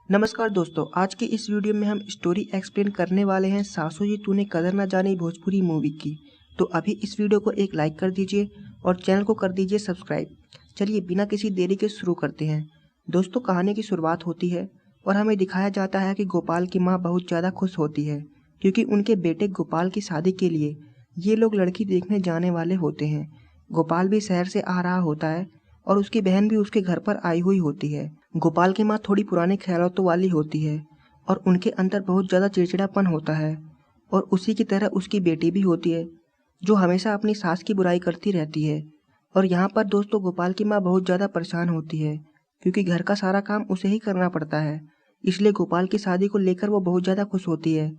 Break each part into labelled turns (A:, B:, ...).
A: नमस्कार दोस्तों, आज की इस वीडियो में हम स्टोरी एक्सप्लेन करने वाले हैं सासू जी तूने कदर ना जानी भोजपुरी मूवी की। तो अभी इस वीडियो को एक लाइक कर दीजिए और चैनल को कर दीजिए सब्सक्राइब। चलिए बिना किसी देरी के शुरू करते हैं। दोस्तों, कहानी की शुरुआत होती है और हमें दिखाया जाता है कि गोपाल की माँ बहुत ज़्यादा खुश होती है क्योंकि उनके बेटे गोपाल की शादी के लिए ये लोग लड़की देखने जाने वाले होते हैं। गोपाल भी शहर से आ रहा होता है और उसकी बहन भी उसके घर पर आई हुई होती है। गोपाल की माँ थोड़ी पुराने ख्यालों वाली होती है और उनके अंदर बहुत ज़्यादा चिड़चिड़ापन होता है और उसी की तरह उसकी बेटी भी होती है जो हमेशा अपनी सास की बुराई करती रहती है। और यहाँ पर दोस्तों गोपाल की माँ बहुत ज़्यादा परेशान होती है क्योंकि घर का सारा काम उसे ही करना पड़ता है। इसलिए गोपाल की शादी को लेकर वो बहुत ज़्यादा खुश होती है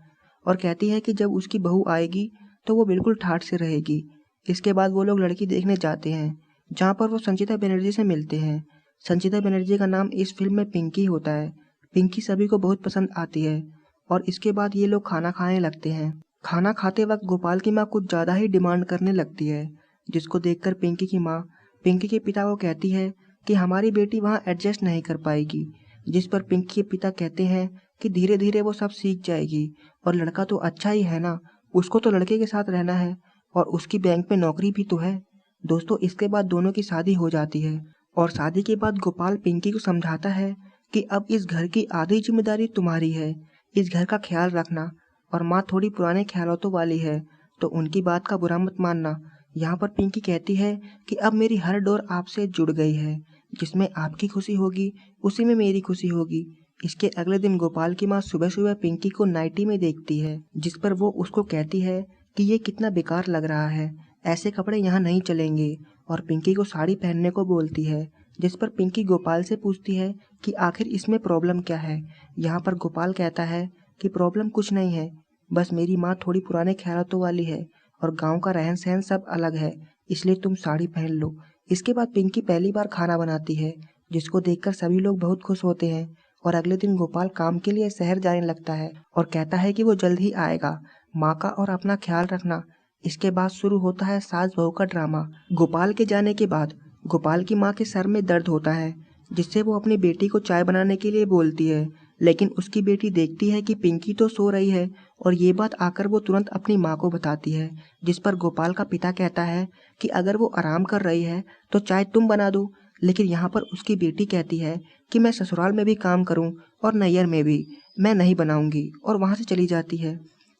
A: और कहती है कि जब उसकी बहू आएगी तो वो बिल्कुल ठाठ से रहेगी। इसके बाद वो लोग लड़की देखने जाते हैं जहाँ पर वो संचिता बनर्जी से मिलते हैं। संचिता बनर्जी का नाम इस फिल्म में पिंकी होता है। पिंकी सभी को बहुत पसंद आती है और इसके बाद ये लोग खाना खाने लगते हैं। खाना खाते वक्त गोपाल की माँ कुछ ज़्यादा ही डिमांड करने लगती है, जिसको देखकर पिंकी की माँ पिंकी के पिता को कहती है कि हमारी बेटी वहाँ एडजस्ट नहीं कर पाएगी। जिस पर पिंकी के पिता कहते हैं कि धीरे धीरे वो सब सीख जाएगी और लड़का तो अच्छा ही है ना, उसको तो लड़के के साथ रहना है और उसकी बैंक में नौकरी भी तो है। दोस्तों, इसके बाद दोनों की शादी हो जाती है और शादी के बाद गोपाल पिंकी को समझाता है कि अब इस घर की आधी जिम्मेदारी तुम्हारी है, इस घर का ख्याल रखना। और माँ थोड़ी पुराने ख्यालों वाली है तो उनकी बात का बुरा मत मानना। यहाँ पर पिंकी कहती है कि अब मेरी हर डोर आपसे जुड़ गई है, जिसमें आपकी खुशी होगी उसी में मेरी खुशी होगी। इसके अगले दिन गोपाल की माँ सुबह सुबह पिंकी को नाइटी में देखती है, जिस पर वो उसको कहती है कि ये कितना बेकार लग रहा है, ऐसे कपड़े यहाँ नहीं चलेंगे, और पिंकी को साड़ी पहनने को बोलती है। जिस पर पिंकी गोपाल से पूछती है कि आखिर इसमें प्रॉब्लम क्या है। यहाँ पर गोपाल कहता है कि प्रॉब्लम कुछ नहीं है, बस मेरी माँ थोड़ी पुराने ख्यालों वाली है और गांव का रहन सहन सब अलग है, इसलिए तुम साड़ी पहन लो। इसके बाद पिंकी पहली बार खाना बनाती है, जिसको देखकर सभी लोग बहुत खुश होते हैं और अगले दिन गोपाल काम के लिए शहर जाने लगता है और कहता है कि वो जल्द ही आएगा। माँ का और अपना ख्याल रखना। इसके बाद शुरू होता है सास बहू का ड्रामा। गोपाल के जाने के बाद गोपाल की माँ के सर में दर्द होता है, जिससे वो अपनी बेटी को चाय बनाने के लिए बोलती है, लेकिन उसकी बेटी देखती है कि पिंकी तो सो रही है और ये बात आकर वो तुरंत अपनी माँ को बताती है। जिस पर गोपाल का पिता कहता है कि अगर वो आराम कर रही है तो चाय तुम बना दो। लेकिन यहाँ पर उसकी बेटी कहती है कि मैं ससुराल में भी काम करूँ और नैयर में भी, मैं नहीं बनाऊंगी, और वहाँ से चली जाती है।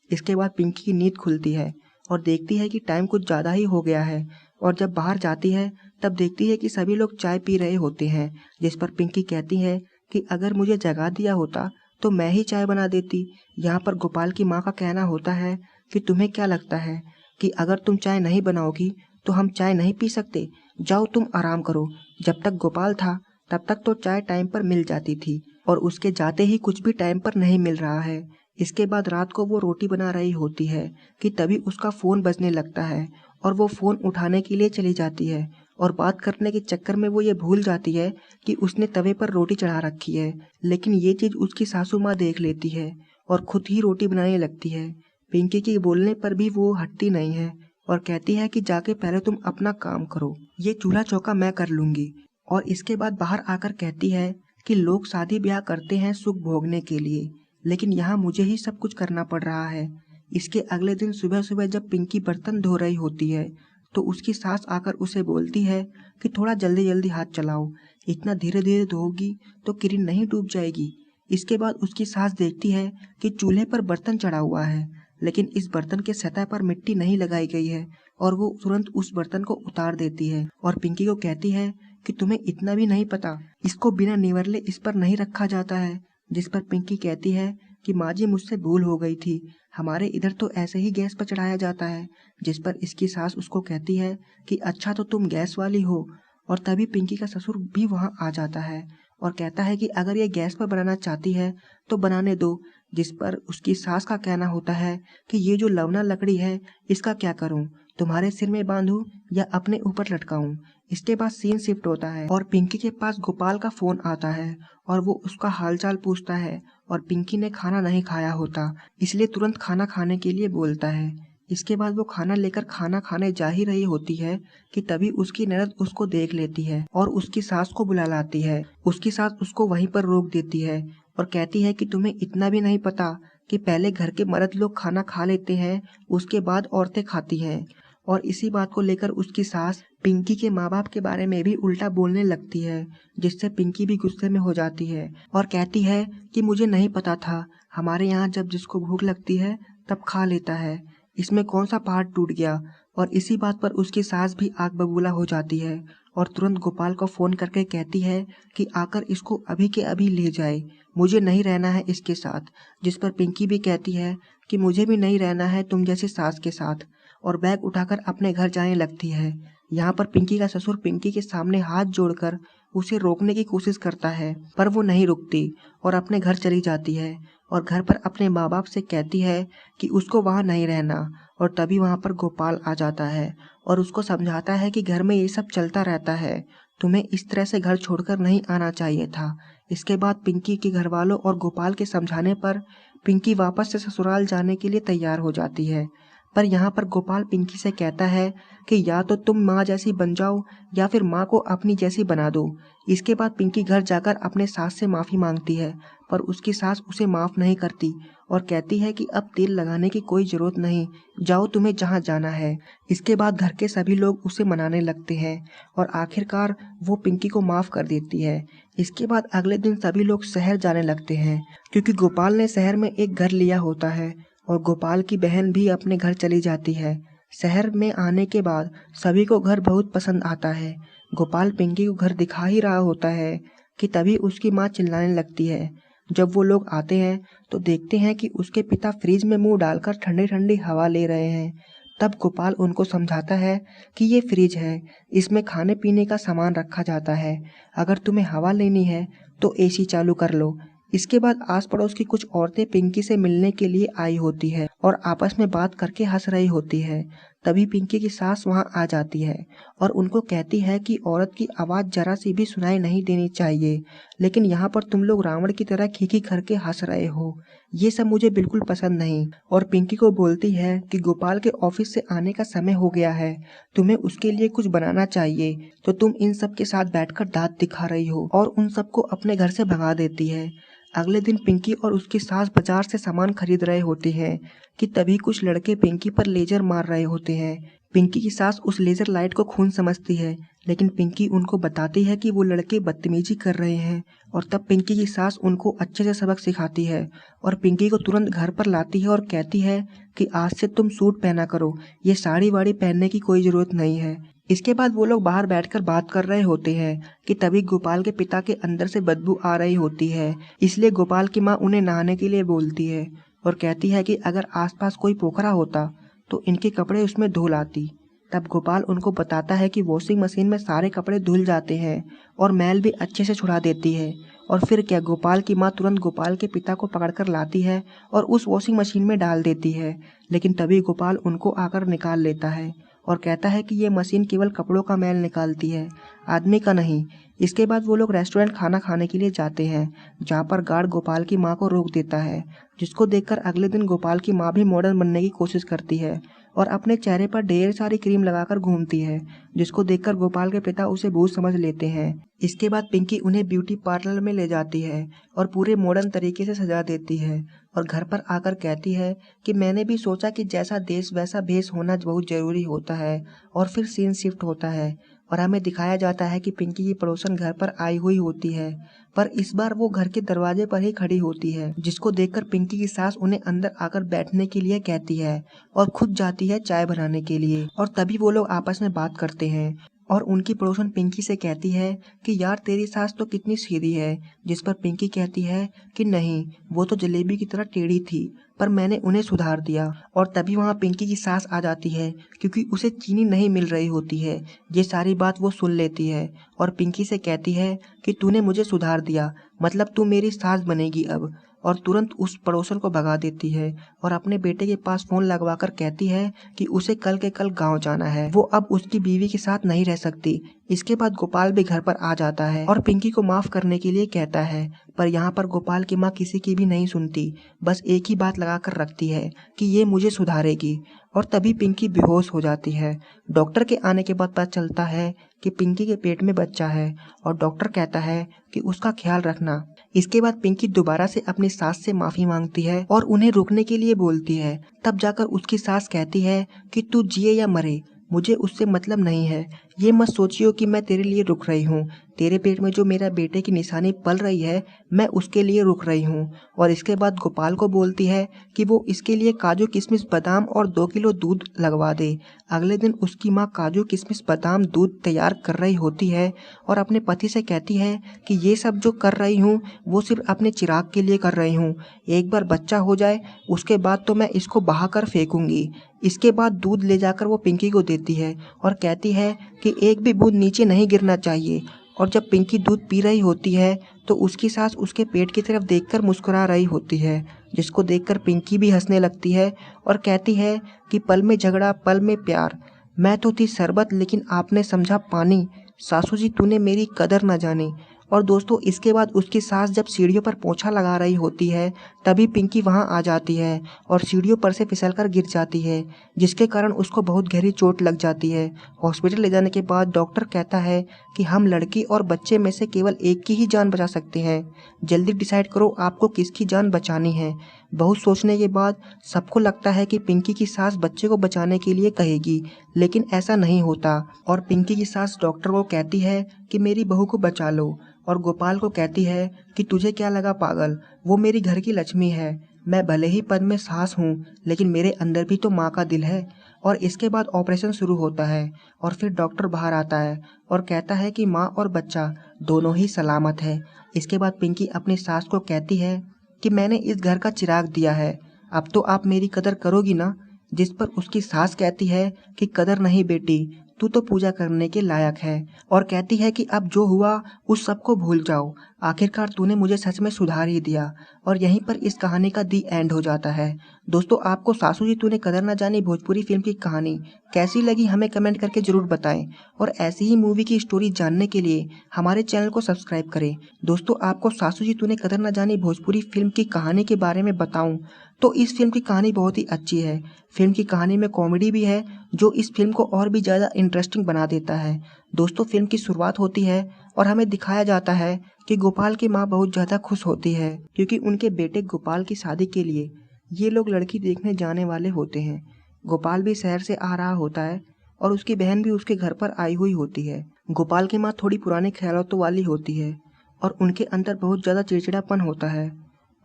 A: इसके बाद पिंकी की नींद खुलती है और देखती है कि टाइम कुछ ज़्यादा ही हो गया है, और जब बाहर जाती है तब देखती है कि सभी लोग चाय पी रहे होते हैं। जिस पर पिंकी कहती है कि अगर मुझे जगा दिया होता तो मैं ही चाय बना देती। यहाँ पर गोपाल की माँ का कहना होता है कि तुम्हें क्या लगता है कि अगर तुम चाय नहीं बनाओगी तो हम चाय नहीं पी सकते, जाओ तुम आराम करो। जब तक गोपाल था तब तक तो चाय टाइम पर मिल जाती थी और उसके जाते ही कुछ भी टाइम पर नहीं मिल रहा है। इसके बाद रात को वो रोटी बना रही होती है कि तभी उसका फ़ोन बजने लगता है और वो फ़ोन उठाने के लिए चली जाती है और बात करने के चक्कर में वो ये भूल जाती है कि उसने तवे पर रोटी चढ़ा रखी है। लेकिन ये चीज़ उसकी सासू माँ देख लेती है और खुद ही रोटी बनाने लगती है। पिंकी के बोलने पर भी वो हटती नहीं है और कहती है कि जाके पहले तुम अपना काम करो, ये चूल्हा चौका मैं कर लूँगी। और इसके बाद बाहर आकर कहती है कि लोग शादी ब्याह करते हैं सुख भोगने के लिए, लेकिन यहाँ मुझे ही सब कुछ करना पड़ रहा है। इसके अगले दिन सुबह सुबह जब पिंकी बर्तन धो रही होती है तो उसकी सास आकर उसे बोलती है कि थोड़ा जल्दी जल्दी हाथ चलाओ, इतना धीरे धीरे धोगी तो किरण नहीं डूब जाएगी। इसके बाद उसकी सास देखती है कि चूल्हे पर बर्तन चढ़ा हुआ है, लेकिन इस बर्तन के सतह पर मिट्टी नहीं लगाई गई है और वो तुरंत उस बर्तन को उतार देती है और पिंकी को कहती है कि तुम्हें इतना भी नहीं पता, इसको बिना निवरले इस पर नहीं रखा जाता है। जिस पर पिंकी कहती है कि माँ जी मुझसे भूल हो गई थी, हमारे इधर तो ऐसे ही गैस पर चढ़ाया जाता है। जिस पर इसकी सास उसको कहती है कि अच्छा तो तुम गैस वाली हो। और तभी पिंकी का ससुर भी वहाँ आ जाता है और कहता है कि अगर ये गैस पर बनाना चाहती है तो बनाने दो। जिस पर उसकी सास का कहना होता है कि ये जो लवना लकड़ी है इसका क्या करूँ, तुम्हारे सिर में बांधूं या अपने ऊपर लटकाऊं। इसके बाद सीन शिफ्ट होता है और पिंकी के पास गोपाल का फोन आता है और वो उसका हालचाल पूछता है और पिंकी ने खाना नहीं खाया होता, इसलिए तुरंत खाना खाने के लिए बोलता है। इसके बाद वो खाना लेकर खाना खाने जा ही रही होती है कि तभी उसकी ननद उसको देख लेती है और उसकी सास को बुला लाती है। उसकी सास उसको वहीं पर रोक देती है और कहती है कि तुम्हें इतना भी नहीं पता कि पहले घर के मर्द लोग खाना खा लेते हैं, उसके बाद औरतें खाती हैं। और इसी बात को लेकर उसकी सास पिंकी के माँ बाप के बारे में भी उल्टा बोलने लगती है, जिससे पिंकी भी गुस्से में हो जाती है और कहती है कि मुझे नहीं पता था, हमारे यहाँ जब जिसको भूख लगती है तब खा लेता है, इसमें कौन सा पहाड़ टूट गया। और इसी बात पर उसकी सास भी आग बबूला हो जाती है और तुरंत गोपाल को फोन करके कहती है कि आकर इसको अभी के अभी ले जाए, मुझे नहीं रहना है इसके साथ। जिस पर पिंकी भी कहती है कि मुझे भी नहीं रहना है तुम जैसी सास के साथ, और बैग उठाकर अपने घर जाने लगती है। यहाँ पर पिंकी का ससुर पिंकी के सामने हाथ जोड़कर उसे रोकने की कोशिश करता है, पर वो नहीं रुकती और अपने घर चली जाती है और घर पर अपने माँ बाप से कहती है कि उसको वहाँ नहीं रहना। और तभी वहाँ पर गोपाल आ जाता है और उसको समझाता है कि घर में ये सब चलता रहता है, तुम्हें इस तरह से घर छोड़कर नहीं आना चाहिए था। इसके बाद पिंकी के घर वालों और गोपाल के समझाने पर पिंकी वापस से ससुराल जाने के लिए तैयार हो जाती है। पर यहाँ पर गोपाल पिंकी से कहता है कि या तो तुम माँ जैसी बन जाओ या फिर माँ को अपनी जैसी बना दो। इसके बाद पिंकी घर जाकर अपने सास से माफ़ी मांगती है, पर उसकी सास उसे माफ़ नहीं करती और कहती है कि अब तेल लगाने की कोई ज़रूरत नहीं, जाओ तुम्हें जहाँ जाना है। इसके बाद घर के सभी लोग उसे मनाने लगते हैं और आखिरकार वो पिंकी को माफ़ कर देती है। इसके बाद अगले दिन सभी लोग शहर जाने लगते हैं, क्योंकि गोपाल ने शहर में एक घर लिया होता है और गोपाल की बहन भी अपने घर चली जाती है। शहर में आने के बाद सभी को घर बहुत पसंद आता है। गोपाल पिंकी को घर दिखा ही रहा होता है कि तभी उसकी माँ चिल्लाने लगती है। जब वो लोग आते हैं तो देखते हैं कि उसके पिता फ्रिज में मुंह डालकर ठंडी ठंडी हवा ले रहे हैं। तब गोपाल उनको समझाता है कि ये फ्रिज है, इसमें खाने पीने का सामान रखा जाता है, अगर तुम्हें हवा लेनी है तो एसी चालू कर लो। इसके बाद आस पड़ोस की कुछ औरतें पिंकी से मिलने के लिए आई होती है और आपस में बात करके हंस रही होती है। तभी पिंकी की सास वहां आ जाती है और उनको कहती है कि औरत की आवाज़ जरा सी भी सुनाई नहीं देनी चाहिए, लेकिन यहाँ पर तुम लोग रावण की तरह खीखी करके हंस रहे हो, ये सब मुझे बिल्कुल पसंद नहीं। और पिंकी को बोलती है कि गोपाल के ऑफिस से आने का समय हो गया है, तुम्हें उसके लिए कुछ बनाना चाहिए, तो तुम इन सब के साथ बैठकर दांत दिखा रही हो, और उन सबको अपने घर से भगा देती है। अगले दिन पिंकी और उसकी सास बाजार से सामान खरीद रहे होते हैं कि तभी कुछ लड़के पिंकी पर लेजर मार रहे होते हैं। पिंकी की सास उस लेजर लाइट को खून समझती है, लेकिन पिंकी उनको बताती है कि वो लड़के बदतमीजी कर रहे हैं, और तब पिंकी की सास उनको अच्छे से सबक सिखाती है और पिंकी को तुरंत घर पर लाती है और कहती है कि आज से तुम सूट पहना करो, ये साड़ी वाड़ी पहनने की कोई ज़रूरत नहीं है। इसके बाद वो लोग बाहर बैठकर बात कर रहे होते हैं कि तभी गोपाल के पिता के अंदर से बदबू आ रही होती है, इसलिए गोपाल की माँ उन्हें नहाने के लिए बोलती है और कहती है कि अगर आसपास कोई पोखरा होता तो इनके कपड़े उसमें धो लाती। तब गोपाल उनको बताता है कि वॉशिंग मशीन में सारे कपड़े धुल जाते हैं और मैल भी अच्छे से छुड़ा देती है। और फिर क्या, गोपाल की माँ तुरंत गोपाल के पिता को पकड़कर लाती है और उस वॉशिंग मशीन में डाल देती है, लेकिन तभी गोपाल उनको आकर निकाल लेता है और कहता है कि ये मशीन केवल कपड़ों का मैल निकालती है, आदमी का नहीं। इसके बाद वो लोग रेस्टोरेंट खाना खाने के लिए जाते हैं, जहाँ पर गार्ड गोपाल की माँ को रोक देता है, जिसको देखकर अगले दिन गोपाल की माँ भी मॉडर्न बनने की कोशिश करती है और अपने चेहरे पर ढेर सारी क्रीम लगाकर घूमती है, जिसको देखकर गोपाल के पिता उसे भूत समझ लेते हैं। इसके बाद पिंकी उन्हें ब्यूटी पार्लर में ले जाती है और पूरे मॉडर्न तरीके से सजा देती है और घर पर आकर कहती है कि मैंने भी सोचा कि जैसा देश वैसा भेष होना बहुत जरूरी होता है। और फिर सीन शिफ्ट होता है और हमें दिखाया जाता है कि पिंकी की पड़ोसन घर पर आई हुई होती है, पर इस बार वो घर के दरवाजे पर ही खड़ी होती है, जिसको देखकर पिंकी की सास उन्हें अंदर आकर बैठने के लिए कहती है और खुद जाती है चाय बनाने के लिए। और तभी वो लोग आपस में बात करते हैं और उनकी पड़ोसन पिंकी से कहती है कि यार तेरी सास तो कितनी सीधी है, जिस पर पिंकी कहती है कि नहीं, वो तो जलेबी की तरह टेढ़ी थी, पर मैंने उन्हें सुधार दिया। और तभी वहाँ पिंकी की सास आ जाती है, क्योंकि उसे चीनी नहीं मिल रही होती है। ये सारी बात वो सुन लेती है और पिंकी से कहती है कि तूने मुझे सुधार दिया, मतलब तू मेरी सास बनेगी अब। और तुरंत उस पड़ोसन को भगा देती है और अपने बेटे के पास फोन लगवाकर कहती है कि उसे कल के कल गांव जाना है, वो अब उसकी बीवी के साथ नहीं रह सकती। इसके बाद गोपाल भी घर पर आ जाता है और पिंकी को माफ करने के लिए कहता है, पर यहाँ पर गोपाल की माँ किसी की भी नहीं सुनती, बस एक ही बात लगाकर रखती है कि ये मुझे सुधारेगी। और तभी पिंकी बेहोश हो जाती है। डॉक्टर के आने के बाद पता चलता है कि पिंकी के पेट में बच्चा है और डॉक्टर कहता है कि उसका ख्याल रखना। इसके बाद पिंकी दोबारा से अपनी सास से माफी मांगती है और उन्हें रुकने के लिए बोलती है। तब जाकर उसकी सास कहती है कि तू जिए या मरे, मुझे उससे मतलब नहीं है। ये मत सोचियो कि मैं तेरे लिए रुक रही हूँ। तेरे पेट में जो मेरा बेटे की निशानी पल रही है, मैं उसके लिए रुक रही हूँ। और इसके बाद गोपाल को बोलती है कि वो इसके लिए काजू किशमिश बादाम और 2 किलो दूध लगवा दे। अगले दिन उसकी माँ काजू किशमिश बादाम दूध तैयार कर रही होती है और अपने पति से कहती है कि ये सब जो कर रही हूँ वो सिर्फ अपने चिराग के लिए कर रही हूँ। एक बार बच्चा हो जाए उसके बाद तो मैं इसको बहा कर फेंकूंगी। इसके बाद दूध ले जाकर वो पिंकी को देती है और कहती है कि एक भी बूंद नीचे नहीं गिरना चाहिए। और जब पिंकी दूध पी रही होती है तो उसकी सास उसके पेट की तरफ देखकर मुस्कुरा रही होती है, जिसको देखकर पिंकी भी हंसने लगती है और कहती है कि पल में झगड़ा पल में प्यार, मैं तो थी शरबत लेकिन आपने समझा पानी, सासू जी तूने मेरी कदर न जानी। और दोस्तों इसके बाद उसकी सास जब सीढ़ियों पर पोंछा लगा रही होती है तभी पिंकी वहां आ जाती है और सीढ़ियों पर से फिसलकर गिर जाती है, जिसके कारण उसको बहुत गहरी चोट लग जाती है। हॉस्पिटल ले जाने के बाद डॉक्टर कहता है कि हम लड़की और बच्चे में से केवल एक की ही जान बचा सकते हैं, जल्दी डिसाइड करो आपको किसकी जान बचानी है। बहुत सोचने के बाद सबको लगता है कि पिंकी की सास बच्चे को बचाने के लिए कहेगी, लेकिन ऐसा नहीं होता और पिंकी की सास डॉक्टर को कहती है कि मेरी बहू को बचा लो और गोपाल को कहती है कि तुझे क्या लगा पागल, वो मेरी घर की लक्ष्मी है, मैं भले ही पद में सास हूँ लेकिन मेरे अंदर भी तो माँ का दिल है। और इसके बाद ऑपरेशन शुरू होता है और फिर डॉक्टर बाहर आता है और कहता है कि माँ और बच्चा दोनों ही सलामत है। इसके बाद पिंकी अपनी सास को कहती है कि मैंने इस घर का चिराग दिया है, अब तो आप मेरी कदर करोगी ना। जिस पर उसकी सास कहती है कि कदर नहीं बेटी, तू तो पूजा करने के लायक है। और कहती है कि अब जो हुआ उस सब को भूल जाओ, आखिरकार तूने मुझे सच में सुधार ही दिया। और यहीं पर इस कहानी का दी एंड हो जाता है। दोस्तों आपको सासू जी तूने कदर ना जानी भोजपुरी फिल्म की कहानी कैसी लगी हमें कमेंट करके जरूर बताएं और ऐसी ही मूवी की स्टोरी जानने के लिए हमारे चैनल को सब्सक्राइब करें। दोस्तों आपको सासू जी तूने कदर ना जानी भोजपुरी फिल्म की कहानी के बारे में बताऊं तो इस फिल्म की कहानी बहुत ही अच्छी है। फिल्म की कहानी में कॉमेडी भी है जो इस फिल्म को और भी ज़्यादा इंटरेस्टिंग बना देता है। दोस्तों फिल्म की शुरुआत होती है और हमें दिखाया जाता है कि गोपाल की माँ बहुत ज़्यादा खुश होती है क्योंकि उनके बेटे गोपाल की शादी के लिए ये लोग लड़की देखने जाने वाले होते हैं। गोपाल भी शहर से आ रहा होता है और उसकी बहन भी उसके घर पर आई हुई होती है। गोपाल की माँ थोड़ी पुराने ख्यालों वाली होती है और उनके अंदर बहुत ज़्यादा चिड़चिड़ापन होता है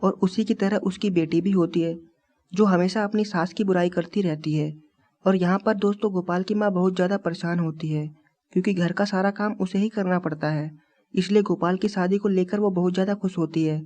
A: और उसी की तरह उसकी बेटी भी होती है जो हमेशा अपनी सास की बुराई करती रहती है। और यहाँ पर दोस्तों गोपाल की माँ बहुत ज़्यादा परेशान होती है क्योंकि घर का सारा काम उसे ही करना पड़ता है, इसलिए गोपाल की शादी को लेकर वो बहुत ज़्यादा खुश होती है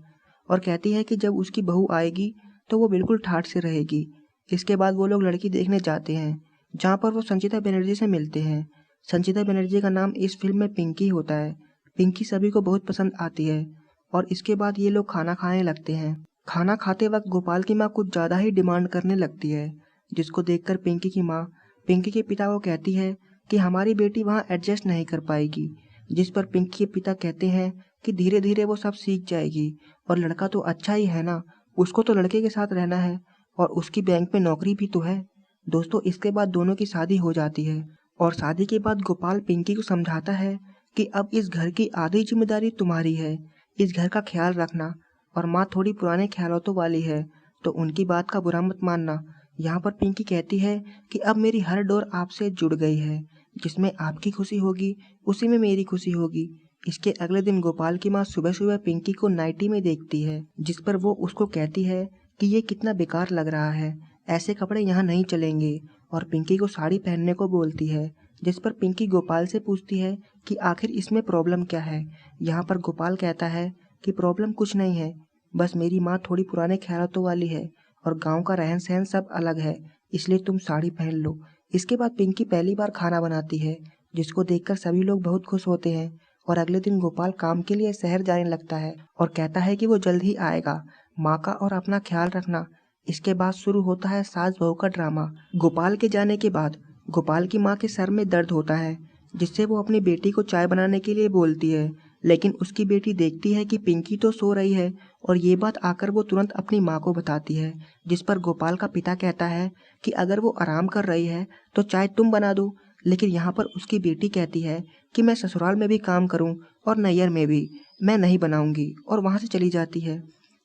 A: और कहती है कि जब उसकी बहू आएगी तो वो बिल्कुल ठाठ से रहेगी। इसके बाद वो लोग लड़की देखने जाते हैं जहाँ पर वो संचिता बनर्जी से मिलते हैं। संचिता बनर्जी का नाम इस फिल्म में पिंकी होता है। पिंकी सभी को बहुत पसंद आती है और इसके बाद ये लोग खाना खाने लगते हैं। खाना खाते वक्त गोपाल की माँ कुछ ज़्यादा ही डिमांड करने लगती है, जिसको देखकर पिंकी की माँ पिंकी के पिता को कहती है कि हमारी बेटी वहाँ एडजस्ट नहीं कर पाएगी। जिस पर पिंकी के पिता कहते हैं कि धीरे धीरे वो सब सीख जाएगी और लड़का तो अच्छा ही है ना, उसको तो लड़के के साथ रहना है और उसकी बैंक में नौकरी भी तो है। दोस्तों इसके बाद दोनों की शादी हो जाती है और शादी के बाद गोपाल पिंकी को समझाता है कि अब इस घर की आधी जिम्मेदारी तुम्हारी है, इस घर का ख्याल रखना। और माँ थोड़ी पुराने ख्यालों वाली है तो उनकी बात का बुरा मत मानना। यहाँ पर पिंकी कहती है कि अब मेरी हर डोर आपसे जुड़ गई है, जिसमें आपकी खुशी होगी उसी में मेरी खुशी होगी। इसके अगले दिन गोपाल की माँ सुबह सुबह पिंकी को नाइटी में देखती है, जिस पर वो उसको कहती है कि ये कितना बेकार लग रहा है, ऐसे कपड़े यहाँ नहीं चलेंगे और पिंकी को साड़ी पहनने को बोलती है। जिस पर पिंकी गोपाल से पूछती है कि आखिर इसमें प्रॉब्लम क्या है। यहाँ पर गोपाल कहता है कि प्रॉब्लम कुछ नहीं है, बस मेरी माँ थोड़ी पुराने ख्यालों वाली है और गांव का रहन सहन सब अलग है, इसलिए तुम साड़ी पहन लो। इसके बाद पिंकी पहली बार खाना बनाती है, जिसको देखकर सभी लोग बहुत खुश होते हैं और अगले दिन गोपाल काम के लिए शहर जाने लगता है और कहता है कि वो जल्द ही आएगा। माँ का और अपना ख्याल रखना। इसके बाद शुरू होता है सास बहू का ड्रामा। गोपाल के जाने के बाद गोपाल की माँ के सर में दर्द होता है, जिससे वो अपनी बेटी को चाय बनाने के लिए बोलती है, लेकिन उसकी बेटी देखती है कि पिंकी तो सो रही है और ये बात आकर वो तुरंत अपनी माँ को बताती है। जिस पर गोपाल का पिता कहता है कि अगर वो आराम कर रही है तो चाय तुम बना दो, लेकिन यहाँ पर उसकी बेटी कहती है कि मैं ससुराल में भी काम करूँ और नैयर में भी, मैं नहीं बनाऊंगी और वहाँ से चली जाती है।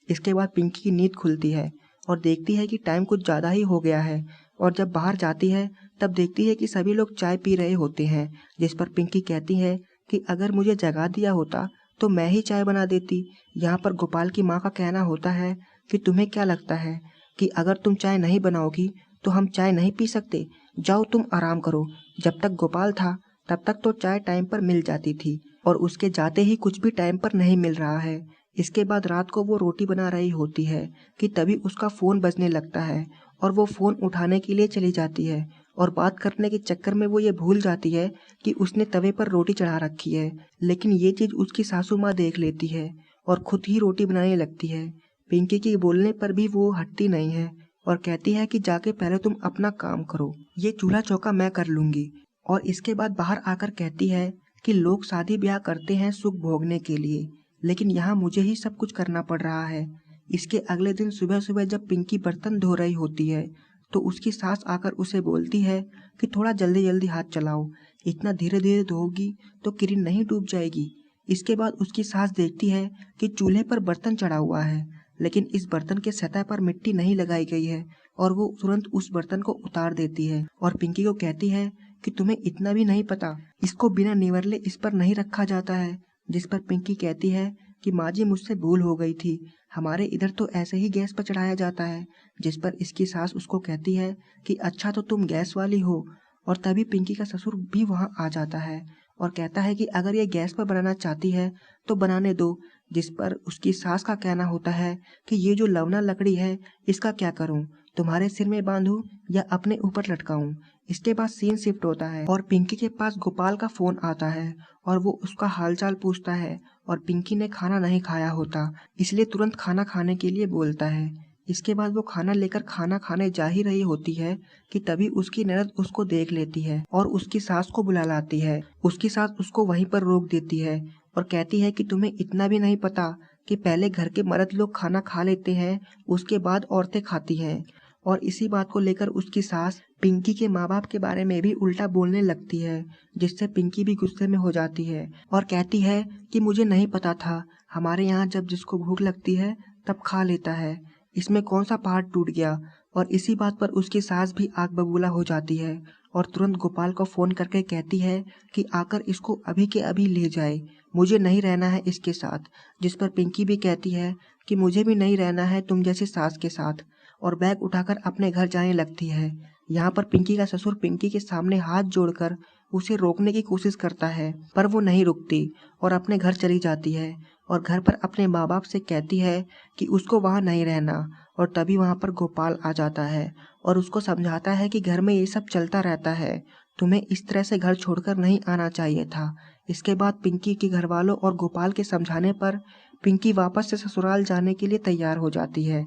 A: इसके बाद पिंकी की नींद खुलती है और देखती है कि टाइम कुछ ज़्यादा ही हो गया है, और जब बाहर जाती है तब देखती है कि सभी लोग चाय पी रहे होते हैं, जिस पर पिंकी कहती है कि अगर मुझे जगा दिया होता तो मैं ही चाय बना देती। यहाँ पर गोपाल की माँ का कहना होता है कि तुम्हें क्या लगता है कि अगर तुम चाय नहीं बनाओगी तो हम चाय नहीं पी सकते? जाओ तुम आराम करो। जब तक गोपाल था तब तक तो चाय टाइम पर मिल जाती थी, और उसके जाते ही कुछ भी टाइम पर नहीं मिल रहा है। इसके बाद रात को वो रोटी बना रही होती है कि तभी उसका फ़ोन बजने लगता है, और वो फ़ोन उठाने के लिए चली जाती है, और बात करने के चक्कर में वो ये भूल जाती है कि उसने तवे पर रोटी चढ़ा रखी है। लेकिन ये चीज़ उसकी सासू माँ देख लेती है और खुद ही रोटी बनाने लगती है। पिंकी के बोलने पर भी वो हटती नहीं है और कहती है कि जाके पहले तुम अपना काम करो, ये चूल्हा चौका मैं कर लूँगी। और इसके बाद बाहर आकर कहती है कि लोग शादी ब्याह करते हैं सुख भोगने के लिए, लेकिन यहाँ मुझे ही सब कुछ करना पड़ रहा है। इसके अगले दिन सुबह सुबह जब पिंकी बर्तन धो रही होती है तो उसकी सास आकर उसे बोलती है कि थोड़ा जल्दी जल्दी हाथ चलाओ, इतना धीरे धीरे धोगी तो किरण नहीं डूब जाएगी। इसके बाद उसकी सास देखती है कि चूल्हे पर बर्तन चढ़ा हुआ है, लेकिन इस बर्तन के सतह पर मिट्टी नहीं लगाई गई है, और वो तुरंत उस बर्तन को उतार देती है और पिंकी को कहती है कि तुम्हें इतना भी नहीं पता, इसको बिना निवरले इस पर नहीं रखा जाता है। जिस पर पिंकी कहती है कि माँ जी मुझसे भूल हो गई थी, हमारे इधर तो ऐसे ही गैस पर चढ़ाया जाता है। जिस पर इसकी सास उसको कहती है कि अच्छा तो तुम गैस वाली हो। और तभी पिंकी का ससुर भी वहाँ आ जाता है और कहता है कि अगर ये गैस पर बनाना चाहती है तो बनाने दो। जिस पर उसकी सास का कहना होता है कि ये जो लवना लकड़ी है इसका क्या करूं, तुम्हारे सिर में बांधूं या अपने ऊपर लटकाऊं। इसके बाद सीन शिफ्ट होता है और पिंकी के पास गोपाल का फोन आता है और वो उसका हालचाल पूछता है, और पिंकी ने खाना नहीं खाया होता इसलिए तुरंत खाना खाने के लिए बोलता है। इसके बाद वो खाना लेकर खाना खाने जा ही रही होती है कि तभी उसकी ननद उसको देख लेती है और उसकी सास को बुला लाती है। उसकी सास उसको वहीं पर रोक देती है और कहती है कि तुम्हें इतना भी नहीं पता कि पहले घर के मर्द लोग खाना खा लेते हैं, उसके बाद औरतें खाती हैं। और इसी बात को लेकर उसकी सास पिंकी के माँ बाप के बारे में भी उल्टा बोलने लगती है, जिससे पिंकी भी गुस्से में हो जाती है और कहती है कि मुझे नहीं पता था, हमारे यहाँ जब जिसको भूख लगती है तब खा लेता है, इसमें कौन सा पहाड़ टूट गया। और इसी बात पर उसकी सास भी आग बबूला हो जाती है और तुरंत गोपाल को फोन करके कहती है कि आकर इसको अभी के अभी ले जाए, मुझे नहीं रहना है इसके साथ। जिस पर पिंकी भी कहती है कि मुझे भी नहीं रहना है तुम जैसी सास के साथ, और बैग उठाकर अपने घर जाने लगती है। यहाँ पर पिंकी का ससुर पिंकी के सामने हाथ जोड़कर उसे रोकने की कोशिश करता है, पर वो नहीं रुकती और अपने घर चली जाती है और घर पर अपने माँ बाप से कहती है कि उसको वहाँ नहीं रहना। और तभी वहाँ पर गोपाल आ जाता है और उसको समझाता है कि घर में ये सब चलता रहता है, तुम्हें इस तरह से घर छोड़कर नहीं आना चाहिए था। इसके बाद पिंकी के घर वालों और गोपाल के समझाने पर पिंकी वापस से ससुराल जाने के लिए तैयार हो जाती है।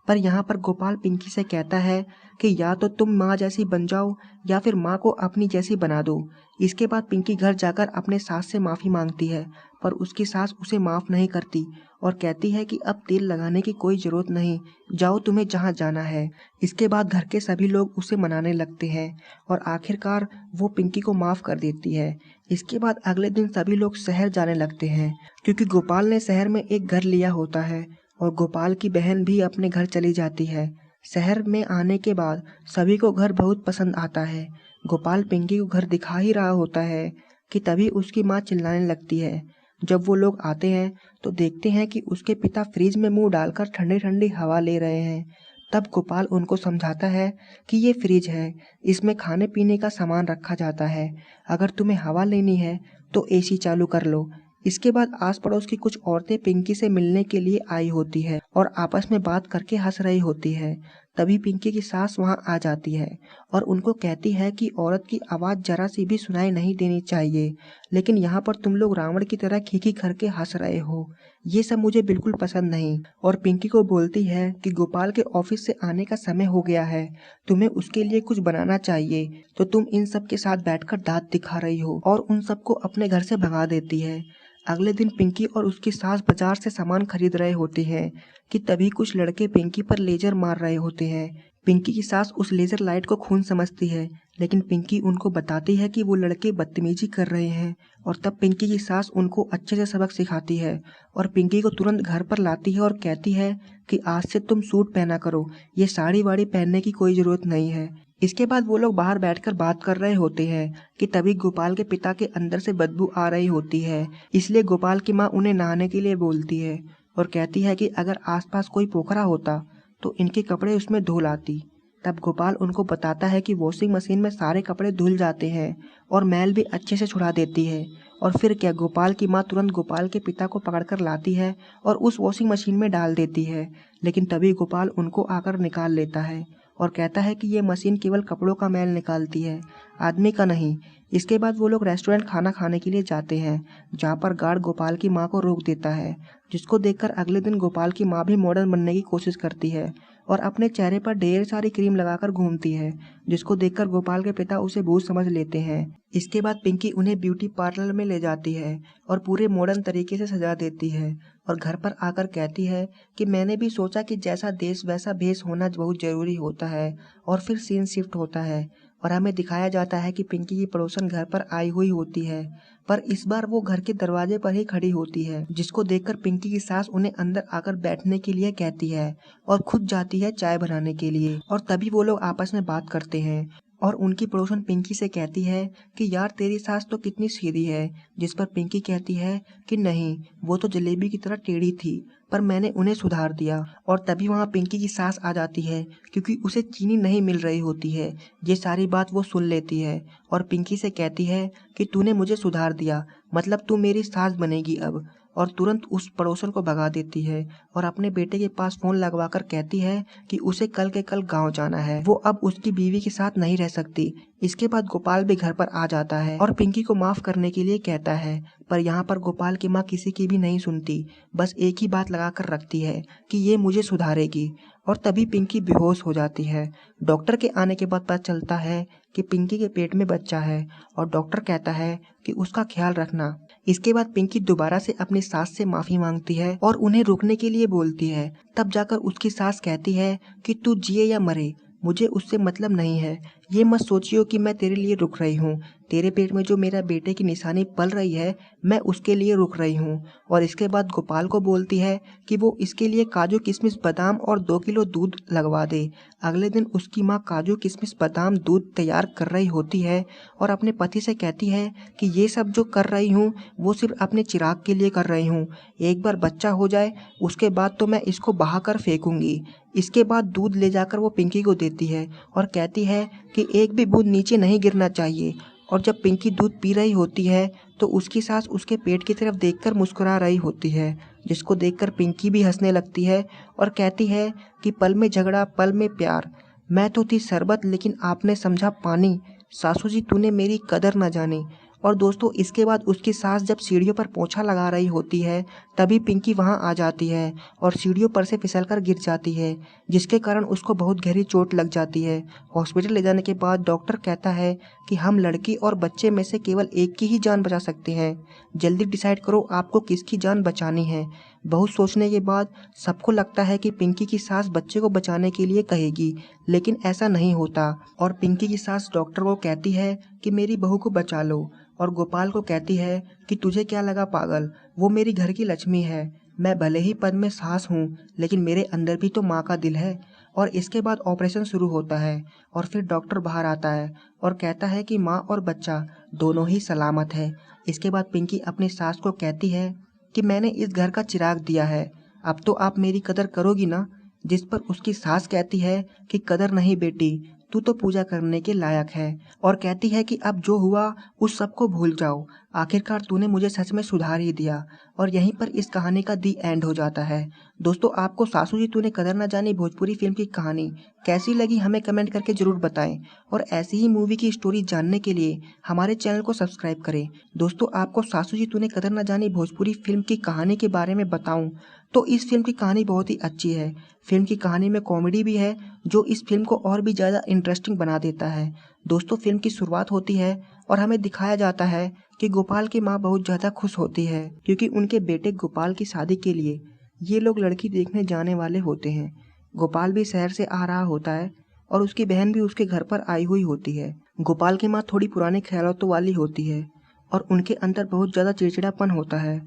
A: पर यहाँ पर गोपाल पिंकी से कहता है कि या तो तुम माँ जैसी बन जाओ या फिर माँ को अपनी जैसी बना दो। इसके बाद पिंकी घर जाकर अपने सास से माफ़ी मांगती है, पर उसकी सास उसे माफ़ नहीं करती और कहती है कि अब तेल लगाने की कोई ज़रूरत नहीं, जाओ तुम्हें जहाँ जाना है। इसके बाद घर के सभी लोग उसे मनाने लगते हैं और आखिरकार वो पिंकी को माफ़ कर देती है। इसके बाद अगले दिन सभी लोग शहर जाने लगते हैं क्योंकि गोपाल ने शहर में एक घर लिया होता है और गोपाल की बहन भी अपने घर चली जाती है। शहर में आने के बाद सभी को घर बहुत पसंद आता है। गोपाल पिंकी को घर दिखा ही रहा होता है कि तभी उसकी माँ चिल्लाने लगती है। जब वो लोग आते हैं तो देखते हैं कि उसके पिता फ्रिज में मुंह डालकर ठंडी ठंडी हवा ले रहे हैं। तब गोपाल उनको समझाता है कि ये फ्रिज है, इसमें खाने पीने का सामान रखा जाता है, अगर तुम्हें हवा लेनी है तो एसी चालू कर लो। इसके बाद आस पड़ोस की कुछ औरतें पिंकी से मिलने के लिए आई होती है और आपस में बात करके हंस रही होती है। तभी पिंकी की सास वहां आ जाती है और उनको कहती है कि औरत की आवाज़ जरा सी भी सुनाई नहीं देनी चाहिए, लेकिन यहाँ पर तुम लोग रावण की तरह खीखी करके हंस रहे हो, ये सब मुझे बिल्कुल पसंद नहीं। और पिंकी को बोलती है कि गोपाल के ऑफिस से आने का समय हो गया है, तुम्हें उसके लिए कुछ बनाना चाहिए, तो तुम इन सब के साथ बैठकर दांत दिखा रही हो, और उन सबको अपने घर से भगा देती है। अगले दिन पिंकी और उसकी सास बाजार से सामान खरीद रहे होते हैं कि तभी कुछ लड़के पिंकी पर लेजर मार रहे होते हैं। पिंकी की सास उस लेजर लाइट को खून समझती है, लेकिन पिंकी उनको बताती है कि वो लड़के बदतमीजी कर रहे हैं और तब पिंकी की सास उनको अच्छे से सबक सिखाती है और पिंकी को तुरंत घर पर लाती है और कहती है कि आज से तुम सूट पहना करो, ये साड़ी वाड़ी पहनने की कोई ज़रूरत नहीं है। इसके बाद वो लोग बाहर बैठकर बात कर रहे होते हैं कि तभी गोपाल के पिता के अंदर से बदबू आ रही होती है, इसलिए गोपाल की माँ उन्हें नहाने के लिए बोलती है और कहती है कि अगर आसपास कोई पोखरा होता तो इनके कपड़े उसमें धो लाती। तब गोपाल उनको बताता है कि वॉशिंग मशीन में सारे कपड़े धुल जाते हैं और मैल भी अच्छे से छुड़ा देती है। और फिर क्या, गोपाल की माँ तुरंत गोपाल के पिता को पकड़कर लाती है और उस वॉशिंग मशीन में डाल देती है, लेकिन तभी गोपाल उनको आकर निकाल लेता है और कहता है कि ये मशीन केवल कपड़ों का मैल निकालती है, आदमी का नहीं। इसके बाद वो लोग रेस्टोरेंट खाना खाने के लिए जाते हैं, जहाँ पर गार्ड गोपाल की माँ को रोक देता है, जिसको देखकर अगले दिन गोपाल की माँ भी मॉडर्न बनने की कोशिश करती है और अपने चेहरे पर ढेर सारी क्रीम लगाकर घूमती है, जिसको देखकर गोपाल के पिता उसे भूत समझ लेते हैं। इसके बाद पिंकी उन्हें ब्यूटी पार्लर में ले जाती है और पूरे मॉडर्न तरीके से सजा देती है और घर पर आकर कहती है कि मैंने भी सोचा कि जैसा देश वैसा भेष होना बहुत ज़रूरी होता है। और फिर सीन शिफ्ट होता है और हमें दिखाया जाता है कि पिंकी की पड़ोसन घर पर आई हुई होती है, पर इस बार वो घर के दरवाजे पर ही खड़ी होती है, जिसको देखकर पिंकी की सास उन्हें अंदर आकर बैठने के लिए कहती है और खुद जाती है चाय बनाने के लिए। और तभी वो लोग आपस में बात करते हैं और उनकी पड़ोसन पिंकी से कहती है कि यार तेरी सास तो कितनी सीधी है, जिस पर पिंकी कहती है कि नहीं, वो तो जलेबी की तरह टेढ़ी थी, पर मैंने उन्हें सुधार दिया। और तभी वहाँ पिंकी की सास आ जाती है क्योंकि उसे चीनी नहीं मिल रही होती है। ये सारी बात वो सुन लेती है और पिंकी से कहती है कि तूने मुझे सुधार दिया, मतलब तू मेरी सास बनेगी अब। और तुरंत उस पड़ोसन को भगा देती है और अपने बेटे के पास फोन लगवाकर कहती है कि उसे कल के कल गांव जाना है, वो अब उसकी बीवी के साथ नहीं रह सकती। इसके बाद गोपाल भी घर पर आ जाता है और पिंकी को माफ करने के लिए कहता है, पर यहाँ पर गोपाल की माँ किसी की भी नहीं सुनती, बस एक ही बात लगाकर रखती है कि ये मुझे सुधारेगी। और तभी पिंकी बेहोश हो जाती है। डॉक्टर के आने के बाद पता चलता है कि पिंकी के पेट में बच्चा है और डॉक्टर कहता है कि उसका ख्याल रखना। इसके बाद पिंकी दोबारा से अपनी सास से माफी मांगती है और उन्हें रुकने के लिए बोलती है। तब जाकर उसकी सास कहती है कि तू जिए या मरे, मुझे उससे मतलब नहीं है, ये मत सोचियो कि मैं तेरे लिए रुक रही हूँ, तेरे पेट में जो मेरा बेटे की निशानी पल रही है मैं उसके लिए रुक रही हूँ। और इसके बाद गोपाल को बोलती है कि वो इसके लिए काजू किशमिश बादाम और 2 किलो दूध लगवा दे। अगले दिन उसकी माँ काजू किशमिश बादाम दूध तैयार कर रही होती है और अपने पति से कहती है कि ये सब जो कर रही हूँ वो सिर्फ अपने चिराग के लिए कर रही हूँ, एक बार बच्चा हो जाए उसके बाद तो मैं इसको बहा कर फेंकूंगी। इसके बाद दूध ले जाकर वो पिंकी को देती है और कहती है कि एक भी बूंद नीचे नहीं गिरना चाहिए। और जब पिंकी दूध पी रही होती है तो उसकी सास उसके पेट की तरफ देखकर मुस्कुरा रही होती है, जिसको देखकर पिंकी भी हंसने लगती है और कहती है कि पल में झगड़ा पल में प्यार, मैं तो थी शरबत लेकिन आपने समझा पानी, सासू जी तूने मेरी कदर न जानी। और दोस्तों इसके बाद उसकी सास जब सीढ़ियों पर पोछा लगा रही होती है तभी पिंकी वहां आ जाती है और सीढ़ियों पर से फिसलकर गिर जाती है, जिसके कारण उसको बहुत गहरी चोट लग जाती है। हॉस्पिटल ले जाने के बाद डॉक्टर कहता है कि हम लड़की और बच्चे में से केवल एक की ही जान बचा सकते हैं, जल्दी डिसाइड करो आपको किसकी जान बचानी है। बहुत सोचने के बाद सबको लगता है कि पिंकी की सास बच्चे को बचाने के लिए कहेगी, लेकिन ऐसा नहीं होता और पिंकी की सास डॉक्टर को कहती है कि मेरी बहू को बचा लो और गोपाल को कहती है कि तुझे क्या लगा पागल, वो मेरी घर की लक्ष्मी है, मैं भले ही पद में सास हूँ लेकिन मेरे अंदर भी तो माँ का दिल है। और इसके बाद ऑपरेशन शुरू होता है और फिर डॉक्टर बाहर आता है और कहता है कि माँ और बच्चा दोनों ही सलामत है। इसके बाद पिंकी अपनी सास को कहती है कि मैंने इस घर का चिराग दिया है, अब तो आप मेरी कदर करोगी ना। जिस पर उसकी सास कहती है कि कदर नहीं बेटी, तू तो पूजा करने के लायक है। और कहती है कि अब जो हुआ उस सब को भूल जाओ, आखिरकार तूने मुझे सच में सुधार ही दिया। और यहीं पर इस कहानी का दी एंड हो जाता है। दोस्तों आपको सासू जी तूने कदर न जानी भोजपुरी फिल्म की कहानी कैसी लगी हमें कमेंट करके जरूर बताएं और ऐसी ही मूवी की स्टोरी जानने के लिए हमारे चैनल को सब्सक्राइब करें। दोस्तों आपको सासू जी तूने कदर न जानी भोजपुरी फिल्म की कहानी के बारे में बताऊं तो इस फिल्म की कहानी बहुत ही अच्छी है। फिल्म की कहानी में कॉमेडी भी है जो इस फिल्म को और भी ज़्यादा इंटरेस्टिंग बना देता है। दोस्तों फिल्म की शुरुआत होती है और हमें दिखाया जाता है कि गोपाल की माँ बहुत ज़्यादा खुश होती है क्योंकि उनके बेटे गोपाल की शादी के लिए ये लोग लड़की देखने जाने वाले होते हैं। गोपाल भी शहर से आ रहा होता है और उसकी बहन भी उसके घर पर आई हुई होती है। गोपाल की माँ थोड़ी पुराने ख्यालों वाली होती है और उनके अंदर बहुत ज़्यादा चिड़चिड़ापन होता है।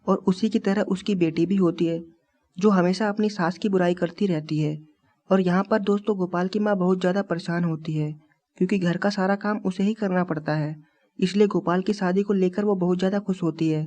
A: और उसी की तरह उसकी बेटी भी होती है जो हमेशा अपनी सास की बुराई करती रहती है। और यहाँ पर दोस्तों गोपाल की माँ बहुत ज़्यादा परेशान होती है क्योंकि घर का सारा काम उसे ही करना पड़ता है। इसलिए गोपाल की शादी को लेकर वो बहुत ज़्यादा खुश होती है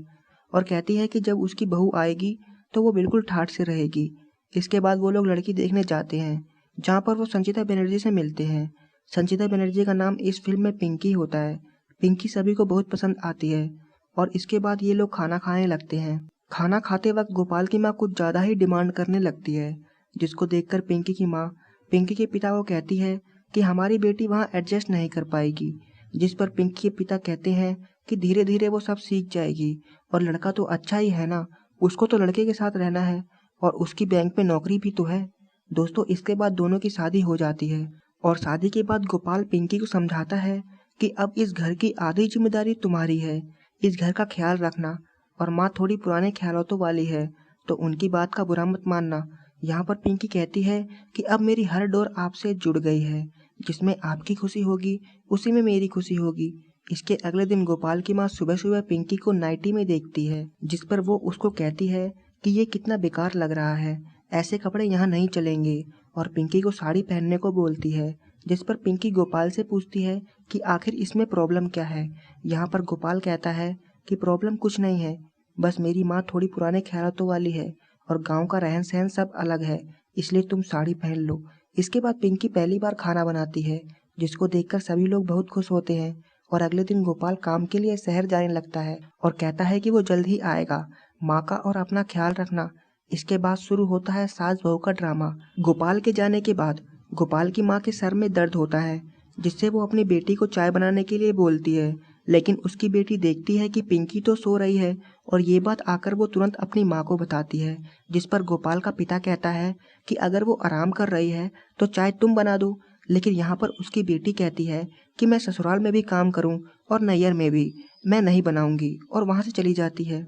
A: और कहती है कि जब उसकी बहू आएगी तो वो बिल्कुल ठाठ से रहेगी। इसके बाद वो लोग लड़की देखने जाते हैं जहाँ पर वो संचिता बनर्जी से मिलते हैं। संचिता बनर्जी का नाम इस फिल्म में पिंकी होता है। पिंकी सभी को बहुत पसंद आती है और इसके बाद ये लोग खाना खाने लगते हैं। खाना खाते वक्त गोपाल की माँ कुछ ज़्यादा ही डिमांड करने लगती है, जिसको देखकर पिंकी की माँ पिंकी के पिता को कहती है कि हमारी बेटी वहाँ एडजस्ट नहीं कर पाएगी। जिस पर पिंकी के पिता कहते हैं कि धीरे धीरे वो सब सीख जाएगी और लड़का तो अच्छा ही है ना, उसको तो लड़के के साथ रहना है और उसकी बैंक में नौकरी भी तो है। दोस्तों इसके बाद दोनों की शादी हो जाती है और शादी के बाद गोपाल पिंकी को समझाता है कि अब इस घर की आधी जिम्मेदारी तुम्हारी है, इस घर का ख्याल रखना। और माँ थोड़ी पुराने ख्यालों वाली है तो उनकी बात का बुरा मत मानना। यहाँ पर पिंकी कहती है कि अब मेरी हर डोर आपसे जुड़ गई है, जिसमें आपकी खुशी होगी उसी में मेरी खुशी होगी। इसके अगले दिन गोपाल की माँ सुबह सुबह पिंकी को नाइटी में देखती है, जिस पर वो उसको कहती है कि ये कितना बेकार लग रहा है, ऐसे कपड़े यहाँ नहीं चलेंगे, और पिंकी को साड़ी पहनने को बोलती है। जिस पर पिंकी गोपाल से पूछती है कि आखिर इसमें प्रॉब्लम क्या है। यहाँ पर गोपाल कहता है कि प्रॉब्लम कुछ नहीं है, बस मेरी माँ थोड़ी पुराने ख्यालों वाली है और गांव का रहन सहन सब अलग है, इसलिए तुम साड़ी पहन लो। इसके बाद पिंकी पहली बार खाना बनाती है, जिसको देखकर सभी लोग बहुत खुश होते हैं। और अगले दिन गोपाल काम के लिए शहर जाने लगता है और कहता है कि वो जल्द ही आएगा। माँ का और अपना ख्याल रखना। इसके बाद शुरू होता है सास बहू का ड्रामा। गोपाल के जाने के बाद गोपाल की माँ के सर में दर्द होता है, जिससे वो अपनी बेटी को चाय बनाने के लिए बोलती है, लेकिन उसकी बेटी देखती है कि पिंकी तो सो रही है और ये बात आकर वो तुरंत अपनी माँ को बताती है। जिस पर गोपाल का पिता कहता है कि अगर वो आराम कर रही है तो चाय तुम बना दो। लेकिन यहाँ पर उसकी बेटी कहती है कि मैं ससुराल में भी काम करूँ और नैयर में भी, मैं नहीं बनाऊंगी, और वहाँ से चली जाती है।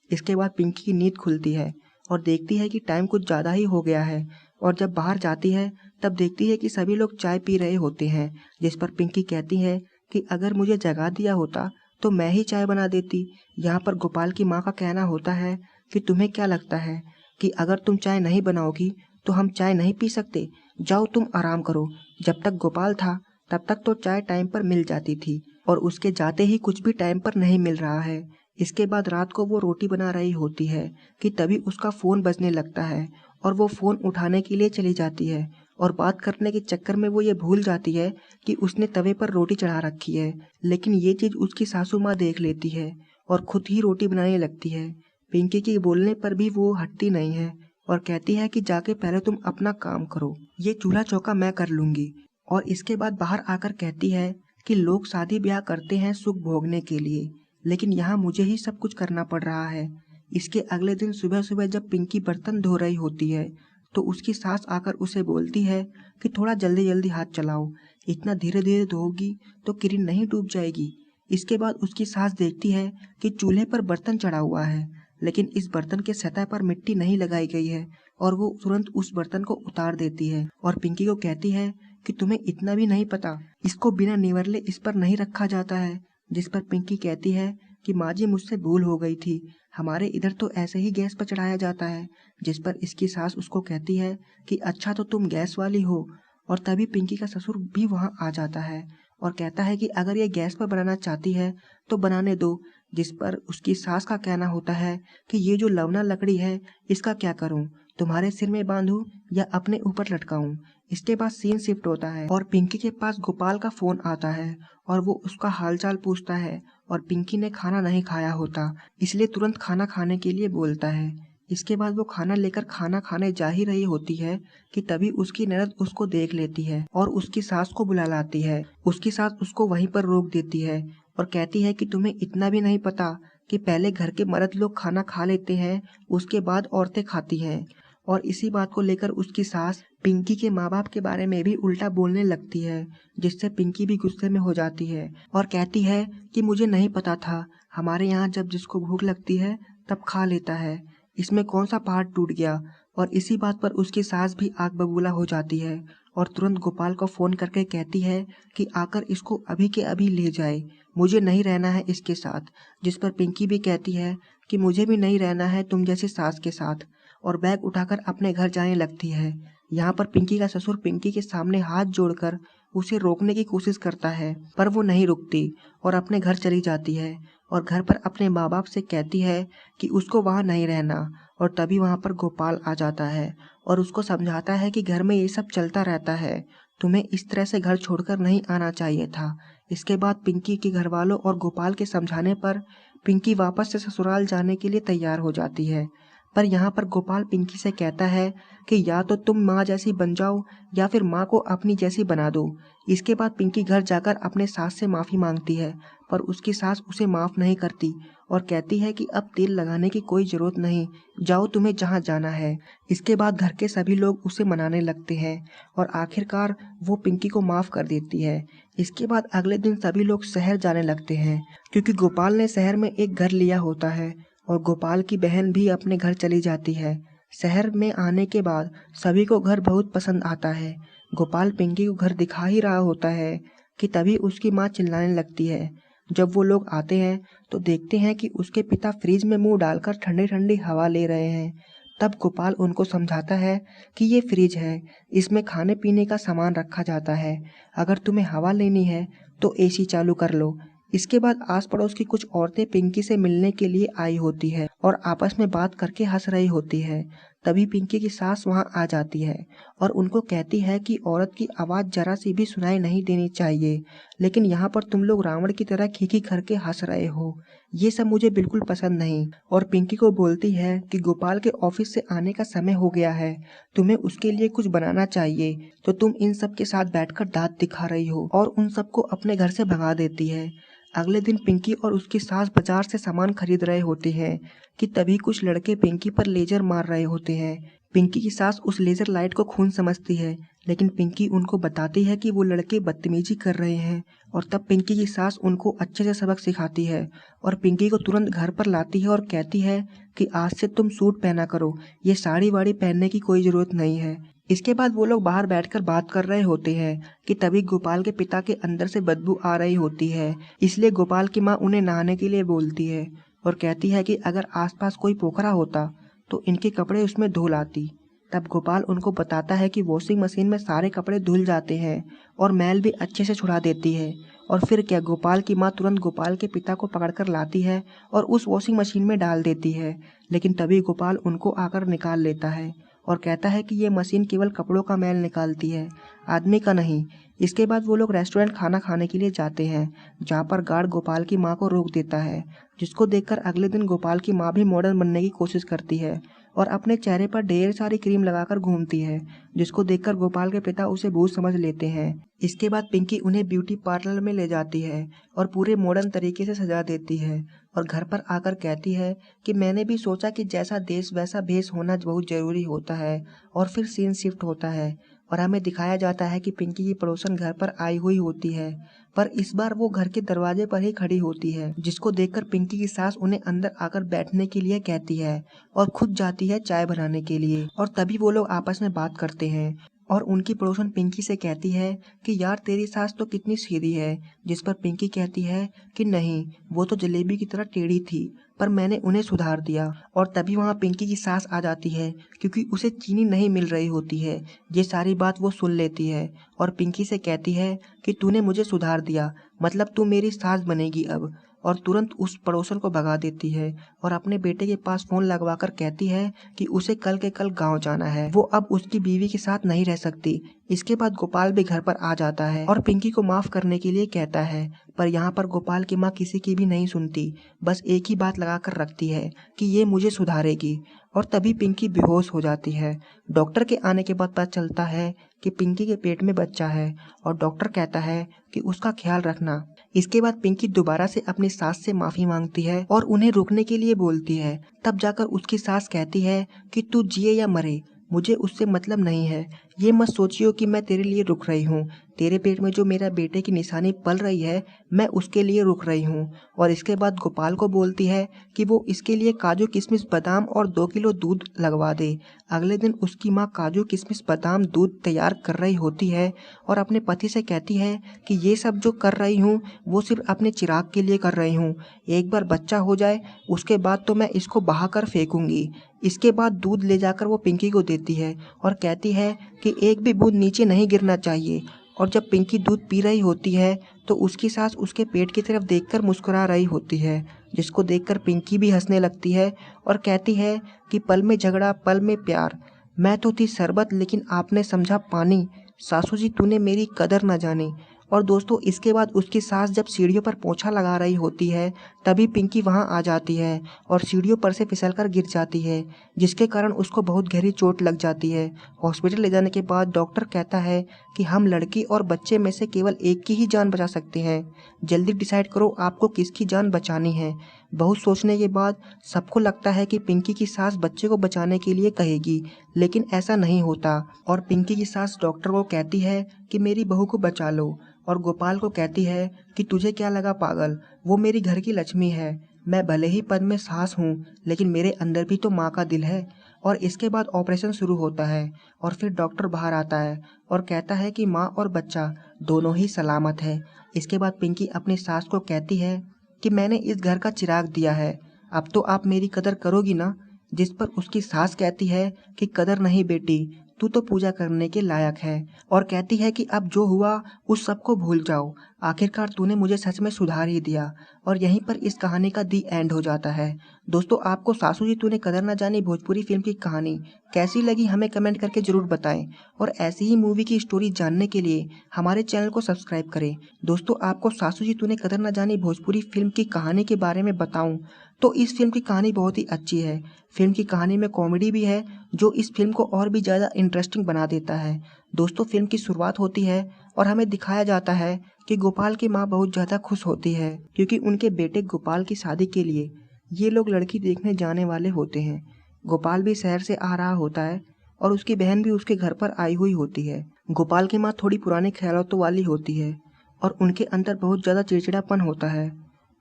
A: इसके बाद पिंकी की नींद खुलती है और देखती है कि टाइम कुछ ज़्यादा ही हो गया है, और जब बाहर जाती है तब देखती है कि सभी लोग चाय पी रहे होते हैं। जिस पर पिंकी कहती है कि अगर मुझे जगा दिया होता तो मैं ही चाय बना देती। यहाँ पर गोपाल की माँ का कहना होता है कि तुम्हें क्या लगता है कि अगर तुम चाय नहीं बनाओगी तो हम चाय नहीं पी सकते, जाओ तुम आराम करो। जब तक गोपाल था तब तक तो चाय टाइम पर मिल जाती थी और उसके जाते ही कुछ भी टाइम पर नहीं मिल रहा है। इसके बाद रात को वो रोटी बना रही होती है कि तभी उसका फ़ोन बजने लगता है और वो फ़ोन उठाने के लिए चली जाती है और बात करने के चक्कर में वो ये भूल जाती है कि उसने तवे पर रोटी चढ़ा रखी है। लेकिन ये चीज़ उसकी सासू माँ देख लेती है और खुद ही रोटी बनाने लगती है। पिंकी के बोलने पर भी वो हटती नहीं है और कहती है कि जाके पहले तुम अपना काम करो, ये चूल्हा चौका मैं कर लूँगी। और इसके बाद बाहर आकर कहती है कि लोग शादी ब्याह करते हैं सुख भोगने के लिए, लेकिन यहाँ मुझे ही सब कुछ करना पड़ रहा है। इसके अगले दिन सुबह सुबह जब पिंकी बर्तन धो रही होती है तो उसकी सास आकर उसे बोलती है कि थोड़ा जल्दी जल्दी हाथ चलाओ, इतना धीरे धीरे धोगी तो किरण नहीं डूब जाएगी। इसके बाद उसकी सास देखती है कि चूल्हे पर बर्तन चढ़ा हुआ है, लेकिन इस बर्तन के सतह पर मिट्टी नहीं लगाई गई है, और वो तुरंत उस बर्तन को उतार देती है और पिंकी को कहती है कि तुम्हें इतना भी नहीं पता, इसको बिना निवरले इस पर नहीं रखा जाता है। जिस पर पिंकी कहती है कि माँ जी मुझसे भूल हो गई थी, हमारे इधर तो ऐसे ही गैस पर चढ़ाया जाता है। जिस पर इसकी सास उसको कहती है कि अच्छा तो तुम गैस वाली हो। और तभी पिंकी का ससुर भी वहाँ आ जाता है और कहता है कि अगर ये गैस पर बनाना चाहती है तो बनाने दो। जिस पर उसकी सास का कहना होता है कि ये जो लवना लकड़ी है इसका क्या करूं, तुम्हारे सिर में बांधूं या अपने ऊपर लटकाऊं। इसके बाद सीन शिफ्ट होता है और पिंकी के पास गोपाल का फोन आता है और वो उसका हालचाल पूछता है और पिंकी ने खाना नहीं खाया होता, इसलिए तुरंत खाना खाने के लिए बोलता है। इसके बाद वो खाना लेकर खाना खाने जा ही रही होती है कि तभी उसकी ननद उसको देख लेती है और उसकी सास को बुला लाती है। उसकी सास उसको वहीं पर रोक देती है और कहती है कि तुम्हें इतना भी नहीं पता कि पहले घर के मर्द लोग खाना खा लेते हैं, उसके बाद औरतें खाती हैं। और इसी बात को लेकर उसकी सास पिंकी के माँ बाप के बारे में भी उल्टा बोलने लगती है, जिससे पिंकी भी गुस्से में हो जाती है और कहती है कि मुझे नहीं पता था, हमारे यहाँ जब जिसको भूख लगती है तब खा लेता है, इसमें कौन सा पहाड़ टूट गया। और इसी बात पर उसकी सास भी आग बबूला हो जाती है और तुरंत गोपाल को फ़ोन करके कहती है कि आकर इसको अभी के अभी ले जाए, मुझे नहीं रहना है इसके साथ। जिस पर पिंकी भी कहती है कि मुझे भी नहीं रहना है तुम जैसी सास के साथ, और बैग उठाकर अपने घर जाने लगती है। यहाँ पर पिंकी का ससुर पिंकी के सामने हाथ जोड़कर उसे रोकने की कोशिश करता है, पर वो नहीं रुकती और अपने घर चली जाती है और घर पर अपने माँ बाप से कहती है कि उसको वहाँ नहीं रहना। और तभी वहाँ पर गोपाल आ जाता है और उसको समझाता है कि घर में ये सब चलता रहता है, तुम्हें इस तरह से घर छोड़कर नहीं आना चाहिए था। इसके बाद पिंकी के घर वालों और गोपाल के समझाने पर पिंकी वापस से ससुराल जाने के लिए तैयार हो जाती है। पर यहाँ पर गोपाल पिंकी से कहता है कि या तो तुम माँ जैसी बन जाओ या फिर माँ को अपनी जैसी बना दो। इसके बाद पिंकी घर जाकर अपने सास से माफ़ी मांगती है, पर उसकी सास उसे माफ़ नहीं करती और कहती है कि अब तेल लगाने की कोई ज़रूरत नहीं, जाओ तुम्हें जहाँ जाना है। इसके बाद घर के सभी लोग उसे मनाने लगते हैं और आखिरकार वो पिंकी को माफ़ कर देती है। इसके बाद अगले दिन सभी लोग शहर जाने लगते हैं, क्योंकि गोपाल ने शहर में एक घर लिया होता है और गोपाल की बहन भी अपने घर चली जाती है। शहर में आने के बाद सभी को घर बहुत पसंद आता है। गोपाल पिंकी को घर दिखा ही रहा होता है कि तभी उसकी माँ चिल्लाने लगती है। जब वो लोग आते हैं तो देखते हैं कि उसके पिता फ्रिज में मुंह डालकर ठंडी ठंडी हवा ले रहे हैं। तब गोपाल उनको समझाता है कि ये फ्रिज है, इसमें खाने पीने का सामान रखा जाता है, अगर तुम्हें हवा लेनी है तो एसी चालू कर लो। इसके बाद आस पड़ोस की कुछ औरतें पिंकी से मिलने के लिए आई होती है और आपस में बात करके हंस रही होती है। तभी पिंकी की सास वहां आ जाती है और उनको कहती है कि औरत की आवाज़ जरा सी भी सुनाई नहीं देनी चाहिए, लेकिन यहाँ पर तुम लोग रावण की तरह खीखी करके हंस रहे हो, ये सब मुझे बिल्कुल पसंद नहीं। और पिंकी को बोलती है कि गोपाल के ऑफिस से आने का समय हो गया है, तुम्हें उसके लिए कुछ बनाना चाहिए, तो तुम इन सब के साथ बैठकर दांत दिखा रही हो, और उन सबको अपने घर से भगा देती है। अगले दिन पिंकी और उसकी सास बाजार से सामान खरीद रहे होते हैं कि तभी कुछ लड़के पिंकी पर लेजर मार रहे होते हैं। पिंकी की सास उस लेजर लाइट को खून समझती है, लेकिन पिंकी उनको बताती है कि वो लड़के बदतमीजी कर रहे हैं, और तब पिंकी की सास उनको अच्छे से सबक सिखाती है और पिंकी को तुरंत घर पर लाती है और कहती है कि आज से तुम सूट पहना करो, ये साड़ी वाड़ी पहनने की कोई ज़रूरत नहीं है। इसके बाद वो लोग बाहर बैठकर बात कर रहे होते हैं कि तभी गोपाल के पिता के अंदर से बदबू आ रही होती है, इसलिए गोपाल की माँ उन्हें नहाने के लिए बोलती है और कहती है कि अगर आसपास कोई पोखरा होता तो इनके कपड़े उसमें धो लाती। तब गोपाल उनको बताता है कि वॉशिंग मशीन में सारे कपड़े धुल जाते हैं और मैल भी अच्छे से छुड़ा देती है। और फिर क्या, गोपाल की माँ तुरंत गोपाल के पिता को पकड़कर लाती है और उस वॉशिंग मशीन में डाल देती है, लेकिन तभी गोपाल उनको आकर निकाल लेता है और कहता है कि ये मशीन केवल कपड़ों का मैल निकालती है, आदमी का नहीं। इसके बाद वो लोग रेस्टोरेंट खाना खाने के लिए जाते हैं, जहाँ पर गार्ड गोपाल की माँ को रोक देता है, जिसको देखकर अगले दिन गोपाल की माँ भी मॉडर्न बनने की कोशिश करती है और अपने चेहरे पर ढेर सारी क्रीम लगाकर घूमती है, जिसको देखकर गोपाल के पिता उसे भूत समझ लेते हैं। इसके बाद पिंकी उन्हें ब्यूटी पार्लर में ले जाती है और पूरे मॉडर्न तरीके से सजा देती है और घर पर आकर कहती है कि मैंने भी सोचा कि जैसा देश वैसा भेष होना बहुत ज़रूरी होता है। और फिर सीन शिफ्ट होता है और हमें दिखाया जाता है कि पिंकी की पड़ोसन घर पर आई हुई होती है, पर इस बार वो घर के दरवाजे पर ही खड़ी होती है, जिसको देखकर पिंकी की सास उन्हें अंदर आकर बैठने के लिए कहती है और खुद जाती है चाय बनाने के लिए। और तभी वो लोग आपस में बात करते हैं और उनकी पड़ोसन पिंकी से कहती है कि यार तेरी सास तो कितनी सीधी है, जिस पर पिंकी कहती है कि नहीं, वो तो जलेबी की तरह टेढ़ी थी, पर मैंने उन्हें सुधार दिया। और तभी वहाँ पिंकी की सास आ जाती है, क्योंकि उसे चीनी नहीं मिल रही होती है। ये सारी बात वो सुन लेती है और पिंकी से कहती है कि तूने मुझे सुधार दिया, मतलब तू मेरी सास बनेगी अब। और तुरंत उस पड़ोसन को भगा देती है और अपने बेटे के पास फोन लगवाकर कहती है कि उसे कल के कल गांव जाना है, वो अब उसकी बीवी के साथ नहीं रह सकती। इसके बाद गोपाल भी घर पर आ जाता है और पिंकी को माफ करने के लिए कहता है, पर यहाँ पर गोपाल की माँ किसी की भी नहीं सुनती, बस एक ही बात लगाकर रखती है कि ये मुझे सुधारेगी। और तभी पिंकी बेहोश हो जाती है। डॉक्टर के आने के बाद पता चलता है कि पिंकी के पेट में बच्चा है और डॉक्टर कहता है कि उसका ख्याल रखना। इसके बाद पिंकी दोबारा से अपनी सास से माफी मांगती है और उन्हें रोकने के लिए बोलती है। तब जाकर उसकी सास कहती है कि तू जिए या मरे, मुझे उससे मतलब नहीं है। ये मत सोचियो कि मैं तेरे लिए रुक रही हूँ। तेरे पेट में जो मेरा बेटे की निशानी पल रही है, मैं उसके लिए रुक रही हूँ। और इसके बाद गोपाल को बोलती है कि वो इसके लिए काजू किशमिश बादाम और 2 किलो दूध लगवा दे। अगले दिन उसकी माँ काजू किशमिश बादाम दूध तैयार कर रही होती है और अपने पति से कहती है कि ये सब जो कर रही हूँ वो सिर्फ अपने चिराग के लिए कर रही हूँ। एक बार बच्चा हो जाए उसके बाद तो मैं इसको बहा कर फेंकूंगी। इसके बाद दूध ले जाकर वो पिंकी को देती है और कहती है कि एक भी बूंद नीचे नहीं गिरना चाहिए। और जब पिंकी दूध पी रही होती है तो उसकी सास उसके पेट की तरफ देखकर मुस्कुरा रही होती है, जिसको देखकर पिंकी भी हंसने लगती है और कहती है कि पल में झगड़ा पल में प्यार। मैं तो थी शरबत लेकिन आपने समझा पानी। सासू जी तूने मेरी कदर न जानी। और दोस्तों इसके बाद उसकी सास जब सीढ़ियों पर पोंछा लगा रही होती है तभी पिंकी वहां आ जाती है और सीढ़ियों पर से फिसलकर गिर जाती है, जिसके कारण उसको बहुत गहरी चोट लग जाती है। हॉस्पिटल ले जाने के बाद डॉक्टर कहता है कि हम लड़की और बच्चे में से केवल एक की ही जान बचा सकते हैं। जल्दी डिसाइड करो आपको किसकी जान बचानी है। बहुत सोचने के बाद सबको लगता है कि पिंकी की सास बच्चे को बचाने के लिए कहेगी, लेकिन ऐसा नहीं होता। और पिंकी की सास डॉक्टर को कहती है कि मेरी बहू को बचा लो और गोपाल को कहती है कि तुझे क्या लगा पागल, वो मेरी घर की लक्ष्मी है। मैं भले ही पद में सास हूँ लेकिन मेरे अंदर भी तो माँ का दिल है। और इसके बाद ऑपरेशन शुरू होता है और फिर डॉक्टर बाहर आता है और कहता है कि माँ और बच्चा दोनों ही सलामत है। इसके बाद पिंकी अपनी सास को कहती है कि मैंने इस घर का चिराग दिया है, अब तो आप मेरी कदर करोगी ना। जिस पर उसकी सास कहती है कि कदर नहीं बेटी, तू तो पूजा करने के लायक है। और कहती है कि अब जो हुआ उस सब को भूल जाओ, आखिरकार तूने मुझे सच में सुधार ही दिया। और यहीं पर इस कहानी का दी एंड हो जाता है। दोस्तों आपको सासू जी तूने कदर न जानी भोजपुरी फिल्म की कहानी कैसी लगी हमें कमेंट करके जरूर बताएं। और ऐसी ही मूवी की स्टोरी जानने के लिए हमारे चैनल को सब्सक्राइब करें। दोस्तों आपको सासू जी तूने कदर न जानी भोजपुरी फिल्म की कहानी के बारे में बताऊं तो इस फिल्म की कहानी बहुत ही अच्छी है। फिल्म की कहानी में कॉमेडी भी है जो इस फिल्म को और भी ज़्यादा इंटरेस्टिंग बना देता है। दोस्तों फिल्म की शुरुआत होती है और हमें दिखाया जाता है कि गोपाल की माँ बहुत ज़्यादा खुश होती है क्योंकि उनके बेटे गोपाल की शादी के लिए ये लोग लड़की देखने जाने वाले होते हैं। गोपाल भी शहर से आ रहा होता है और उसकी बहन भी उसके घर पर आई हुई होती है। गोपाल की माँ थोड़ी पुराने ख्यालों वाली होती है और उनके अंदर बहुत ज़्यादा चिड़चिड़ापन होता है।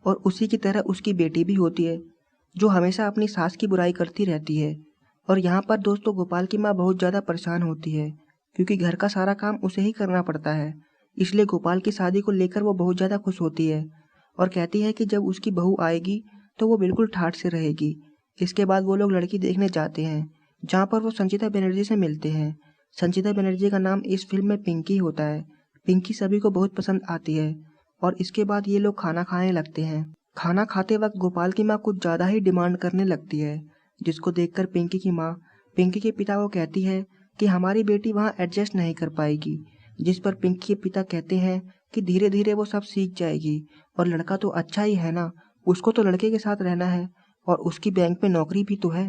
A: और उसी की तरह उसकी बेटी भी होती है जो हमेशा अपनी सास की बुराई करती रहती है। और यहाँ पर दोस्तों गोपाल की माँ बहुत ज़्यादा परेशान होती है क्योंकि घर का सारा काम उसे ही करना पड़ता है। इसलिए गोपाल की शादी को लेकर वो बहुत ज़्यादा खुश होती है और कहती है कि जब उसकी बहू आएगी तो वो बिल्कुल ठाठ से रहेगी। इसके बाद वो लोग लड़की देखने जाते हैं जहाँ पर वो संचिता बनर्जी से मिलते हैं। संचिता बनर्जी का नाम इस फिल्म में पिंकी होता है। पिंकी सभी को बहुत पसंद आती है और इसके बाद ये लोग खाना खाने लगते हैं। खाना खाते वक्त गोपाल की माँ कुछ ज़्यादा ही डिमांड करने लगती है, जिसको देखकर पिंकी की माँ पिंकी के पिता को कहती है कि हमारी बेटी वहाँ एडजस्ट नहीं कर पाएगी। जिस पर पिंकी के पिता कहते हैं कि धीरे धीरे वो सब सीख जाएगी और लड़का तो अच्छा ही है ना, उसको तो लड़के के साथ रहना है और उसकी बैंक में नौकरी भी तो है।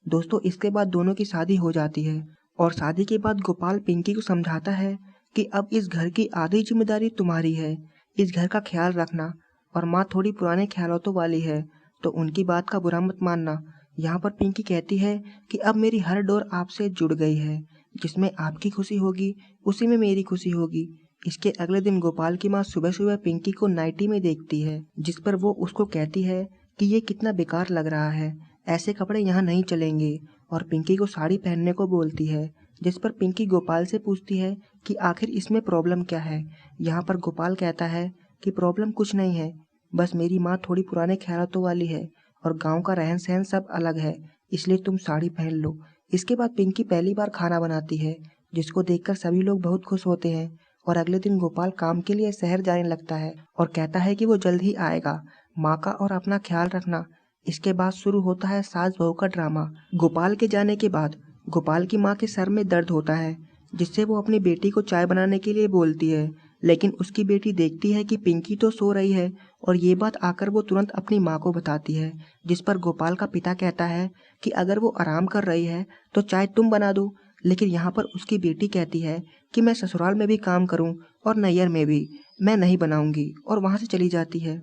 A: दोस्तों इसके बाद दोनों की शादी हो जाती है और शादी के बाद गोपाल पिंकी को समझाता है कि अब इस घर की आधी जिम्मेदारी तुम्हारी है, इस घर का ख्याल रखना। और माँ थोड़ी पुराने ख्यालों वाली है तो उनकी बात का बुरा मत मानना। यहाँ पर पिंकी कहती है कि अब मेरी हर डोर आपसे जुड़ गई है, जिसमें आपकी खुशी होगी उसी में मेरी खुशी होगी। इसके अगले दिन गोपाल की माँ सुबह सुबह पिंकी को नाइटी में देखती है, जिस पर वो उसको कहती है कि ये कितना बेकार लग रहा है, ऐसे कपड़े यहाँ नहीं चलेंगे। और पिंकी को साड़ी पहनने को बोलती है, जिस पर पिंकी गोपाल से पूछती है कि आखिर इसमें प्रॉब्लम क्या है। यहाँ पर गोपाल कहता है कि प्रॉब्लम कुछ नहीं है, बस मेरी माँ थोड़ी पुराने ख्यालों वाली है और गांव का रहन सहन सब अलग है, इसलिए तुम साड़ी पहन लो। इसके बाद पिंकी पहली बार खाना बनाती है, जिसको देखकर सभी लोग बहुत खुश होते हैं। और अगले दिन गोपाल काम के लिए शहर जाने लगता है और कहता है कि वो जल्द ही आएगा। माँ का और अपना ख्याल रखना। इसके बाद शुरू होता है सास बहू का ड्रामा। गोपाल के जाने के बाद गोपाल की माँ के सर में दर्द होता है, जिससे वो अपनी बेटी को चाय बनाने के लिए बोलती है, लेकिन उसकी बेटी देखती है कि पिंकी तो सो रही है और ये बात आकर वो तुरंत अपनी माँ को बताती है। जिस पर गोपाल का पिता कहता है कि अगर वो आराम कर रही है तो चाय तुम बना दो। लेकिन यहाँ पर उसकी बेटी कहती है कि मैं ससुराल में भी काम करूँ और नैयर में भी, मैं नहीं बनाऊंगी, और वहाँ से चली जाती है।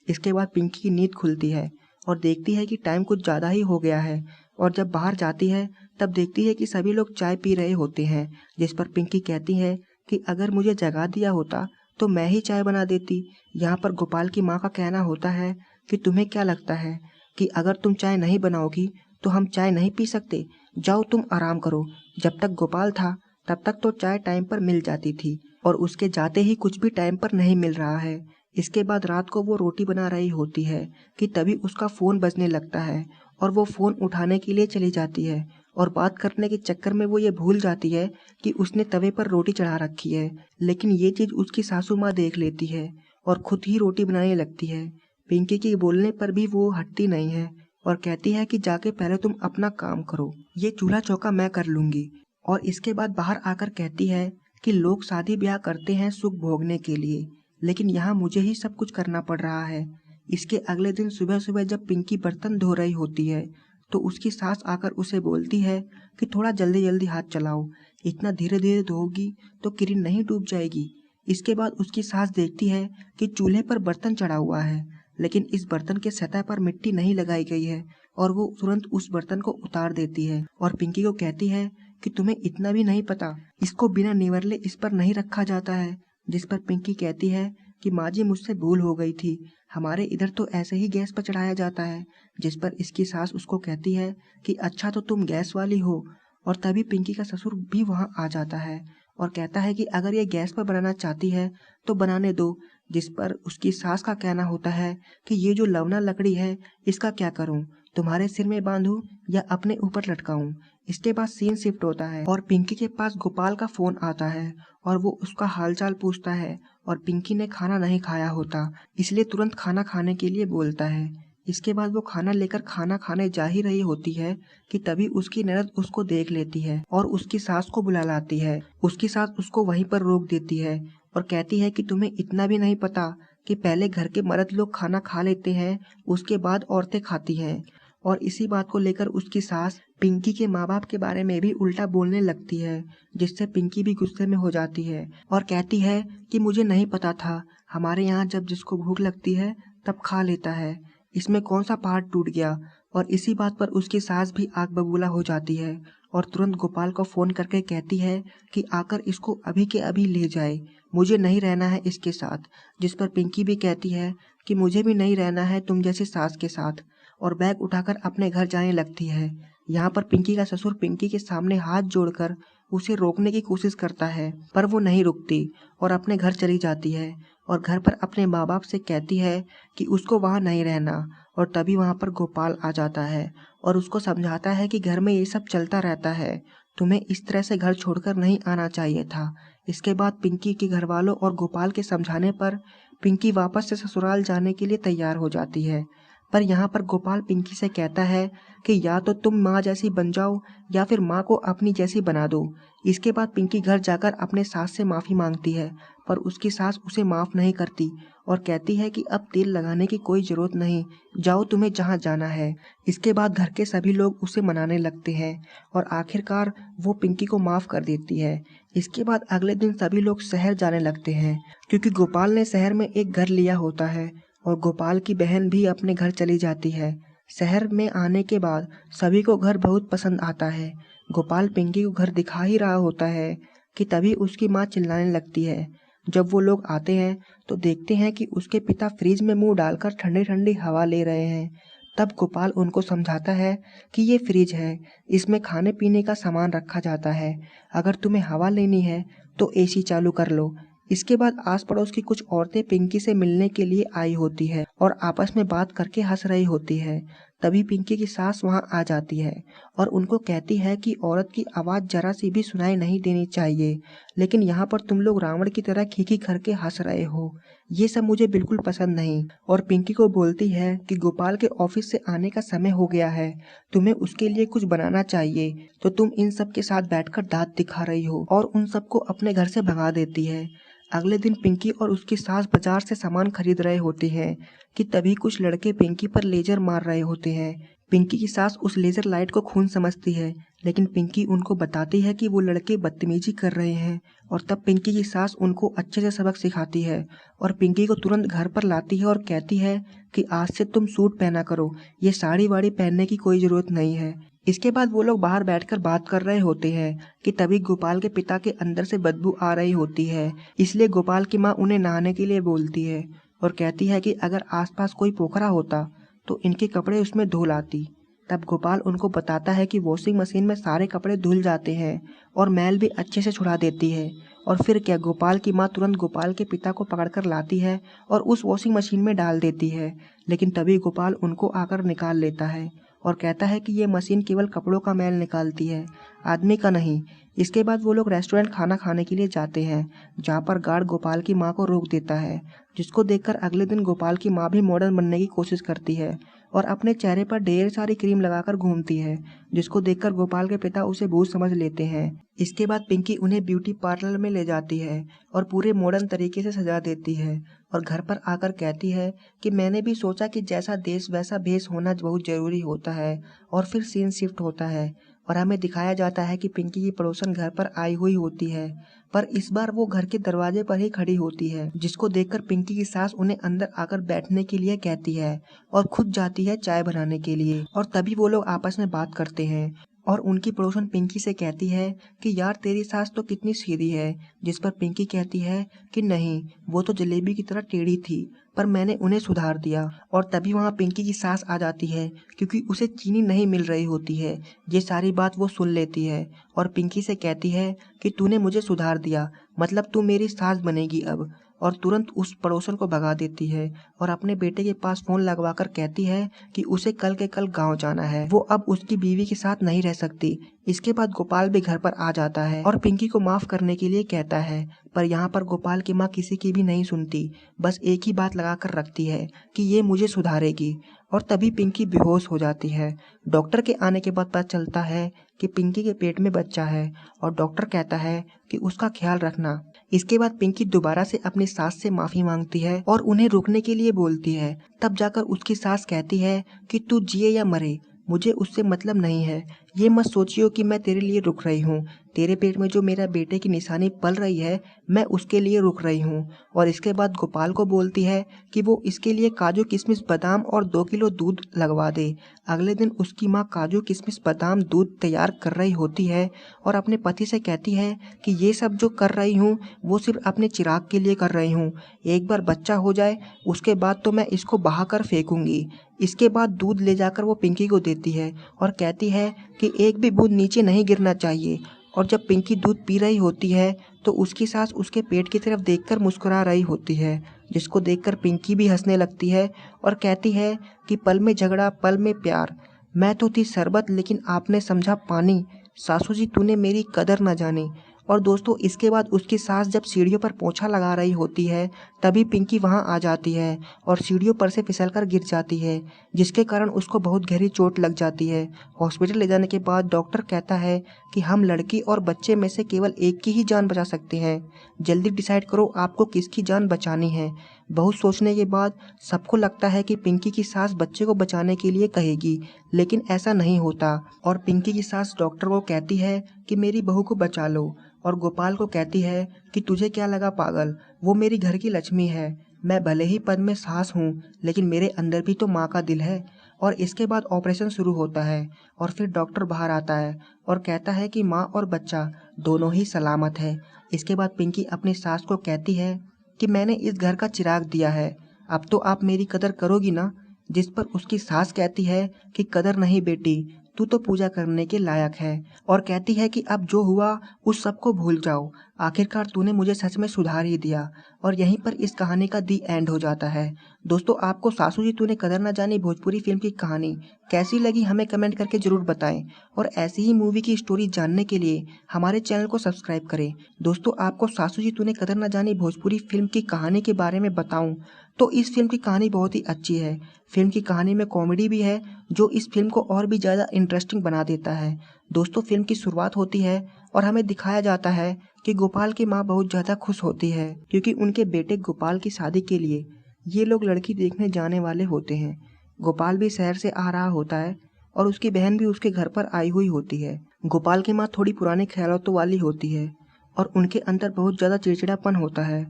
A: इसके बाद पिंकी की नींद खुलती है और देखती है कि टाइम कुछ ज़्यादा ही हो गया है और जब बाहर जाती है तब देखती है कि सभी लोग चाय पी रहे होते हैं, जिस पर पिंकी कहती है कि अगर मुझे जगा दिया होता तो मैं ही चाय बना देती। यहाँ पर गोपाल की माँ का कहना होता है कि तुम्हें क्या लगता है कि अगर तुम चाय नहीं बनाओगी तो हम चाय नहीं पी सकते? जाओ तुम आराम करो। जब तक गोपाल था तब तक तो चाय टाइम पर मिल जाती थी और उसके जाते ही कुछ भी टाइम पर नहीं मिल रहा है। इसके बाद रात को वो रोटी बना रही होती है कि तभी उसका फ़ोन बजने लगता है और वो फ़ोन उठाने के लिए चली जाती है और बात करने के चक्कर में वो ये भूल जाती है कि उसने तवे पर रोटी चढ़ा रखी है। लेकिन ये चीज़ उसकी सासू माँ देख लेती है और खुद ही रोटी बनाने लगती है। पिंकी के बोलने पर भी वो हटती नहीं है और कहती है कि जाके पहले तुम अपना काम करो, ये चूल्हा चौका मैं कर लूँगी। और इसके बाद बाहर आकर कहती है कि लोग शादी ब्याह करते हैं सुख भोगने के लिए, लेकिन यहाँ मुझे ही सब कुछ करना पड़ रहा है। इसके अगले दिन सुबह सुबह जब पिंकी बर्तन धो रही होती है तो उसकी सास आकर उसे बोलती है कि थोड़ा जल्दी जल्दी हाथ चलाओ, इतना धीरे धीरे धोगी तो किरण नहीं डूब जाएगी। इसके बाद उसकी सास देखती है कि चूल्हे पर बर्तन चढ़ा हुआ है, लेकिन इस बर्तन के सतह पर मिट्टी नहीं लगाई गई है और वो तुरंत उस बर्तन को उतार देती है और पिंकी को कहती है कि तुम्हें इतना भी नहीं पता, इसको बिना निवरले इस पर नहीं रखा जाता है। जिस पर पिंकी कहती है कि माँ जी मुझसे भूल हो गई थी, हमारे इधर तो ऐसे ही गैस पर चढ़ाया जाता है। जिस पर इसकी सास उसको कहती है कि अच्छा तो तुम गैस वाली हो। और तभी पिंकी का ससुर भी वहाँ आ जाता है और कहता है कि अगर ये गैस पर बनाना चाहती है तो बनाने दो। जिस पर उसकी सास का कहना होता है कि ये जो लवना लकड़ी है इसका क्या करूं, तुम्हारे सिर में बांधूं या अपने ऊपर लटकाऊं। इसके बाद सीन शिफ्ट होता है और पिंकी के पास गोपाल का फोन आता है और वो उसका हालचाल पूछता है और पिंकी ने खाना नहीं खाया होता, इसलिए तुरंत खाना खाने के लिए बोलता है। इसके बाद वो खाना लेकर खाना खाने जा ही रही होती है कि तभी उसकी ननद उसको देख लेती है और उसकी सास को बुला लाती है। उसकी सास उसको वहीं पर रोक देती है और कहती है कि तुम्हें इतना भी नहीं पता कि पहले घर के मर्द लोग खाना खा लेते हैं, उसके बाद औरतें खाती हैं। और इसी बात को लेकर उसकी सास पिंकी के माँ बाप के बारे में भी उल्टा बोलने लगती है, जिससे पिंकी भी गुस्से में हो जाती है और कहती है कि मुझे नहीं पता था, हमारे यहाँ जब जिसको भूख लगती है तब खा लेता है, इसमें कौन सा पहाड़ टूट गया। और इसी बात पर उसकी सास भी आग बबूला हो जाती है और तुरंत गोपाल को फोन करके कहती है कि आकर इसको अभी के अभी ले जाए, मुझे नहीं रहना है इसके साथ। जिस पर पिंकी भी कहती है कि मुझे भी नहीं रहना है तुम जैसी सास के साथ, और बैग उठाकर अपने घर जाने लगती है। यहाँ पर पिंकी का ससुर पिंकी के सामने हाथ जोड़कर उसे रोकने की कोशिश करता है, पर वो नहीं रुकती और अपने घर चली जाती है और घर पर अपने माँ बाप से कहती है कि उसको वहाँ नहीं रहना। और तभी वहाँ पर गोपाल आ जाता है और उसको समझाता है कि घर में ये सब चलता रहता है, तुम्हें इस तरह से घर छोड़कर नहीं आना चाहिए था। इसके बाद पिंकी के घर वालों और गोपाल के समझाने पर पिंकी वापस से ससुराल जाने के लिए तैयार हो जाती है। पर यहाँ पर गोपाल पिंकी से कहता है कि या तो तुम माँ जैसी बन जाओ या फिर माँ को अपनी जैसी बना दो। इसके बाद पिंकी घर जाकर अपने सास से माफ़ी मांगती है, पर उसकी सास उसे माफ़ नहीं करती और कहती है कि अब तेल लगाने की कोई ज़रूरत नहीं, जाओ तुम्हें जहाँ जाना है। इसके बाद घर के सभी लोग उसे मनाने लगते हैं और आखिरकार वो पिंकी को माफ़ कर देती है। इसके बाद अगले दिन सभी लोग शहर जाने लगते हैं क्योंकि गोपाल ने शहर में एक घर लिया होता है और गोपाल की बहन भी अपने घर चली जाती है। शहर में आने के बाद सभी को घर बहुत पसंद आता है। गोपाल पिंकी को घर दिखा ही रहा होता है कि तभी उसकी माँ चिल्लाने लगती है। जब वो लोग आते हैं तो देखते हैं कि उसके पिता फ्रिज में मुंह डालकर ठंडी ठंडी हवा ले रहे हैं। तब गोपाल उनको समझाता है कि ये फ्रिज है, इसमें खाने पीने का सामान रखा जाता है, अगर तुम्हें हवा लेनी है तो एसी चालू कर लो। इसके बाद आस पड़ोस की कुछ औरतें पिंकी से मिलने के लिए आई होती है और आपस में बात करके हंस रही होती है। तभी पिंकी की सास वहां आ जाती है और उनको कहती है कि औरत की आवाज़ जरा सी भी सुनाई नहीं देनी चाहिए, लेकिन यहाँ पर तुम लोग रावण की तरह खीखी करके हंस रहे हो, ये सब मुझे बिल्कुल पसंद नहीं। और पिंकी को बोलती है कि गोपाल के ऑफिस से आने का समय हो गया है, तुम्हें उसके लिए कुछ बनाना चाहिए, तो तुम इन सब के साथ बैठकर दांत दिखा रही हो, और उन सबको अपने घर से भगा देती है। अगले दिन पिंकी और उसकी सास बाजार से सामान खरीद रहे होते हैं कि तभी कुछ लड़के पिंकी पर लेजर मार रहे होते हैं। पिंकी की सास उस लेजर लाइट को खून समझती है, लेकिन पिंकी उनको बताती है कि वो लड़के बदतमीजी कर रहे हैं और तब पिंकी की सास उनको अच्छे से सबक सिखाती है और पिंकी को तुरंत घर पर लाती है और कहती है कि आज से तुम सूट पहना करो, ये साड़ी वाड़ी पहनने की कोई ज़रूरत नहीं है। इसके बाद वो लोग बाहर बैठकर बात कर रहे होते हैं कि तभी गोपाल के पिता के अंदर से बदबू आ रही होती है। इसलिए गोपाल की माँ उन्हें नहाने के लिए बोलती है और कहती है कि अगर आसपास कोई पोखरा होता तो इनके कपड़े उसमें धो लाती। तब गोपाल उनको बताता है कि वॉशिंग मशीन में सारे कपड़े धुल जाते हैं और मैल भी अच्छे से छुड़ा देती है। और फिर क्या, गोपाल की माँ तुरंत गोपाल के पिता को पकड़कर लाती है और उस वॉशिंग मशीन में डाल देती है। लेकिन तभी गोपाल उनको आकर निकाल लेता है और कहता है कि ये मशीन केवल कपड़ों का मैल निकालती है, आदमी का नहीं। इसके बाद वो लोग रेस्टोरेंट खाना खाने के लिए जाते हैं, जहाँ पर गार्ड गोपाल की माँ को रोक देता है, जिसको देखकर अगले दिन गोपाल की माँ भी मॉडर्न बनने की कोशिश करती है और अपने चेहरे पर ढेर सारी क्रीम लगाकर घूमती है, जिसको देखकर गोपाल के पिता उसे भूत समझ लेते हैं। इसके बाद पिंकी उन्हें ब्यूटी पार्लर में ले जाती है और पूरे मॉडर्न तरीके से सजा देती है और घर पर आकर कहती है कि मैंने भी सोचा कि जैसा देश वैसा भेष होना बहुत जरूरी होता है। और फिर सीन शिफ्ट होता है और हमें दिखाया जाता है कि पिंकी की पड़ोसन घर पर आई हुई होती है, पर इस बार वो घर के दरवाजे पर ही खड़ी होती है, जिसको देखकर पिंकी की सास उन्हें अंदर आकर बैठने के लिए कहती है और खुद जाती है चाय बनाने के लिए। और तभी वो लोग आपस में बात करते हैं और उनकी पड़ोसन पिंकी से कहती है कि यार तेरी सास तो कितनी सीधी है, जिस पर पिंकी कहती है कि नहीं, वो तो जलेबी की तरह टेढ़ी थी, पर मैंने उन्हें सुधार दिया। और तभी वहाँ पिंकी की सास आ जाती है क्योंकि उसे चीनी नहीं मिल रही होती है। ये सारी बात वो सुन लेती है और पिंकी से कहती है कि तूने मुझे सुधार दिया, मतलब तू मेरी सास बनेगी अब। और तुरंत उस पड़ोसन को भगा देती है और अपने बेटे के पास फोन लगवाकर कहती है कि उसे कल के कल गांव जाना है, वो अब उसकी बीवी के साथ नहीं रह सकती। इसके बाद गोपाल भी घर पर आ जाता है और पिंकी को माफ करने के लिए कहता है, पर यहाँ पर गोपाल की माँ किसी की भी नहीं सुनती, बस एक ही बात लगाकर रखती है कि ये मुझे सुधारेगी। और तभी पिंकी बेहोश हो जाती है। डॉक्टर के आने के बाद पता चलता है कि पिंकी के पेट में बच्चा है और डॉक्टर कहता है कि उसका ख्याल रखना। इसके बाद पिंकी दोबारा से अपनी सास से माफी मांगती है और उन्हें रुकने के लिए बोलती है। तब जाकर उसकी सास कहती है कि तू जिए या मरे, मुझे उससे मतलब नहीं है, ये मत सोचियो कि मैं तेरे लिए रुक रही हूँ, तेरे पेट में जो मेरा बेटे की निशानी पल रही है मैं उसके लिए रुक रही हूँ। और इसके बाद गोपाल को बोलती है कि वो इसके लिए काजू किशमिश बादाम और 2 किलो दूध लगवा दे। अगले दिन उसकी माँ काजू किशमिश बादाम दूध तैयार कर रही होती है और अपने पति से कहती है कि ये सब जो कर रही हूँ वो सिर्फ अपने चिराग के लिए कर रही हूँ, एक बार बच्चा हो जाए उसके बाद तो मैं इसको बहा कर फेंकूंगी। इसके बाद दूध ले जाकर वो पिंकी को देती है और कहती है कि एक भी बूंद नीचे नहीं गिरना चाहिए। और जब पिंकी दूध पी रही होती है तो उसकी सास उसके पेट की तरफ देखकर मुस्कुरा रही होती है, जिसको देखकर पिंकी भी हंसने लगती है और कहती है कि पल में झगड़ा पल में प्यार, मैं तो थी शरबत लेकिन आपने समझा पानी, सासू जी तूने मेरी कदर न जानी। और दोस्तों इसके बाद उसकी सास जब सीढ़ियों पर पोछा लगा रही होती है तभी पिंकी वहां आ जाती है और सीढ़ियों पर से फिसलकर गिर जाती है, जिसके कारण उसको बहुत गहरी चोट लग जाती है। हॉस्पिटल ले जाने के बाद डॉक्टर कहता है कि हम लड़की और बच्चे में से केवल एक की ही जान बचा सकते हैं, जल्दी डिसाइड करो आपको किसकी जान बचानी है। बहुत सोचने के बाद सबको लगता है कि पिंकी की सास बच्चे को बचाने के लिए कहेगी, लेकिन ऐसा नहीं होता और पिंकी की सास डॉक्टर को कहती है कि मेरी बहू को बचा लो। और गोपाल को कहती है कि तुझे क्या लगा पागल, वो मेरी घर की लक्ष्मी है, मैं भले ही पद में सास हूँ लेकिन मेरे अंदर भी तो माँ का दिल है। और इसके बाद ऑपरेशन शुरू होता है और फिर डॉक्टर बाहर आता है और कहता है कि माँ और बच्चा दोनों ही सलामत है। इसके बाद पिंकी अपनी सास को कहती है कि मैंने इस घर का चिराग दिया है, अब तो आप मेरी कदर करोगी ना। जिस पर उसकी सास कहती है कि कदर नहीं बेटी, तू तो पूजा करने के लायक है। और कहती है कि अब जो हुआ उस सब को भूल जाओ, आखिरकार तूने मुझे सच में सुधार ही दिया। और यहीं पर इस कहानी का दी एंड हो जाता है। दोस्तों आपको सासू जी तूने कदर ना जानी भोजपुरी फिल्म की कहानी कैसी लगी हमें कमेंट करके जरूर बताएं और ऐसी ही मूवी की स्टोरी जानने के लिए हमारे चैनल को सब्सक्राइब करें। दोस्तों आपको सासू जी तूने कदर ना जानी भोजपुरी फिल्म की कहानी के बारे में बताऊं तो इस फिल्म की कहानी बहुत ही अच्छी है। फिल्म की कहानी में कॉमेडी भी है जो इस फिल्म को और भी ज़्यादा इंटरेस्टिंग बना देता है। दोस्तों फिल्म की शुरुआत होती है और हमें दिखाया जाता है कि गोपाल की माँ बहुत ज़्यादा खुश होती है क्योंकि उनके बेटे गोपाल की शादी के लिए ये लोग लड़की देखने जाने वाले होते हैं। गोपाल भी शहर से आ रहा होता है और उसकी बहन भी उसके घर पर आई हुई होती है। गोपाल की माँ थोड़ी पुराने ख्यालों वाली होती है और उनके अंदर बहुत ज़्यादा चिड़चिड़ापन होता है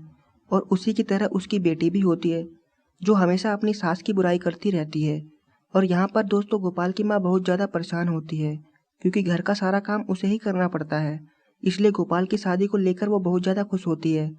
A: और उसी की तरह उसकी बेटी भी होती है जो हमेशा अपनी सास की बुराई करती रहती है। और यहाँ पर दोस्तों गोपाल की माँ बहुत ज़्यादा परेशान होती है क्योंकि घर का सारा काम उसे ही करना पड़ता है। इसलिए गोपाल की शादी को लेकर वो बहुत ज़्यादा खुश होती है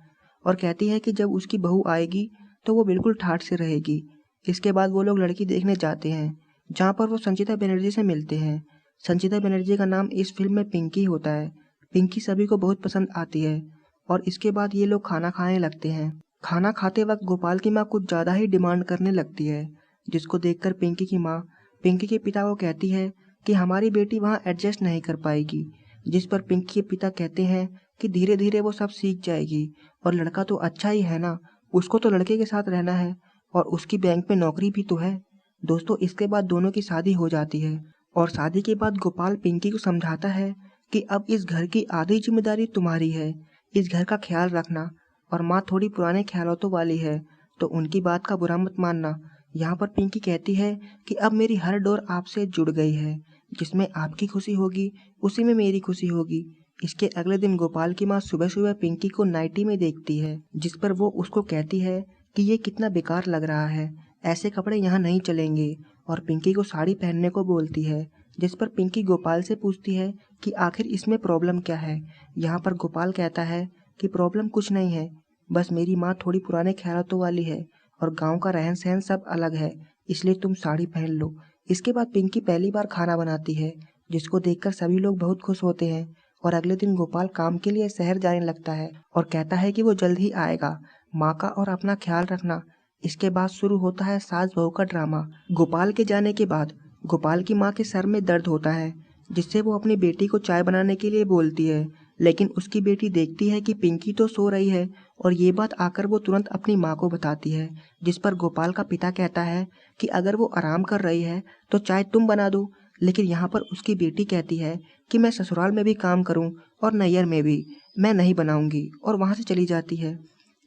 A: और कहती है कि जब उसकी बहू आएगी तो वो बिल्कुल ठाठ से रहेगी। इसके बाद वो लोग लड़की देखने जाते हैं जहाँ पर वो संचिता बनर्जी से मिलते हैं। संचिता बनर्जी का नाम इस फिल्म में पिंकी होता है। पिंकी सभी को बहुत पसंद आती है और इसके बाद ये लोग खाना खाने लगते हैं। खाना खाते वक्त गोपाल की माँ कुछ ज़्यादा ही डिमांड करने लगती है, जिसको देखकर पिंकी की माँ पिंकी के पिता को कहती है कि हमारी बेटी वहाँ एडजस्ट नहीं कर पाएगी। जिस पर पिंकी के पिता कहते हैं कि धीरे धीरे वो सब सीख जाएगी और लड़का तो अच्छा ही है ना, उसको तो लड़के के साथ रहना है और उसकी बैंक में नौकरी भी तो है। दोस्तों इसके बाद दोनों की शादी हो जाती है और शादी के बाद गोपाल पिंकी को समझाता है कि अब इस घर की आधी जिम्मेदारी तुम्हारी है, इस घर का ख्याल रखना। और माँ थोड़ी पुराने ख्यालों वाली है तो उनकी बात का बुरा मत मानना। यहाँ पर पिंकी कहती है कि अब मेरी हर डोर आपसे जुड़ गई है, जिसमें आपकी खुशी होगी उसी में मेरी खुशी होगी। इसके अगले दिन गोपाल की माँ सुबह सुबह पिंकी को नाइटी में देखती है, जिस पर वो उसको कहती है कि ये कितना बेकार लग रहा है, ऐसे कपड़े यहाँ नहीं चलेंगे, और पिंकी को साड़ी पहनने को बोलती है। जिस पर पिंकी गोपाल से पूछती है कि आखिर इसमें प्रॉब्लम क्या है। यहाँ पर गोपाल कहता है कि प्रॉब्लम कुछ नहीं है, बस मेरी माँ थोड़ी पुराने ख्यालों वाली है और गांव का रहन सहन सब अलग है, इसलिए तुम साड़ी पहन लो। इसके बाद पिंकी पहली बार खाना बनाती है, जिसको देखकर सभी लोग बहुत खुश होते हैं और अगले दिन गोपाल काम के लिए शहर जाने लगता है और कहता है कि वो जल्द ही आएगा। माँ का और अपना ख्याल रखना। इसके बाद शुरू होता है सास बहू का ड्रामा। गोपाल के जाने के बाद गोपाल की माँ के सर में दर्द होता है, जिससे वो अपनी बेटी को चाय बनाने के लिए बोलती है, लेकिन उसकी बेटी देखती है कि पिंकी तो सो रही है और ये बात आकर वो तुरंत अपनी माँ को बताती है। जिस पर गोपाल का पिता कहता है कि अगर वो आराम कर रही है तो चाय तुम बना दो, लेकिन यहाँ पर उसकी बेटी कहती है कि मैं ससुराल में भी काम करूँ और नैयर में भी, मैं नहीं बनाऊंगी, और वहाँ से चली जाती है।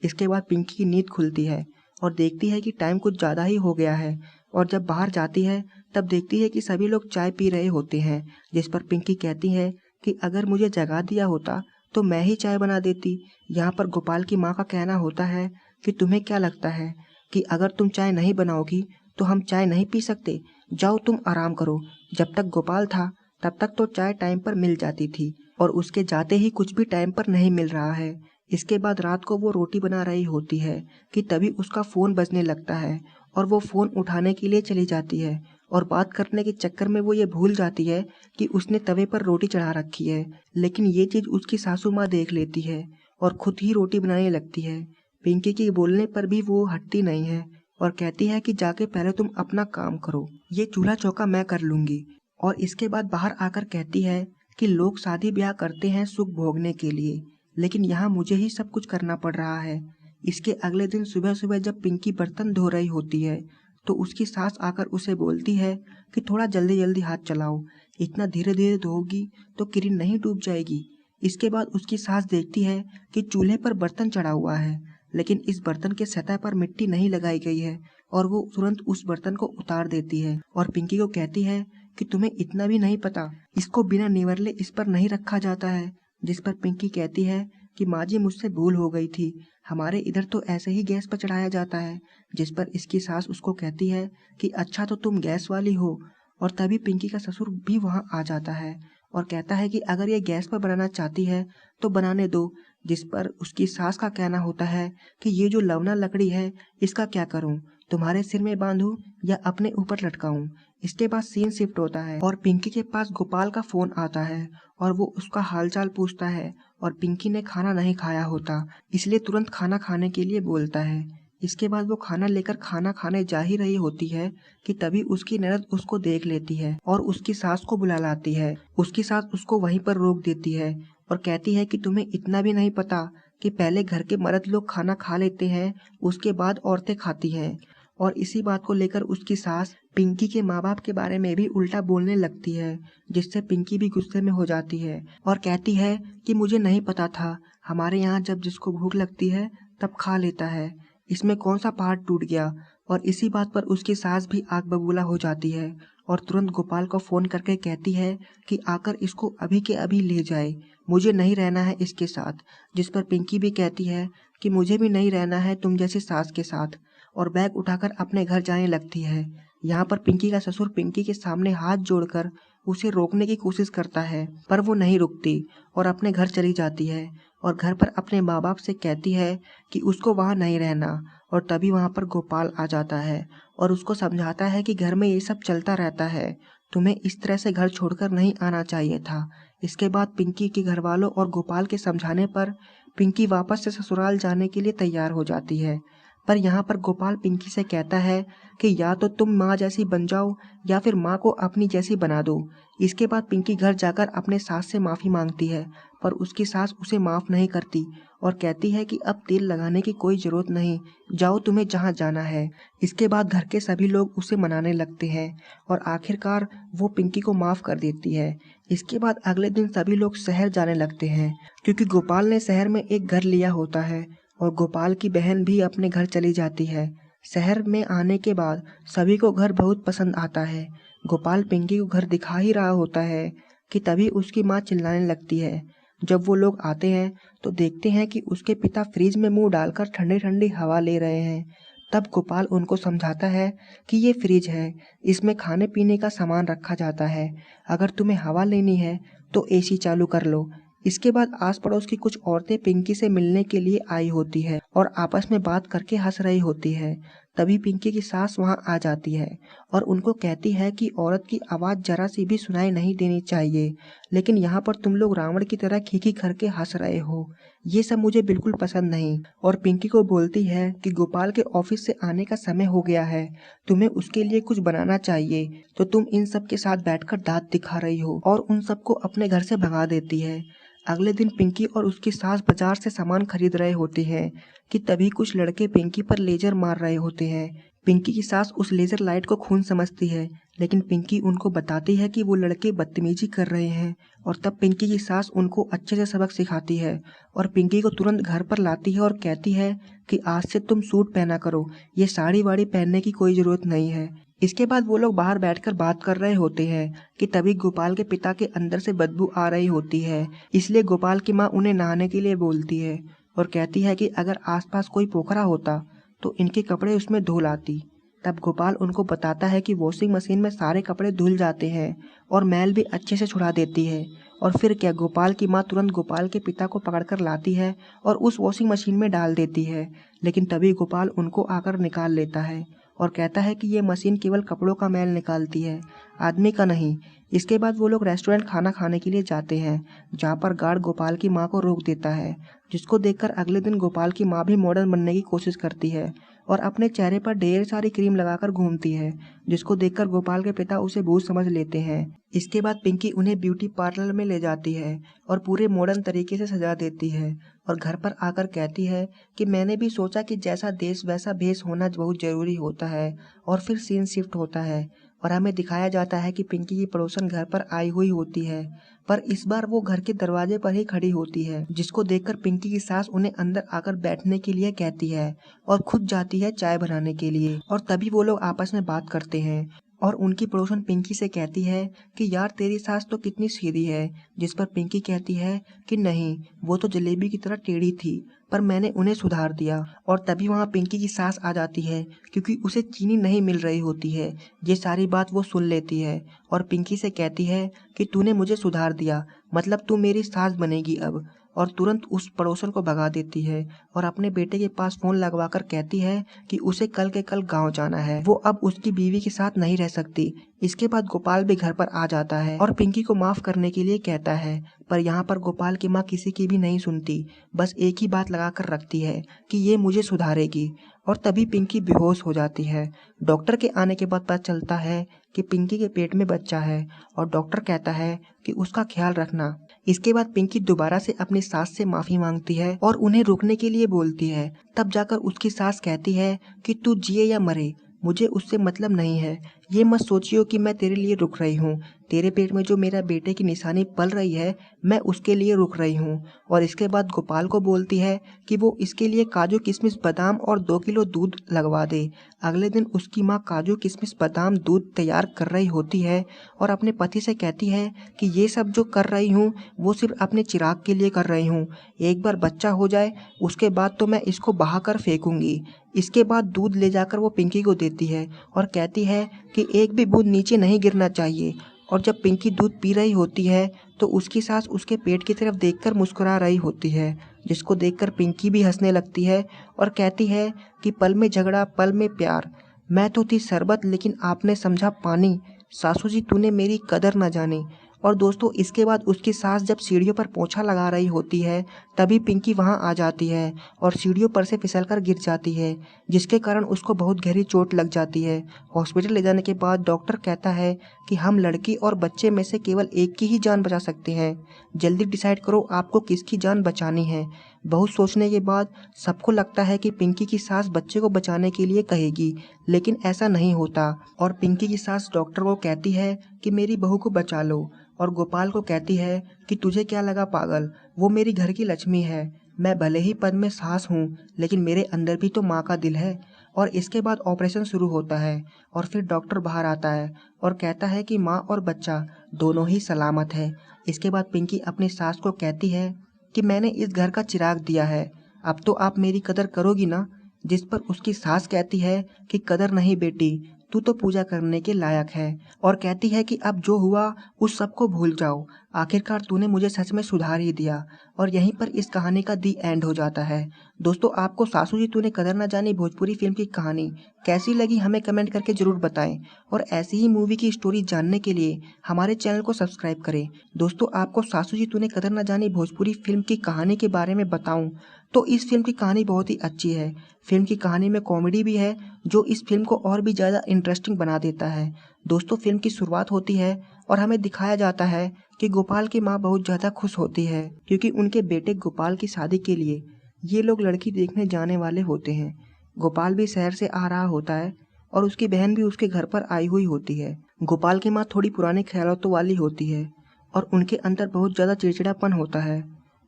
A: इसके बाद पिंकी की नींद खुलती है और देखती है कि टाइम कुछ ज़्यादा ही हो गया है, और जब बाहर जाती है तब देखती है कि सभी लोग चाय पी रहे होते हैं। जिस पर पिंकी कहती है कि अगर मुझे जगा दिया होता तो मैं ही चाय बना देती। यहाँ पर गोपाल की माँ का कहना होता है कि तुम्हें क्या लगता है कि अगर तुम चाय नहीं बनाओगी तो हम चाय नहीं पी सकते, जाओ तुम आराम करो। जब तक गोपाल था तब तक तो चाय टाइम पर मिल जाती थी और उसके जाते ही कुछ भी टाइम पर नहीं मिल रहा है। इसके बाद रात को वो रोटी बना रही होती है कि तभी उसका फ़ोन बजने लगता है और वो फ़ोन उठाने के लिए चली जाती है और बात करने के चक्कर में वो ये भूल जाती है कि उसने तवे पर रोटी चढ़ा रखी है। लेकिन ये चीज़ उसकी सासू माँ देख लेती है और खुद ही रोटी बनाने लगती है। पिंकी के बोलने पर भी वो हटती नहीं है और कहती है कि जाके पहले तुम अपना काम करो, ये चूल्हा चौका मैं कर लूँगी। और इसके बाद बाहर आकर कहती है कि लोग शादी ब्याह करते हैं सुख भोगने के लिए, लेकिन यहाँ मुझे ही सब कुछ करना पड़ रहा है। इसके अगले दिन सुबह सुबह जब पिंकी बर्तन धो रही होती है तो उसकी सास आकर उसे बोलती है कि थोड़ा जल्दी जल्दी हाथ चलाओ, इतना धीरे धीरे धोगी तो किरण नहीं डूब जाएगी। इसके बाद उसकी सास देखती है कि चूल्हे पर बर्तन चढ़ा हुआ है, लेकिन इस बर्तन के सतह पर मिट्टी नहीं लगाई गई है और वो तुरंत उस बर्तन को उतार देती है और पिंकी को कहती है कि तुम्हें इतना भी नहीं पता, इसको बिना निवरले इस पर नहीं रखा जाता है। जिस पर पिंकी कहती है कि माँ जी मुझसे भूल हो गई थी, हमारे इधर तो ऐसे ही गैस पर चढ़ाया जाता है। जिस पर इसकी सास उसको कहती है कि अच्छा तो तुम गैस वाली हो। और तभी पिंकी का ससुर भी वहाँ आ जाता है और कहता है कि अगर ये गैस पर बनाना चाहती है तो बनाने दो। जिस पर उसकी सास का कहना होता है कि ये जो लवना लकड़ी है इसका क्या करूं, तुम्हारे सिर में बांधूं या अपने ऊपर लटकाऊं। इसके बाद सीन शिफ्ट होता है और पिंकी के पास गोपाल का फोन आता है और वो उसका हालचाल पूछता है और पिंकी ने खाना नहीं खाया होता, इसलिए तुरंत खाना खाने के लिए बोलता है। इसके बाद वो खाना लेकर खाना खाने जा ही रही होती है कि तभी उसकी ननद उसको देख लेती है और उसकी सास को बुला लाती है। उसकी सास उसको वहीं पर रोक देती है और कहती है कि तुम्हें इतना भी नहीं पता कि पहले घर के मर्द लोग खाना खा लेते हैं, उसके बाद औरतें खाती हैं। और इसी बात को लेकर उसकी सास पिंकी के माँ बाप के बारे में भी उल्टा बोलने लगती है, जिससे पिंकी भी गुस्से में हो जाती है और कहती है कि मुझे नहीं पता था, हमारे यहाँ जब जिसको भूख लगती है तब खा लेता है, इसमें कौन सा पहाड़ टूट गया। और इसी बात पर उसकी सास भी आग बबूला हो जाती है और तुरंत गोपाल को फोन करके कहती है कि आकर इसको अभी के अभी ले जाए, मुझे नहीं रहना है इसके साथ। जिस पर पिंकी भी कहती है कि मुझे भी नहीं रहना है तुम जैसी सास के साथ, और बैग उठाकर अपने घर जाने लगती है। यहाँ पर पिंकी का ससुर पिंकी के सामने हाथ जोड़कर उसे रोकने की कोशिश करता है, पर वो नहीं रुकती और अपने घर चली जाती है और घर पर अपने माँ बाप से कहती है कि उसको वहाँ नहीं रहना। और तभी वहाँ पर गोपाल आ जाता है और उसको समझाता है कि घर में ये सब चलता रहता है, तुम्हें इस तरह से घर छोड़कर नहीं आना चाहिए था। इसके बाद पिंकी के घर वालों और गोपाल के समझाने पर पिंकी वापस से ससुराल जाने के लिए तैयार हो जाती है। पर यहाँ पर गोपाल पिंकी से कहता है कि या तो तुम माँ जैसी बन जाओ या फिर माँ को अपनी जैसी बना दो। इसके बाद पिंकी घर जाकर अपने सास से माफ़ी मांगती है, पर उसकी सास उसे माफ़ नहीं करती और कहती है कि अब तेल लगाने की कोई ज़रूरत नहीं, जाओ तुम्हें जहाँ जाना है। इसके बाद घर के सभी लोग उसे मनाने लगते हैं और आखिरकार वो पिंकी को माफ़ कर देती है। इसके बाद अगले दिन सभी लोग शहर जाने लगते हैं, क्योंकि गोपाल ने शहर में एक घर लिया होता है और गोपाल की बहन भी अपने घर चली जाती है। शहर में आने के बाद सभी को घर बहुत पसंद आता है। गोपाल पिंकी को घर दिखा ही रहा होता है कि तभी उसकी माँ चिल्लाने लगती है। जब वो लोग आते हैं तो देखते हैं कि उसके पिता फ्रिज में मुंह डालकर ठंडी ठंडी हवा ले रहे हैं। तब गोपाल उनको समझाता है कि ये फ्रिज है, इसमें खाने पीने का सामान रखा जाता है, अगर तुम्हें हवा लेनी है तो एसी चालू कर लो। इसके बाद आस पड़ोस की कुछ औरतें पिंकी से मिलने के लिए आई होती है और आपस में बात करके हंस रही होती है। तभी पिंकी की सास वहां आ जाती है और उनको कहती है कि औरत की आवाज़ जरा सी भी सुनाई नहीं देनी चाहिए, लेकिन यहाँ पर तुम लोग रावण की तरह खीखी करके हंस रहे हो, ये सब मुझे बिल्कुल पसंद नहीं। और पिंकी को बोलती है कि गोपाल के ऑफिस से आने का समय हो गया है, तुम्हें उसके लिए कुछ बनाना चाहिए, तो तुम इन सब के साथ बैठकर दांत दिखा रही हो, और उन सबको अपने घर से भगा देती है। अगले दिन पिंकी और उसकी सास बाजार से सामान खरीद रहे होते हैं कि तभी कुछ लड़के पिंकी पर लेजर मार रहे होते हैं। पिंकी की सास उस लेजर लाइट को खून समझती है, लेकिन पिंकी उनको बताती है कि वो लड़के बदतमीजी कर रहे हैं और तब पिंकी की सास उनको अच्छे से सबक सिखाती है और पिंकी को तुरंत घर पर लाती है और कहती है कि आज से तुम सूट पहना करो, ये साड़ी वाड़ी पहनने की कोई ज़रूरत नहीं है। इसके बाद वो लोग बाहर बैठकर बात कर रहे होते हैं कि तभी गोपाल के पिता के अंदर से बदबू आ रही होती है, इसलिए गोपाल की माँ उन्हें नहाने के लिए बोलती है और कहती है कि अगर आसपास कोई पोखरा होता तो इनके कपड़े उसमें धो लाती। तब गोपाल उनको बताता है कि वॉशिंग मशीन में सारे कपड़े धुल जाते हैं और मैल भी अच्छे से छुड़ा देती है। और फिर क्या, गोपाल की माँ तुरंत गोपाल के पिता को पकड़कर लाती है और उस वॉशिंग मशीन में डाल देती है, लेकिन तभी गोपाल उनको आकर निकाल लेता है और कहता है कि ये मशीन केवल कपड़ों का मैल निकालती है, आदमी का नहीं। इसके बाद वो लोग रेस्टोरेंट खाना खाने के लिए जाते हैं, जहाँ पर गार्ड गोपाल की माँ को रोक देता है, जिसको देखकर अगले दिन गोपाल की माँ भी मॉडर्न बनने की कोशिश करती है और अपने चेहरे पर ढेर सारी क्रीम लगाकर घूमती है, जिसको देखकर गोपाल के पिता उसे भूत समझ लेते हैं। इसके बाद पिंकी उन्हें ब्यूटी पार्लर में ले जाती है और पूरे मॉडर्न तरीके से सजा देती है और घर पर आकर कहती है कि मैंने भी सोचा कि जैसा देश वैसा भेष होना बहुत ज़रूरी होता है। और फिर सीन शिफ्ट होता है और हमें दिखाया जाता है कि पिंकी की पड़ोसन घर पर आई हुई होती है, पर इस बार वो घर के दरवाजे पर ही खड़ी होती है, जिसको देखकर पिंकी की सास उन्हें अंदर आकर बैठने के लिए कहती है और खुद जाती है चाय बनाने के लिए। और तभी वो लोग आपस में बात करते हैं और उनकी पड़ोसन पिंकी से कहती है कि यार तेरी सास तो कितनी सीधी है, जिस पर पिंकी कहती है कि नहीं, वो तो जलेबी की तरह टेढ़ी थी, पर मैंने उन्हें सुधार दिया। और तभी वहाँ पिंकी की सास आ जाती है, क्योंकि उसे चीनी नहीं मिल रही होती है। ये सारी बात वो सुन लेती है और पिंकी से कहती है कि तूने मुझे सुधार दिया, मतलब तू मेरी सास बनेगी अब। और तुरंत उस पड़ोसन को भगा देती है और अपने बेटे के पास फोन लगवाकर कहती है कि उसे कल के कल गांव जाना है, वो अब उसकी बीवी के साथ नहीं रह सकती। इसके बाद गोपाल भी घर पर आ जाता है और पिंकी को माफ करने के लिए कहता है, पर यहाँ पर गोपाल की माँ किसी की भी नहीं सुनती, बस एक ही बात लगाकर रखती है कि ये मुझे सुधारेगी। और तभी पिंकी बेहोश हो जाती है। डॉक्टर के आने के बाद पता चलता है कि पिंकी के पेट में बच्चा है और डॉक्टर कहता है कि उसका ख्याल रखना। इसके बाद पिंकी दोबारा से अपनी सास से माफी मांगती है और उन्हें रुकने के लिए बोलती है। तब जाकर उसकी सास कहती है कि तू जिए या मरे, मुझे उससे मतलब नहीं है, ये मत सोचियो कि मैं तेरे लिए रुक रही हूँ, तेरे पेट में जो मेरा बेटे की निशानी पल रही है मैं उसके लिए रुक रही हूँ। और इसके बाद गोपाल को बोलती है कि वो इसके लिए काजू किशमिश बादाम और 2 किलो दूध लगवा दे। अगले दिन उसकी माँ काजू किशमिश बादाम दूध तैयार कर रही होती है और अपने पति से कहती है कि ये सब जो कर रही हूँ वो सिर्फ अपने चिराग के लिए कर रही हूँ, एक बार बच्चा हो जाए उसके बाद तो मैं इसको बहा कर फेंकूंगी। इसके बाद दूध ले जाकर वो पिंकी को देती है और कहती है कि एक भी बूंद नीचे नहीं गिरना चाहिए। और जब पिंकी दूध पी रही होती है तो उसकी सास उसके पेट की तरफ देखकर मुस्कुरा रही होती है, जिसको देखकर पिंकी भी हंसने लगती है और कहती है कि पल में झगड़ा पल में प्यार, मैं तो थी शरबत लेकिन आपने समझा पानी, सासू जी तूने मेरी कदर न जानी। और दोस्तों इसके बाद उसकी सास जब सीढ़ियों पर पोंछा लगा रही होती है तभी पिंकी वहां आ जाती है और सीढ़ियों पर से फिसलकर गिर जाती है, जिसके कारण उसको बहुत गहरी चोट लग जाती है। हॉस्पिटल ले जाने के बाद डॉक्टर कहता है कि हम लड़की और बच्चे में से केवल एक की ही जान बचा सकते हैं, जल्दी डिसाइड करो आपको किसकी जान बचानी है। बहुत सोचने के बाद सबको लगता है कि पिंकी की सास बच्चे को बचाने के लिए कहेगी, लेकिन ऐसा नहीं होता और पिंकी की सास डॉक्टर को कहती है कि मेरी बहू को बचा लो और गोपाल को कहती है कि तुझे क्या लगा पागल, वो मेरी घर की लक्ष्मी है, मैं भले ही पद में सास हूँ लेकिन मेरे अंदर भी तो माँ का दिल है। और इसके बाद ऑपरेशन शुरू होता है और फिर डॉक्टर बाहर आता है और कहता है कि माँ और बच्चा दोनों ही सलामत है। इसके बाद पिंकी अपनी सास को कहती है कि मैंने इस घर का चिराग दिया है, अब तो आप मेरी कदर करोगी ना। जिस पर उसकी सास कहती है कि कदर नहीं बेटी, तू तो पूजा करने के लायक है, और कहती है कि अब जो हुआ उस सब को भूल जाओ, आखिरकार तूने मुझे सच में सुधार ही दिया। और यहीं पर इस कहानी का दी एंड हो जाता है। दोस्तों आपको सासू जी तूने कदर ना जानी भोजपुरी फिल्म की कहानी कैसी लगी हमें कमेंट करके जरूर बताएं, और ऐसी ही मूवी की स्टोरी जानने के लिए हमारे चैनल को सब्सक्राइब करें। दोस्तों आपको सासू जी तूने कदर ना जानी भोजपुरी फिल्म की कहानी के बारे में बताऊं तो इस फिल्म की कहानी बहुत ही अच्छी है। फिल्म की कहानी में कॉमेडी भी है जो इस फिल्म को और भी ज़्यादा इंटरेस्टिंग बना देता है। दोस्तों फिल्म की शुरुआत होती है और हमें दिखाया जाता है कि गोपाल की माँ बहुत ज़्यादा खुश होती है क्योंकि उनके बेटे गोपाल की शादी के लिए ये लोग लड़की देखने जाने वाले होते हैं। गोपाल भी शहर से आ रहा होता है और उसकी बहन भी उसके घर पर आई हुई होती है। गोपाल की माँ थोड़ी पुराने ख्यालों वाली होती है और उनके अंदर बहुत ज़्यादा चिड़चिड़ापन होता है,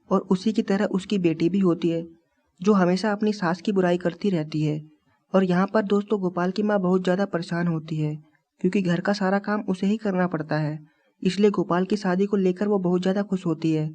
A: और उसी की तरह उसकी बेटी भी होती है जो हमेशा अपनी सास की बुराई करती रहती है। और यहाँ पर दोस्तों गोपाल की माँ बहुत ज़्यादा परेशान होती है क्योंकि घर का सारा काम उसे ही करना पड़ता है, इसलिए गोपाल की शादी को लेकर वो बहुत ज़्यादा खुश होती है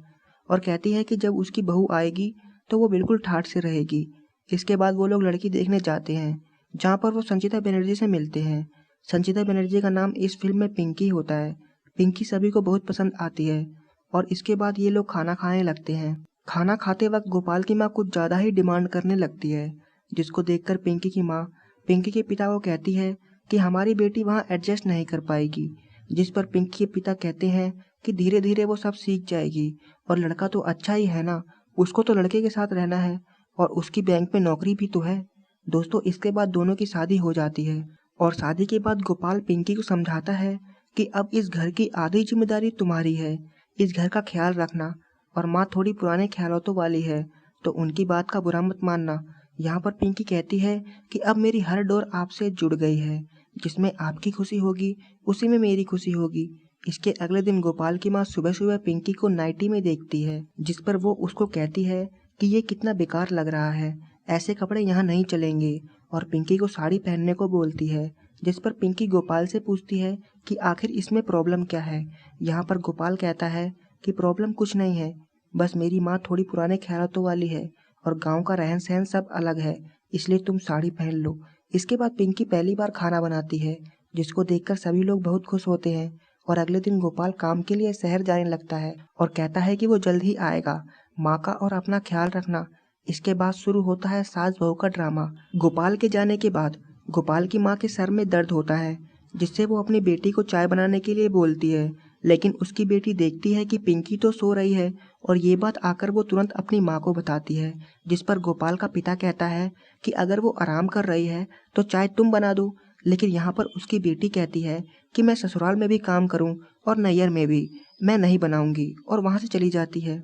A: और कहती है कि जब उसकी बहू आएगी तो वो बिल्कुल ठाठ से रहेगी। इसके बाद वो लोग लड़की देखने जाते हैं जहाँ पर वो संचिता बनर्जी से मिलते हैं। संचिता बनर्जी का नाम इस फिल्म में पिंकी होता है। पिंकी सभी को बहुत पसंद आती है और इसके बाद ये लोग खाना खाने लगते हैं। खाना खाते वक्त गोपाल की माँ कुछ ज़्यादा ही डिमांड करने लगती है, जिसको देखकर पिंकी की माँ पिंकी के पिता को कहती है कि हमारी बेटी वहाँ एडजस्ट नहीं कर पाएगी। जिस पर पिंकी के पिता कहते हैं कि धीरे धीरे वो सब सीख जाएगी और लड़का तो अच्छा ही है ना, उसको तो लड़के के साथ रहना है और उसकी बैंक में नौकरी भी तो है। दोस्तों इसके बाद दोनों की शादी हो जाती है और शादी के बाद गोपाल पिंकी को समझाता है कि अब इस घर की आधी जिम्मेदारी तुम्हारी है, इस घर का ख्याल रखना। और माँ थोड़ी पुराने ख्यालों वाली है तो उनकी बात का बुरा मत मानना। यहाँ पर पिंकी कहती है कि अब मेरी हर डोर आपसे जुड़ गई है, जिसमें आपकी खुशी होगी उसी में मेरी खुशी होगी। इसके अगले दिन गोपाल की माँ सुबह सुबह पिंकी को नाइटी में देखती है, जिस पर वो उसको कहती है कि ये कितना बेकार लग रहा है, ऐसे कपड़े यहाँ नहीं चलेंगे, और पिंकी को साड़ी पहनने को बोलती है। जिस पर पिंकी गोपाल से पूछती है कि आखिर इसमें प्रॉब्लम क्या है। यहाँ पर गोपाल कहता है कि प्रॉब्लम कुछ नहीं है, बस मेरी माँ थोड़ी पुराने ख्यालों वाली है और गांव का रहन सहन सब अलग है, इसलिए तुम साड़ी पहन लो। इसके बाद पिंकी पहली बार खाना बनाती है, जिसको देखकर सभी लोग बहुत खुश होते हैं। और अगले दिन गोपाल काम के लिए शहर जाने लगता है और कहता है कि वो जल्द ही आएगा, माँ का और अपना ख्याल रखना। इसके बाद शुरू होता है सास बहू का ड्रामा। गोपाल के जाने के बाद गोपाल की माँ के सर में दर्द होता है, जिससे वो अपनी बेटी को चाय बनाने के लिए बोलती है, लेकिन उसकी बेटी देखती है कि पिंकी तो सो रही है और ये बात आकर वो तुरंत अपनी माँ को बताती है। जिस पर गोपाल का पिता कहता है कि अगर वो आराम कर रही है तो चाय तुम बना दो, लेकिन यहाँ पर उसकी बेटी कहती है कि मैं ससुराल में भी काम करूँ और नैयर में भी, मैं नहीं बनाऊंगी, और वहाँ से चली जाती है।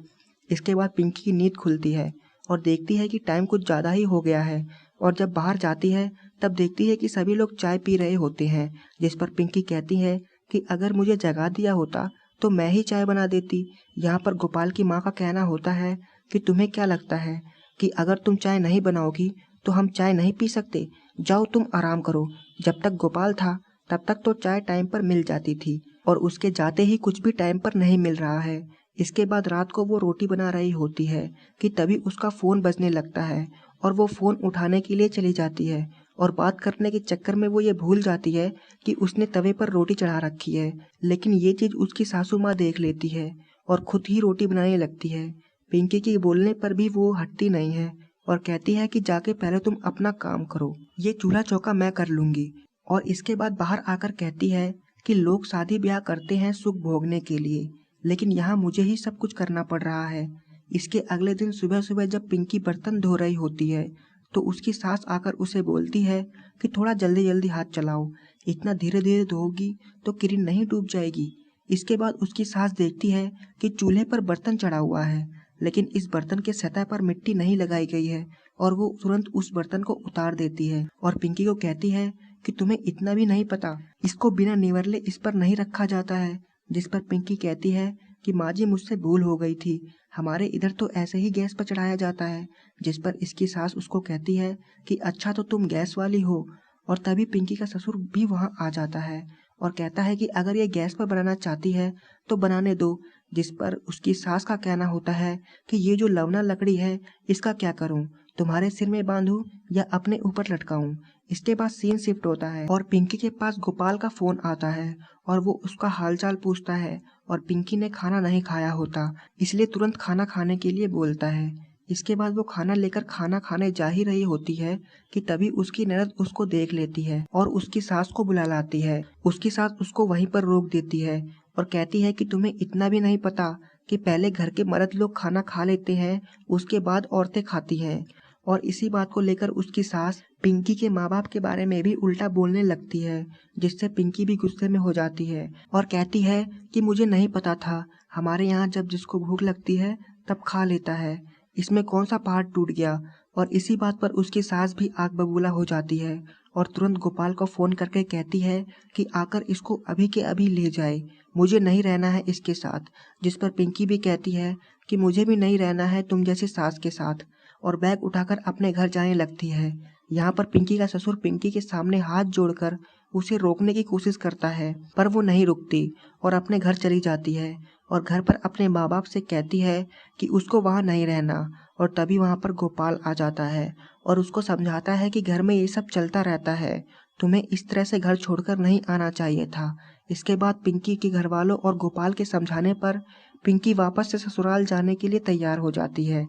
A: इसके बाद पिंकी की नींद खुलती है और देखती है कि टाइम कुछ ज़्यादा ही हो गया है, और जब बाहर जाती है तब देखती है कि सभी लोग चाय पी रहे होते हैं। जिस पर पिंकी कहती है कि अगर मुझे जगा दिया होता तो मैं ही चाय बना देती। यहाँ पर गोपाल की माँ का कहना होता है कि तुम्हें क्या लगता है कि अगर तुम चाय नहीं बनाओगी तो हम चाय नहीं पी सकते, जाओ तुम आराम करो। जब तक गोपाल था तब तक तो चाय टाइम पर मिल जाती थी और उसके जाते ही कुछ भी टाइम पर नहीं मिल रहा है। इसके बाद रात को वो रोटी बना रही होती है कि तभी उसका फ़ोन बजने लगता है और वो फ़ोन उठाने के लिए चली जाती है और बात करने के चक्कर में वो ये भूल जाती है कि उसने तवे पर रोटी चढ़ा रखी है। लेकिन ये चीज़ उसकी सासू माँ देख लेती है और खुद ही रोटी बनाने लगती है। पिंकी के बोलने पर भी वो हटती नहीं है और कहती है कि जाके पहले तुम अपना काम करो, ये चूल्हा चौका मैं कर लूँगी। और इसके बाद बाहर आकर कहती है कि लोग शादी ब्याह करते हैं सुख भोगने के लिए, लेकिन यहाँ मुझे ही सब कुछ करना पड़ रहा है। इसके अगले दिन सुबह सुबह जब पिंकी बर्तन धो रही होती है तो उसकी सास आकर उसे बोलती है कि थोड़ा जल्दी जल्दी हाथ चलाओ, इतना धीरे धीरे धोगी तो किरण नहीं डूब जाएगी। इसके बाद उसकी सास देखती है कि चूल्हे पर बर्तन चढ़ा हुआ है, लेकिन इस बर्तन के सतह पर मिट्टी नहीं लगाई गई है और वो तुरंत उस बर्तन को उतार देती है और पिंकी को कहती है कि तुम्हें इतना भी नहीं पता, इसको बिना निवरले इस पर नहीं रखा जाता है। जिस पर पिंकी कहती है कि माँ जी मुझसे भूल हो गई थी, हमारे इधर तो ऐसे ही गैस पर चढ़ाया जाता है। जिस पर इसकी सास उसको कहती है कि अच्छा तो तुम गैस वाली हो। और तभी पिंकी का ससुर भी वहाँ आ जाता है और कहता है कि अगर ये गैस पर बनाना चाहती है तो बनाने दो। जिस पर उसकी सास का कहना होता है कि ये जो लवना लकड़ी है इसका क्या करूं, तुम्हारे सिर में बांधूं या अपने ऊपर लटकाऊं। इसके बाद सीन शिफ्ट होता है और पिंकी के पास गोपाल का फोन आता है और वो उसका हालचाल पूछता है और पिंकी ने खाना नहीं खाया होता, इसलिए तुरंत खाना खाने के लिए बोलता है। इसके बाद वो खाना लेकर खाना खाने जा ही रही होती है कि तभी उसकी ननद उसको देख लेती है और उसकी सास को बुला लाती है। उसकी सास उसको वहीं पर रोक देती है और कहती है कि तुम्हें इतना भी नहीं पता कि पहले घर के मर्द लोग खाना खा लेते हैं, उसके बाद औरतें खाती हैं। और इसी बात को लेकर उसकी सास पिंकी के माँ बाप के बारे में भी उल्टा बोलने लगती है, जिससे पिंकी भी गुस्से में हो जाती है और कहती है कि मुझे नहीं पता था, हमारे यहाँ जब जिसको भूख लगती है तब खा लेता है, इसमें कौन सा पहाड़ टूट गया। और इसी बात पर उसकी सास भी आग बबूला हो जाती है और तुरंत गोपाल को फोन करके कहती है कि आकर इसको अभी के अभी ले जाए, मुझे नहीं रहना है इसके साथ। जिस पर पिंकी भी कहती है कि मुझे भी नहीं रहना है तुम जैसी सास के साथ, और बैग उठाकर अपने घर जाने लगती है। यहाँ पर पिंकी का ससुर पिंकी के सामने हाथ जोड़कर उसे रोकने की कोशिश करता है, पर वो नहीं रुकती और अपने घर चली जाती है और घर पर अपने माँ बाप से कहती है कि उसको वहाँ नहीं रहना। और तभी वहाँ पर गोपाल आ जाता है और उसको समझाता है कि घर में ये सब चलता रहता है, तुम्हें इस तरह से घर छोड़कर नहीं आना चाहिए था। इसके बाद पिंकी के घर वालों और गोपाल के समझाने पर पिंकी वापस से ससुराल जाने के लिए तैयार हो जाती है।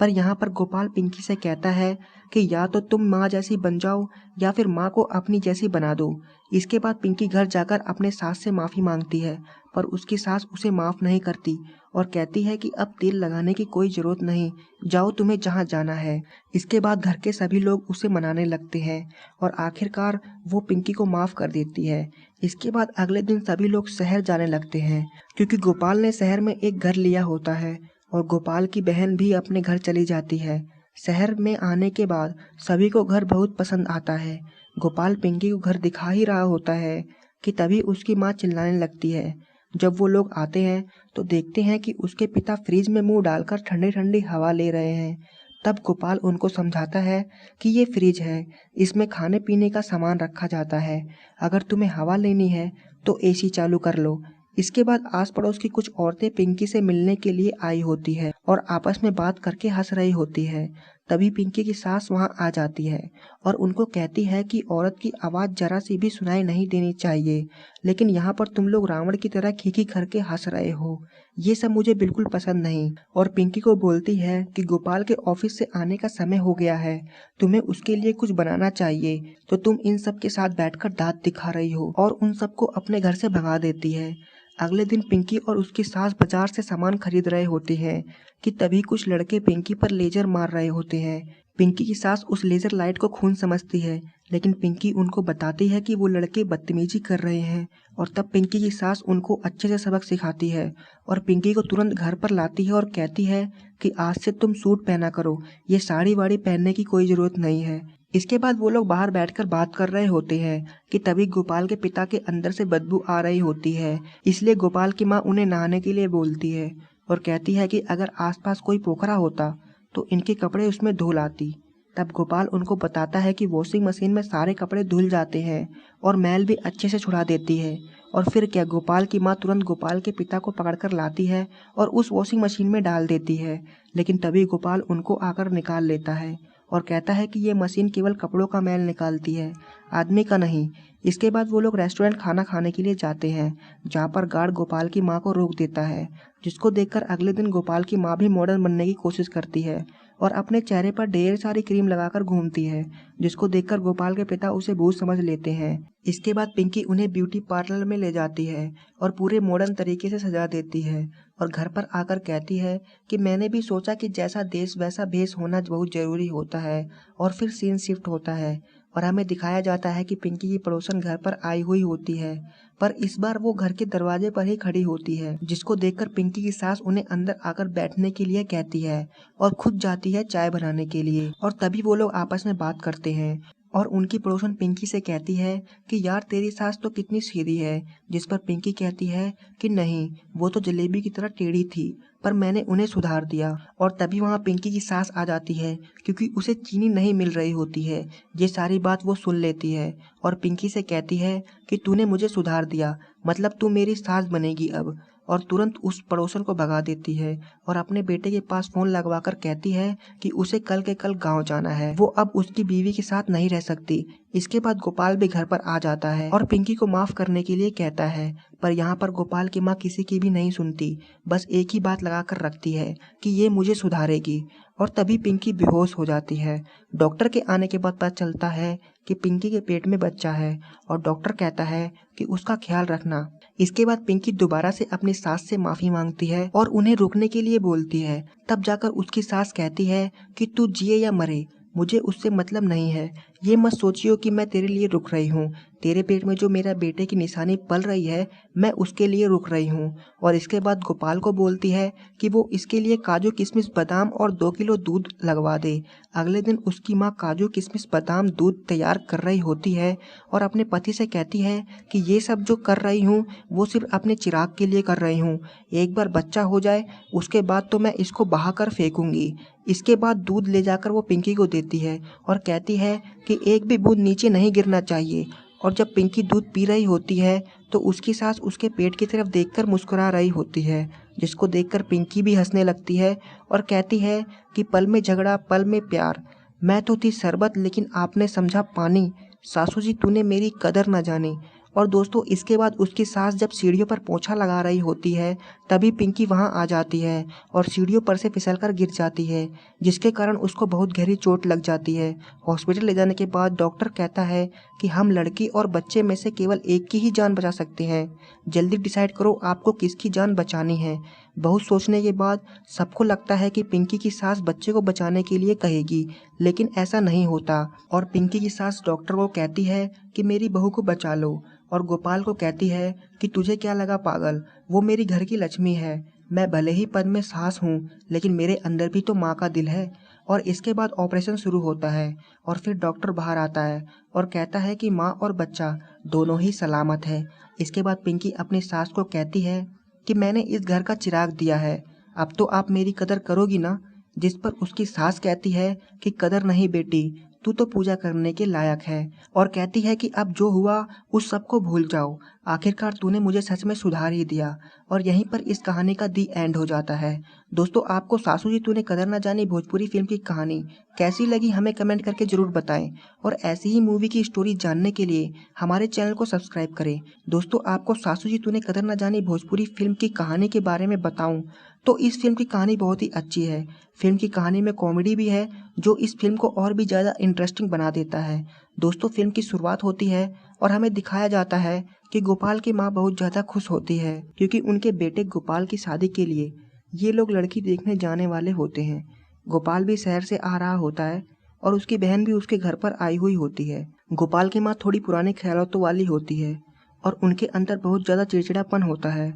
A: पर यहाँ पर गोपाल पिंकी से कहता है कि या तो तुम माँ जैसी बन जाओ या फिर माँ को अपनी जैसी बना दो। इसके बाद पिंकी घर जाकर अपने सास से माफ़ी मांगती है, पर उसकी सास उसे माफ़ नहीं करती और कहती है कि अब तेल लगाने की कोई ज़रूरत नहीं, जाओ तुम्हें जहाँ जाना है। इसके बाद घर के सभी लोग उसे मनाने लगते हैं और आखिरकार वो पिंकी को माफ़ कर देती है। इसके बाद अगले दिन सभी लोग शहर जाने लगते हैं क्योंकि गोपाल ने शहर में एक घर लिया होता है और गोपाल की बहन भी अपने घर चली जाती है। शहर में आने के बाद सभी को घर बहुत पसंद आता है। गोपाल पिंकी को घर दिखा ही रहा होता है कि तभी उसकी माँ चिल्लाने लगती है। जब वो लोग आते हैं तो देखते हैं कि उसके पिता फ्रिज में मुंह डालकर ठंडी ठंडी हवा ले रहे हैं। तब गोपाल उनको समझाता है कि ये फ्रिज है, इसमें खाने पीने का सामान रखा जाता है, अगर तुम्हें हवा लेनी है तो एसी चालू कर लो। इसके बाद आस पड़ोस की कुछ औरतें पिंकी से मिलने के लिए आई होती है और आपस में बात करके हंस रही होती है। तभी पिंकी की सास वहां आ जाती है और उनको कहती है कि औरत की आवाज़ जरा सी भी सुनाई नहीं देनी चाहिए, लेकिन यहाँ पर तुम लोग रावण की तरह खीखी करके हंस रहे हो, ये सब मुझे बिल्कुल पसंद नहीं। और पिंकी को बोलती है कि गोपाल के ऑफिस से आने का समय हो गया है, तुम्हें उसके लिए कुछ बनाना चाहिए, तो तुम इन सब के साथ बैठकर दांत दिखा रही हो, और उन सबको अपने घर से भगा देती है। अगले दिन पिंकी और उसकी सास बाजार से सामान खरीद रहे होते हैं कि तभी कुछ लड़के पिंकी पर लेजर मार रहे होते हैं। पिंकी की सास उस लेजर लाइट को खून समझती है, लेकिन पिंकी उनको बताती है कि वो लड़के बदतमीजी कर रहे हैं और तब पिंकी की सास उनको अच्छे से सबक सिखाती है और पिंकी को तुरंत घर पर लाती है और कहती है कि आज से तुम सूट पहना करो, ये साड़ी वाड़ी पहनने की कोई ज़रूरत नहीं है। इसके बाद वो लोग बाहर बैठकर बात कर रहे होते हैं कि तभी गोपाल के पिता के अंदर से बदबू आ रही होती है, इसलिए गोपाल की माँ उन्हें नहाने के लिए बोलती है और कहती है कि अगर आसपास कोई पोखरा होता तो इनके कपड़े उसमें धो लाती। तब गोपाल उनको बताता है कि वॉशिंग मशीन में सारे कपड़े धुल जाते हैं और मैल भी अच्छे से छुड़ा देती है। और फिर क्या, गोपाल की माँ तुरंत गोपाल के पिता को पकड़कर लाती है और उस वॉशिंग मशीन में डाल देती है, लेकिन तभी गोपाल उनको आकर निकाल लेता है और कहता है कि ये मशीन केवल कपड़ों का मैल निकालती है, आदमी का नहीं। इसके बाद वो लोग रेस्टोरेंट खाना खाने के लिए जाते हैं, जहाँ पर गार्ड गोपाल की माँ को रोक देता है, जिसको देखकर अगले दिन गोपाल की माँ भी मॉडर्न बनने की कोशिश करती है और अपने चेहरे पर ढेर सारी क्रीम लगाकर घूमती है, जिसको देखकर गोपाल के पिता उसे भूत समझ लेते हैं। इसके बाद पिंकी उन्हें ब्यूटी पार्लर में ले जाती है और पूरे मॉडर्न तरीके से सजा देती है और घर पर आकर कहती है कि मैंने भी सोचा कि जैसा देश वैसा भेष होना बहुत जरूरी होता है। और फिर सीन शिफ्ट होता है और हमें दिखाया जाता है कि पिंकी की पड़ोसन घर पर आई हुई होती है, पर इस बार वो घर के दरवाजे पर ही खड़ी होती है, जिसको देखकर पिंकी की सास उन्हें अंदर आकर बैठने के लिए कहती है और खुद जाती है चाय बनाने के लिए। और तभी वो लोग आपस में बात करते हैं और उनकी पड़ोसन पिंकी से कहती है कि यार तेरी सास तो कितनी सीधी है, जिस पर पिंकी कहती है कि नहीं, वो तो जलेबी की तरह टेढ़ी थी, पर मैंने उन्हें सुधार दिया। और तभी वहाँ पिंकी की सास आ जाती है क्योंकि उसे चीनी नहीं मिल रही होती है। ये सारी बात वो सुन लेती है और पिंकी से कहती है कि तूने मुझे सुधार दिया, मतलब तू मेरी सास बनेगी अब। और तुरंत उस पड़ोसन को भगा देती है और अपने बेटे के पास फोन लगवाकर कहती है कि उसे कल के कल गांव जाना है, वो अब उसकी बीवी के साथ नहीं रह सकती। इसके बाद गोपाल भी घर पर आ जाता है और पिंकी को माफ करने के लिए कहता है, पर यहाँ पर गोपाल की माँ किसी की भी नहीं सुनती, बस एक ही बात लगाकर रखती है कि ये मुझे सुधारेगी। और तभी पिंकी बेहोश हो जाती है। डॉक्टर के आने के बाद पता चलता है कि पिंकी के पेट में बच्चा है और डॉक्टर कहता है कि उसका ख्याल रखना। इसके बाद पिंकी दोबारा से अपनी सास से माफी मांगती है और उन्हें रुकने के लिए बोलती है। तब जाकर उसकी सास कहती है कि तू जिए या मरे, मुझे उससे मतलब नहीं है। ये मत सोचियो कि मैं तेरे लिए रुक रही हूँ, तेरे पेट में जो मेरा बेटे की निशानी पल रही है, मैं उसके लिए रुक रही हूँ। और इसके बाद गोपाल को बोलती है कि वो इसके लिए काजू किशमिश बादाम और 2 किलो दूध लगवा दे। अगले दिन उसकी माँ काजू किशमिश बादाम दूध तैयार कर रही होती है और अपने पति से कहती है कि ये सब जो कर रही हूँ वो सिर्फ अपने चिराग के लिए कर रही हूँ, एक बार बच्चा हो जाए उसके बाद तो मैं इसको बहाकर फेंकूंगी। इसके बाद दूध ले जाकर वो पिंकी को देती है और कहती है कि एक भी बूंद नीचे नहीं गिरना चाहिए। और जब पिंकी दूध पी रही होती है तो उसकी सास उसके पेट की तरफ देखकर मुस्कुरा रही होती है, जिसको देखकर पिंकी भी हंसने लगती है और कहती है कि पल में झगड़ा पल में प्यार, मैं तो थी शरबत लेकिन आपने समझा पानी, सासू जी तूने मेरी कदर न जानी। और दोस्तों इसके बाद उसकी सास जब सीढ़ियों पर पोछा लगा रही होती है तभी पिंकी वहां आ जाती है और सीढ़ियों पर से फिसलकर गिर जाती है, जिसके कारण उसको बहुत गहरी चोट लग जाती है। हॉस्पिटल ले जाने के बाद डॉक्टर कहता है कि हम लड़की और बच्चे में से केवल एक की ही जान बचा सकते हैं, जल्दी डिसाइड करो आपको किसकी जान बचानी है। बहुत सोचने के बाद सबको लगता है कि पिंकी की सास बच्चे को बचाने के लिए कहेगी, लेकिन ऐसा नहीं होता और पिंकी की सास डॉक्टर को कहती है कि मेरी बहू को बचा लो और गोपाल को कहती है कि तुझे क्या लगा पागल, वो मेरी घर की लक्ष्मी है, मैं भले ही पद में सास हूँ लेकिन मेरे अंदर भी तो माँ का दिल है। और इसके बाद ऑपरेशन शुरू होता है और फिर डॉक्टर बाहर आता है और कहता है कि माँ और बच्चा दोनों ही सलामत है। इसके बाद पिंकी अपनी सास को कहती है कि मैंने इस घर का चिराग दिया है, अब तो आप मेरी कदर करोगी ना। जिस पर उसकी सास कहती है कि कदर नहीं बेटी, तू तो पूजा करने के लायक है। और कहती है कि अब जो हुआ उस सब को भूल जाओ, आखिरकार तूने मुझे सच में सुधार ही दिया। और यहीं पर इस कहानी का दी एंड हो जाता है। दोस्तों आपको सासू जी तूने कदर ना जानी भोजपुरी फिल्म की कहानी कैसी लगी हमें कमेंट करके जरूर बताएं और ऐसी ही मूवी की स्टोरी जानने के लिए हमारे चैनल को सब्सक्राइब करें। दोस्तों आपको सासू जी तूने कदर ना जानी भोजपुरी फिल्म की कहानी के बारे में बताऊं तो इस फिल्म की कहानी बहुत ही अच्छी है। फिल्म की कहानी में कॉमेडी भी है जो इस फिल्म को और भी ज़्यादा इंटरेस्टिंग बना देता है। दोस्तों फिल्म की शुरुआत होती है और हमें दिखाया जाता है कि गोपाल की माँ बहुत ज़्यादा खुश होती है क्योंकि उनके बेटे गोपाल की शादी के लिए ये लोग लड़की देखने जाने वाले होते हैं। गोपाल भी शहर से आ रहा होता है और उसकी बहन भी उसके घर पर आई हुई होती है। गोपाल की माँ थोड़ी पुराने ख्यालों वाली होती है और उनके अंदर बहुत ज़्यादा चिड़चिड़ापन होता है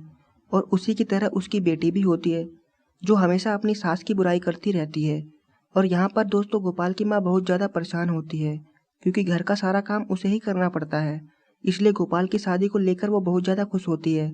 A: और उसी की तरह उसकी बेटी भी होती है जो हमेशा अपनी सास की बुराई करती रहती है। और यहाँ पर दोस्तों गोपाल की माँ बहुत ज़्यादा परेशान होती है क्योंकि घर का सारा काम उसे ही करना पड़ता है, इसलिए गोपाल की शादी को लेकर वो बहुत ज़्यादा खुश होती है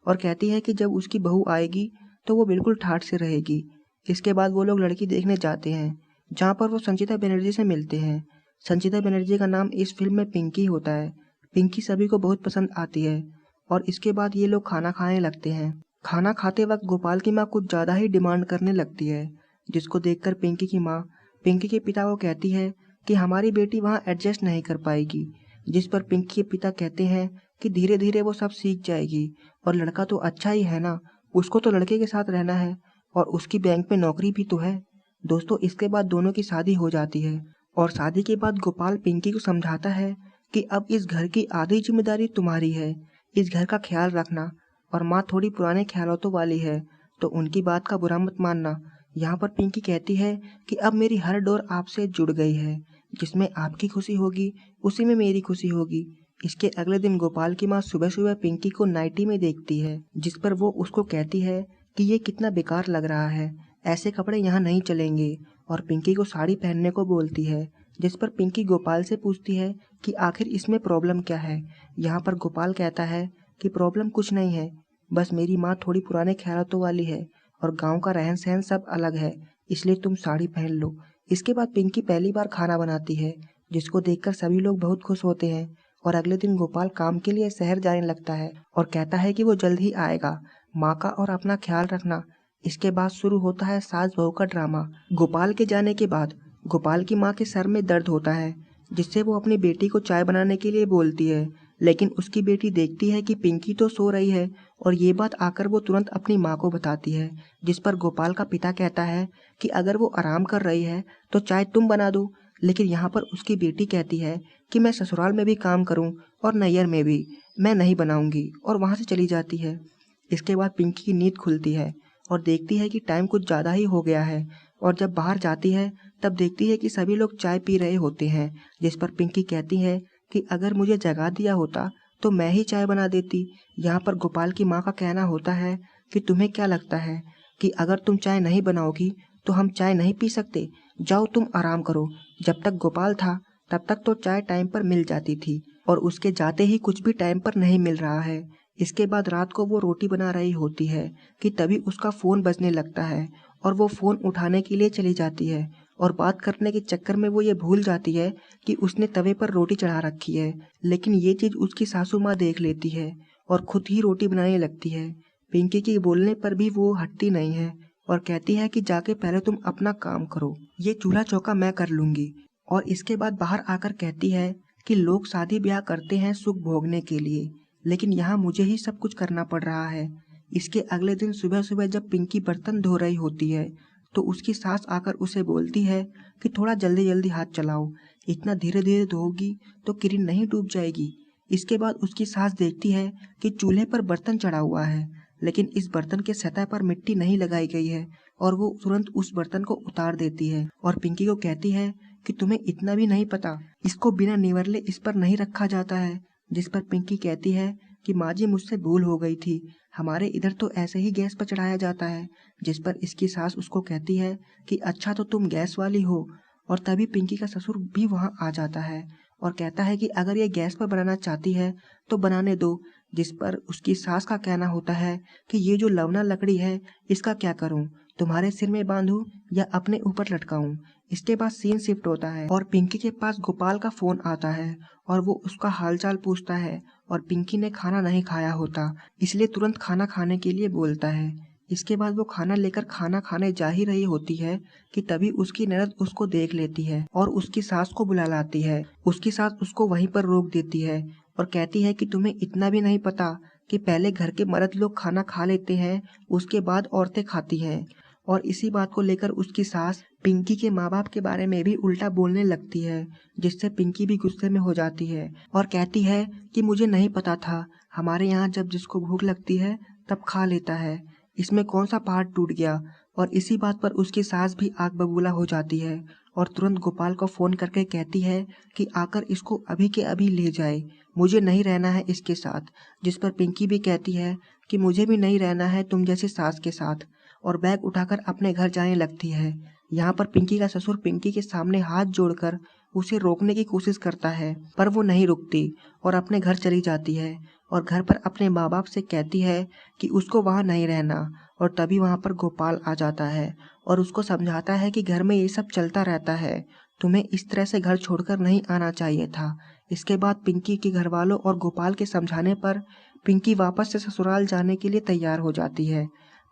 A: और कहती है कि जब उसकी बहू आएगी तो वो बिल्कुल ठाठ से रहेगी। इसके बाद वो लोग लड़की देखने जाते हैं जहाँ पर वो संचिता बनर्जी से मिलते हैं। संचिता बनर्जी का नाम इस फिल्म में पिंकी होता है। पिंकी सभी को बहुत पसंद आती है और इसके बाद ये लोग खाना खाने लगते हैं। खाना खाते वक्त गोपाल की माँ कुछ ज़्यादा ही डिमांड करने लगती है, जिसको देखकर पिंकी की माँ पिंकी के पिता को कहती है कि हमारी बेटी वहाँ एडजस्ट नहीं कर पाएगी, जिस पर पिंकी के पिता कहते हैं कि धीरे धीरे वो सब सीख जाएगी और लड़का तो अच्छा ही है ना, उसको तो लड़के के साथ रहना है और उसकी बैंक में नौकरी भी तो है। दोस्तों, इसके बाद दोनों की शादी हो जाती है और शादी के बाद गोपाल पिंकी को समझाता है कि अब इस घर की आधी जिम्मेदारी तुम्हारी है, इस घर का ख्याल रखना, और माँ थोड़ी पुराने ख्यालों वाली है तो उनकी बात का बुरा मत मानना। यहाँ पर पिंकी कहती है कि अब मेरी हर डोर आपसे जुड़ गई है, जिसमें आपकी खुशी होगी उसी में मेरी खुशी होगी। इसके अगले दिन गोपाल की माँ सुबह सुबह पिंकी को नाइटी में देखती है, जिस पर वो उसको कहती है कि ये कितना बेकार लग रहा है, ऐसे कपड़े यहाँ नहीं चलेंगे, और पिंकी को साड़ी पहनने को बोलती है। जिस पर पिंकी गोपाल से पूछती है कि आखिर इसमें प्रॉब्लम क्या है। यहाँ पर गोपाल कहता है कि प्रॉब्लम कुछ नहीं है, बस मेरी माँ थोड़ी पुराने ख्यालों वाली है और गांव का रहन सहन सब अलग है, इसलिए तुम साड़ी पहन लो। इसके बाद पिंकी पहली बार खाना बनाती है, जिसको देखकर सभी लोग बहुत खुश होते हैं और अगले दिन गोपाल काम के लिए शहर जाने लगता है और कहता है कि वो जल्द ही आएगा। माँ का और अपना ख्याल रखना। इसके बाद शुरू होता है सास बहू का ड्रामा। गोपाल के जाने के बाद गोपाल की माँ के सर में दर्द होता है, जिससे वो अपनी बेटी को चाय बनाने के लिए बोलती है, लेकिन उसकी बेटी देखती है कि पिंकी तो सो रही है और ये बात आकर वो तुरंत अपनी माँ को बताती है। जिस पर गोपाल का पिता कहता है कि अगर वो आराम कर रही है तो चाय तुम बना दो, लेकिन यहाँ पर उसकी बेटी कहती है कि मैं ससुराल में भी काम करूँ और नैयर में भी, मैं नहीं बनाऊंगी, और वहाँ से चली जाती है। इसके बाद पिंकी की नींद खुलती है और देखती है कि टाइम कुछ ज़्यादा ही हो गया है, और जब बाहर जाती है तब देखती है कि सभी लोग चाय पी रहे होते हैं। जिस पर पिंकी कहती है कि अगर मुझे जगा दिया होता तो मैं ही चाय बना देती। यहाँ पर गोपाल की माँ का कहना होता है कि तुम्हें क्या लगता है कि अगर तुम चाय नहीं बनाओगी तो हम चाय नहीं पी सकते, जाओ तुम आराम करो। जब तक गोपाल था तब तक तो चाय टाइम पर मिल जाती थी और उसके जाते ही कुछ भी टाइम पर नहीं मिल रहा है। इसके बाद रात को वो रोटी बना रही होती है कि तभी उसका फ़ोन बजने लगता है और वो फ़ोन उठाने के लिए चली जाती है और बात करने के चक्कर में वो ये भूल जाती है कि उसने तवे पर रोटी चढ़ा रखी है, लेकिन ये चीज़ उसकी सासू माँ देख लेती है और खुद ही रोटी बनाने लगती है। पिंकी के बोलने पर भी वो हटती नहीं है और कहती है कि जाके पहले तुम अपना काम करो, ये चूल्हा चौका मैं कर लूँगी। और इसके बाद बाहर आकर कहती है कि लोग शादी ब्याह करते हैं सुख भोगने के लिए, लेकिन यहाँ मुझे ही सब कुछ करना पड़ रहा है। इसके अगले दिन सुबह सुबह जब पिंकी बर्तन धो रही होती है तो उसकी सास आकर उसे बोलती है कि थोड़ा जल्दी जल्दी हाथ चलाओ, इतना धीरे धीरे धोगी तो किरण नहीं डूब जाएगी। इसके बाद उसकी सास देखती है कि चूल्हे पर बर्तन चढ़ा हुआ है, लेकिन इस बर्तन के सतह पर मिट्टी नहीं लगाई गई है और वो तुरंत उस बर्तन को उतार देती है और पिंकी को कहती है कि तुम्हें इतना भी नहीं पता, इसको बिना निवरले इस पर नहीं रखा जाता है। जिस पर पिंकी कहती है कि माँ जी मुझसे भूल हो गई थी, हमारे इधर तो ऐसे ही गैस पर चढ़ाया जाता है। जिस पर इसकी सास उसको कहती है कि अच्छा तो तुम गैस वाली हो, और तभी पिंकी का ससुर भी वहाँ आ जाता है और कहता है कि अगर ये गैस पर बनाना चाहती है तो बनाने दो। जिस पर उसकी सास का कहना होता है कि ये जो लवना लकड़ी है इसका क्या करूं, तुम्हारे सिर में बांधूं या अपने ऊपर लटकाऊं। इसके बाद सीन शिफ्ट होता है और पिंकी के पास गोपाल का फोन आता है और वो उसका हालचाल पूछता है और पिंकी ने खाना नहीं खाया होता, इसलिए तुरंत खाना खाने के लिए बोलता है। इसके बाद वो खाना लेकर खाना खाने जा ही रही होती है कि तभी उसकी ननद उसको देख लेती है और उसकी सास को बुला लाती है। उसकी सास उसको वहीं पर रोक देती है और कहती है कि तुम्हें इतना भी नहीं पता कि पहले घर के मर्द लोग खाना खा लेते हैं, उसके बाद औरतें खाती हैं। और इसी बात को लेकर उसकी सास पिंकी के माँ बाप के बारे में भी उल्टा बोलने लगती है, जिससे पिंकी भी गुस्से में हो जाती है और कहती है कि मुझे नहीं पता था, हमारे यहाँ जब जिसको भूख लगती है तब खा लेता है, इसमें कौन सा पहाड़ टूट गया। और इसी बात पर उसकी सास भी आग बबूला हो जाती है और तुरंत गोपाल को फोन करके कहती है कि आकर इसको अभी के अभी ले जाए, मुझे नहीं रहना है इसके साथ। जिस पर पिंकी भी कहती है कि मुझे भी नहीं रहना है तुम जैसी सास के साथ, और बैग उठाकर अपने घर जाने लगती है। यहाँ पर पिंकी का ससुर पिंकी के सामने हाथ जोड़कर उसे रोकने की कोशिश करता है, पर वो नहीं रुकती और अपने घर चली जाती है और घर पर अपने माँ बाप से कहती है कि उसको वहाँ नहीं रहना। और तभी वहाँ पर गोपाल आ जाता है और उसको समझाता है कि घर में ये सब चलता रहता है, तुम्हें इस तरह से घर छोड़कर नहीं आना चाहिए था। इसके बाद पिंकी के घर वालों और गोपाल के समझाने पर पिंकी वापस से ससुराल जाने के लिए तैयार हो जाती है,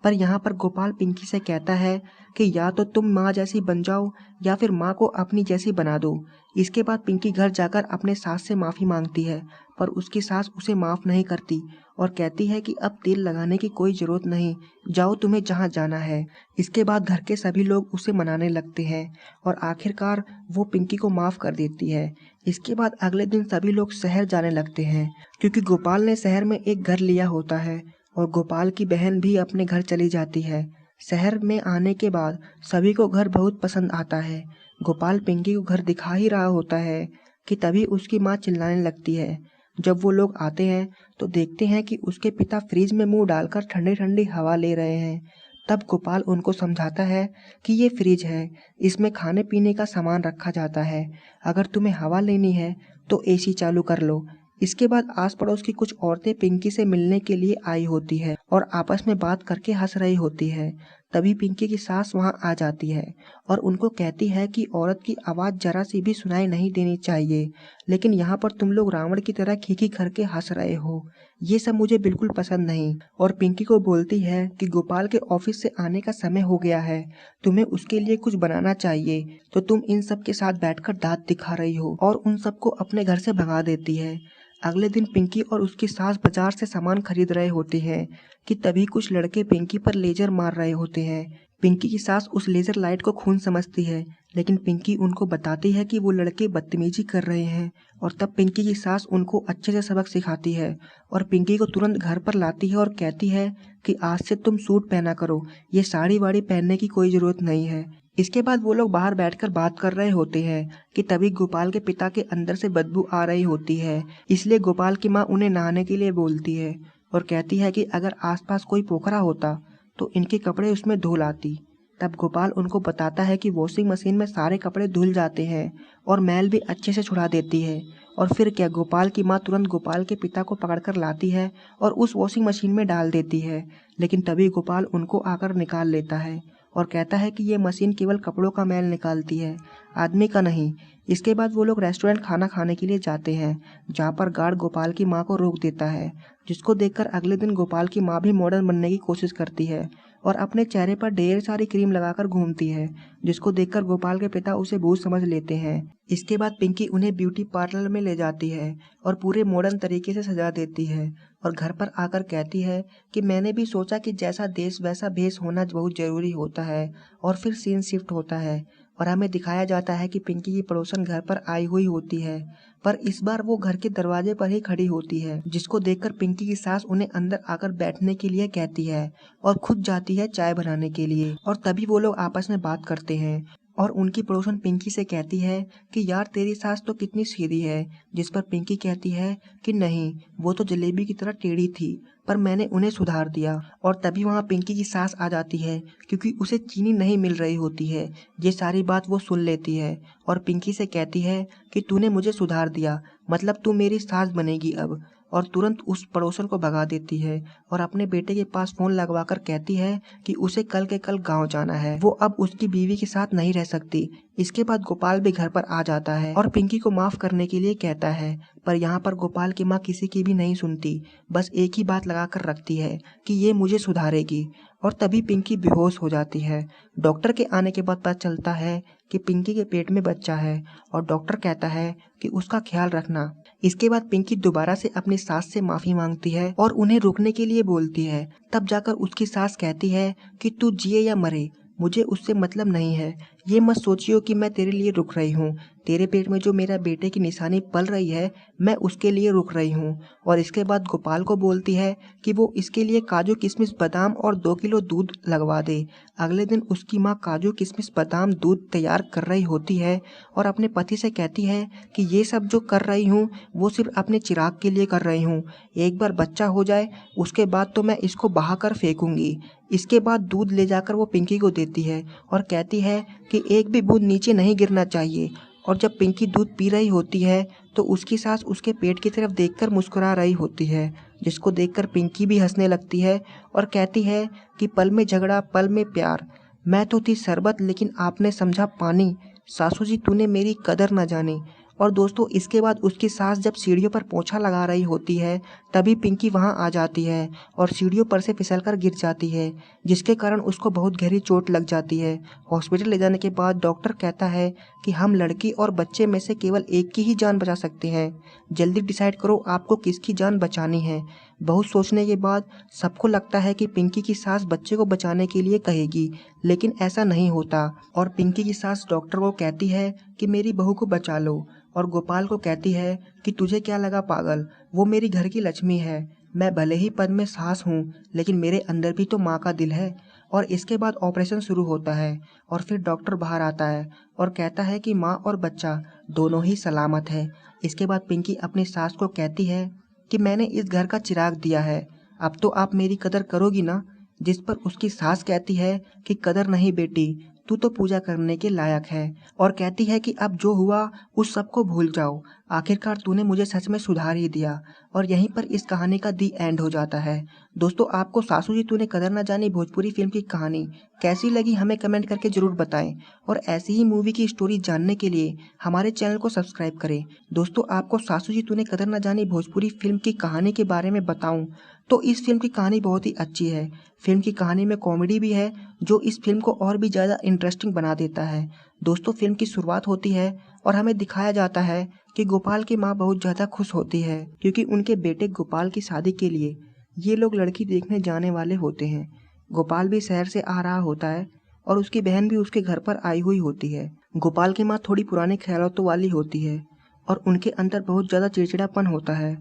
A: पर यहाँ पर गोपाल पिंकी से कहता है कि या तो तुम माँ जैसी बन जाओ या फिर माँ को अपनी जैसी बना दो। इसके बाद पिंकी घर जाकर अपने सास से माफ़ी मांगती है, पर उसकी सास उसे माफ़ नहीं करती और कहती है कि अब तेल लगाने की कोई ज़रूरत नहीं, जाओ तुम्हें जहाँ जाना है। इसके बाद घर के सभी लोग उसे मनाने लगते हैं और आखिरकार वो पिंकी को माफ़ कर देती है। इसके बाद अगले दिन सभी लोग शहर जाने लगते हैं, क्योंकि गोपाल ने शहर में एक घर लिया होता है और गोपाल की बहन भी अपने घर चली जाती है। शहर में आने के बाद सभी को घर बहुत पसंद आता है। गोपाल पिंकी को घर दिखा ही रहा होता है कि तभी उसकी माँ चिल्लाने लगती है। जब वो लोग आते हैं तो देखते हैं कि उसके पिता फ्रिज में मुंह डालकर ठंडी ठंडी हवा ले रहे हैं। तब गोपाल उनको समझाता है कि ये फ्रिज है, इसमें खाने पीने का सामान रखा जाता है, अगर तुम्हें हवा लेनी है तो एसी चालू कर लो। इसके बाद आस पड़ोस की कुछ औरतें पिंकी से मिलने के लिए आई होती है और आपस में बात करके हंस रही होती है। तभी पिंकी की सास वहां आ जाती है और उनको कहती है कि औरत की आवाज़ जरा सी भी सुनाई नहीं देनी चाहिए, लेकिन यहाँ पर तुम लोग रावण की तरह खीखी करके हंस रहे हो, ये सब मुझे बिल्कुल पसंद नहीं। और पिंकी को बोलती है कि गोपाल के ऑफिस से आने का समय हो गया है, तुम्हें उसके लिए कुछ बनाना चाहिए, तो तुम इन सब के साथ बैठकर दांत दिखा रही हो, और उन सबको अपने घर से भगा देती है। अगले दिन पिंकी और उसकी सास बाजार से सामान खरीद रहे होते हैं कि तभी कुछ लड़के पिंकी पर लेजर मार रहे होते हैं। पिंकी की सास उस लेजर लाइट को खून समझती है, लेकिन पिंकी उनको बताती है कि वो लड़के बदतमीजी कर रहे हैं और तब पिंकी की सास उनको अच्छे से सबक सिखाती है और पिंकी को तुरंत घर पर लाती है और कहती है कि आज से तुम सूट पहना करो, ये साड़ी वाड़ी पहनने की कोई ज़रूरत नहीं है। इसके बाद वो लोग बाहर बैठकर बात कर रहे होते हैं कि तभी गोपाल के पिता के अंदर से बदबू आ रही होती है, इसलिए गोपाल की माँ उन्हें नहाने के लिए बोलती है और कहती है कि अगर आसपास कोई पोखरा होता तो इनके कपड़े उसमें धो लाती। तब गोपाल उनको बताता है कि वॉशिंग मशीन में सारे कपड़े धुल जाते हैं और मैल भी अच्छे से छुड़ा देती है। और फिर क्या, गोपाल की माँ तुरंत गोपाल के पिता को पकड़कर लाती है और उस वॉशिंग मशीन में डाल देती है, लेकिन तभी गोपाल उनको आकर निकाल लेता है और कहता है कि ये मशीन केवल कपड़ों का मैल निकालती है, आदमी का नहीं। इसके बाद वो लोग रेस्टोरेंट खाना खाने के लिए जाते हैं, जहाँ पर गार्ड गोपाल की माँ को रोक देता है, जिसको देखकर अगले दिन गोपाल की माँ भी मॉडर्न बनने की कोशिश करती है और अपने चेहरे पर ढेर सारी क्रीम लगाकर घूमती है, जिसको देखकर गोपाल के पिता उसे भूत समझ लेते हैं। इसके बाद पिंकी उन्हें ब्यूटी पार्लर में ले जाती है और पूरे मॉडर्न तरीके से सजा देती है और घर पर आकर कहती है कि मैंने भी सोचा कि जैसा देश वैसा भेष होना बहुत ज़रूरी होता है। और फिर सीन शिफ्ट होता है और हमें दिखाया जाता है कि पिंकी की पड़ोसन घर पर आई हुई होती है, पर इस बार वो घर के दरवाजे पर ही खड़ी होती है, जिसको देखकर पिंकी की सास उन्हें अंदर आकर बैठने के लिए कहती है और खुद जाती है चाय बनाने के लिए। और तभी वो लोग आपस में बात करते हैं और उनकी पड़ोसन पिंकी से कहती है कि यार तेरी सास तो कितनी सीधी है, जिस पर पिंकी कहती है कि नहीं, वो तो जलेबी की तरह टेढ़ी थी, पर मैंने उन्हें सुधार दिया। और तभी वहाँ पिंकी की सास आ जाती है, क्योंकि उसे चीनी नहीं मिल रही होती है। ये सारी बात वो सुन लेती है और पिंकी से कहती है कि तूने मुझे सुधार दिया, मतलब तू मेरी सास बनेगी अब। और तुरंत उस पड़ोसन को भगा देती है और अपने बेटे के पास फोन लगवाकर कहती है कि उसे कल के कल गांव जाना है, वो अब उसकी बीवी के साथ नहीं रह सकती। इसके बाद गोपाल भी घर पर आ जाता है और पिंकी को माफ करने के लिए कहता है, पर यहाँ पर गोपाल की माँ किसी की भी नहीं सुनती, बस एक ही बात लगाकर रखती है कि ये मुझे सुधारेगी। और तभी पिंकी बेहोश हो जाती है। डॉक्टर के आने के बाद पता चलता है कि पिंकी के पेट में बच्चा है और डॉक्टर कहता है कि उसका ख्याल रखना। इसके बाद पिंकी दोबारा से अपनी सास से माफी मांगती है और उन्हें रुकने के लिए बोलती है। तब जाकर उसकी सास कहती है कि तू जिए या मरे, मुझे उससे मतलब नहीं है, ये मत सोचियो कि मैं तेरे लिए रुक रही हूँ, तेरे पेट में जो मेरा बेटे की निशानी पल रही है मैं उसके लिए रुक रही हूँ। और इसके बाद गोपाल को बोलती है कि वो इसके लिए काजू किशमिश बादाम और 2 किलो दूध लगवा दे। अगले दिन उसकी माँ काजू किशमिश बादाम दूध तैयार कर रही होती है और अपने पति से कहती है कि ये सब जो कर रही हूँ वो सिर्फ अपने चिराग के लिए कर रही हूँ, एक बार बच्चा हो जाए उसके बाद तो मैं इसको बहा कर फेंकूंगी। इसके बाद दूध ले जाकर वो पिंकी को देती है और कहती है कि एक भी बूंद नीचे नहीं गिरना चाहिए। और जब पिंकी दूध पी रही होती है तो उसकी सास उसके पेट की तरफ देखकर मुस्कुरा रही होती है, जिसको देखकर पिंकी भी हंसने लगती है और कहती है कि पल में झगड़ा पल में प्यार, मैं तो थी शरबत लेकिन आपने समझा पानी, सासू जी तूने मेरी कदर न जानी। और दोस्तों इसके बाद उसकी सास जब सीढ़ियों पर पोंछा लगा रही होती है तभी पिंकी वहां आ जाती है और सीढ़ियों पर से फिसलकर गिर जाती है, जिसके कारण उसको बहुत गहरी चोट लग जाती है। हॉस्पिटल ले जाने के बाद डॉक्टर कहता है कि हम लड़की और बच्चे में से केवल एक की ही जान बचा सकते हैं, जल्दी डिसाइड करो आपको किसकी जान बचानी है। बहुत सोचने के बाद सबको लगता है कि पिंकी की सास बच्चे को बचाने के लिए कहेगी, लेकिन ऐसा नहीं होता और पिंकी की सास डॉक्टर को कहती है कि मेरी बहू को बचा लो और गोपाल को कहती है कि तुझे क्या लगा पागल, वो मेरी घर की लक्ष्मी है, मैं भले ही पद में सास हूँ लेकिन मेरे अंदर भी तो माँ का दिल है। और इसके बाद ऑपरेशन शुरू होता है और फिर डॉक्टर बाहर आता है और कहता है कि माँ और बच्चा दोनों ही सलामत है। इसके बाद पिंकी अपनी सास को कहती है कि मैंने इस घर का चिराग दिया है, अब तो आप मेरी कदर करोगी ना। जिस पर उसकी सास कहती है कि कदर नहीं बेटी, तू तो पूजा करने के लायक है, और कहती है कि अब जो हुआ उस सब को भूल जाओ, आखिरकार तूने मुझे सच में सुधार ही दिया। और यहीं पर इस कहानी का दी एंड हो जाता है। दोस्तों आपको सासू जी तूने कदर ना जानी भोजपुरी फिल्म की कहानी कैसी लगी हमें कमेंट करके जरूर बताएं, और ऐसी ही मूवी की स्टोरी जानने के लिए हमारे चैनल को सब्सक्राइब करें। दोस्तों आपको सासू जी तूने कदर ना जानी भोजपुरी फिल्म की कहानी के बारे में बताऊं तो इस फिल्म की कहानी बहुत ही अच्छी है। फिल्म की कहानी में कॉमेडी भी है जो इस फिल्म को और भी ज़्यादा इंटरेस्टिंग बना देता है। दोस्तों फिल्म की शुरुआत होती है और हमें दिखाया जाता है कि गोपाल की माँ बहुत ज़्यादा खुश होती है क्योंकि उनके बेटे गोपाल की शादी के लिए ये लोग लड़की देखने जाने वाले होते हैं। गोपाल भी शहर से आ रहा होता है और उसकी बहन भी उसके घर पर आई हुई होती है। गोपाल की माँ थोड़ी पुराने ख्यालों वाली होती है और उनके अंदर बहुत ज़्यादा चिड़चिड़ापन होता है,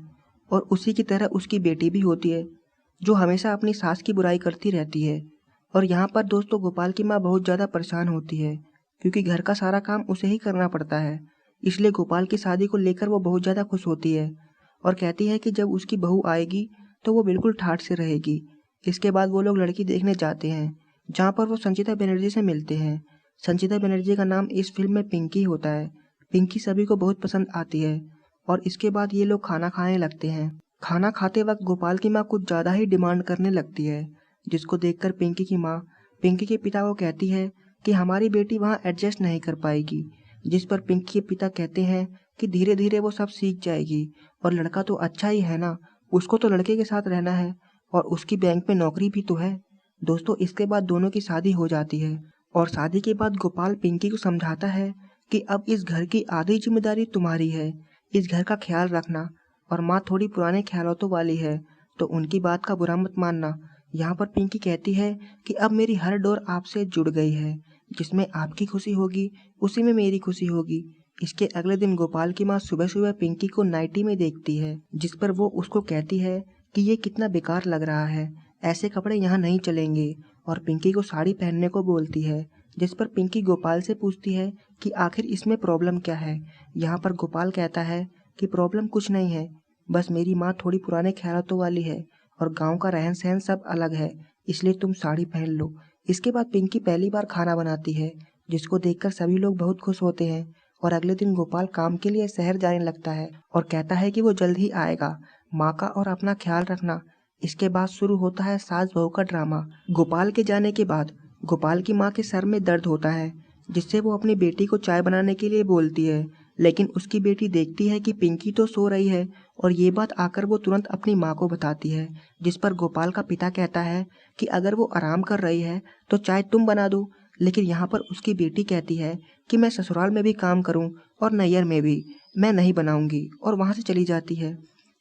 A: और उसी की तरह उसकी बेटी भी होती है जो हमेशा अपनी सास की बुराई करती रहती है। और यहाँ पर दोस्तों गोपाल की माँ बहुत ज़्यादा परेशान होती है क्योंकि घर का सारा काम उसे ही करना पड़ता है, इसलिए गोपाल की शादी को लेकर वो बहुत ज़्यादा खुश होती है और कहती है कि जब उसकी बहू आएगी तो वो बिल्कुल ठाठ से रहेगी। इसके बाद वो लोग लड़की देखने जाते हैं जहाँ पर वो संचिता बनर्जी से मिलते हैं। संचिता बनर्जी का नाम इस फिल्म में पिंकी होता है। पिंकी सभी को बहुत पसंद आती है और इसके बाद ये लोग खाना खाने लगते हैं। खाना खाते वक्त गोपाल की माँ कुछ ज़्यादा ही डिमांड करने लगती है, जिसको देखकर पिंकी की माँ पिंकी के पिता को कहती है कि हमारी बेटी वहाँ एडजस्ट नहीं कर पाएगी। जिस पर पिंकी के पिता कहते हैं कि धीरे धीरे वो सब सीख जाएगी और लड़का तो अच्छा ही है ना, उसको तो लड़के के साथ रहना है और उसकी बैंक में नौकरी भी तो है। दोस्तों इसके बाद दोनों की शादी हो जाती है और शादी के बाद गोपाल पिंकी को समझाता है कि अब इस घर की आधी जिम्मेदारी तुम्हारी है, इस घर का ख्याल रखना, और माँ थोड़ी पुराने ख्यालों वाली है तो उनकी बात का बुरा मत मानना। यहाँ पर पिंकी कहती है कि अब मेरी हर डोर आपसे जुड़ गई है, जिसमें आपकी खुशी होगी उसी में मेरी खुशी होगी। इसके अगले दिन गोपाल की माँ सुबह सुबह पिंकी को नाइटी में देखती है, जिस पर वो उसको कहती है कि ये कितना बेकार लग रहा है, ऐसे कपड़े यहाँ नहीं चलेंगे, और पिंकी को साड़ी पहनने को बोलती है। जिस पर पिंकी गोपाल से पूछती है कि आखिर इसमें प्रॉब्लम क्या है। यहाँ पर गोपाल कहता है कि प्रॉब्लम कुछ नहीं है, बस मेरी माँ थोड़ी पुराने ख्यालों वाली है और गांव का रहन सहन सब अलग है, इसलिए तुम साड़ी पहन लो। इसके बाद पिंकी पहली बार खाना बनाती है, जिसको देखकर सभी लोग बहुत खुश होते हैं, और अगले दिन गोपाल काम के लिए शहर जाने लगता है और कहता है कि वो जल्द ही आएगा। माँ का और अपना ख्याल रखना। इसके बाद शुरू होता है सास बहू का ड्रामा। गोपाल के जाने के बाद गोपाल की माँ के सर में दर्द होता है, जिससे वो अपनी बेटी को चाय बनाने के लिए बोलती है, लेकिन उसकी बेटी देखती है कि पिंकी तो सो रही है और ये बात आकर वो तुरंत अपनी माँ को बताती है। जिस पर गोपाल का पिता कहता है कि अगर वो आराम कर रही है तो चाय तुम बना दो, लेकिन यहाँ पर उसकी बेटी कहती है कि मैं ससुराल में भी काम करूँ और नैयर में भी, मैं नहीं बनाऊंगी, और वहाँ से चली जाती है।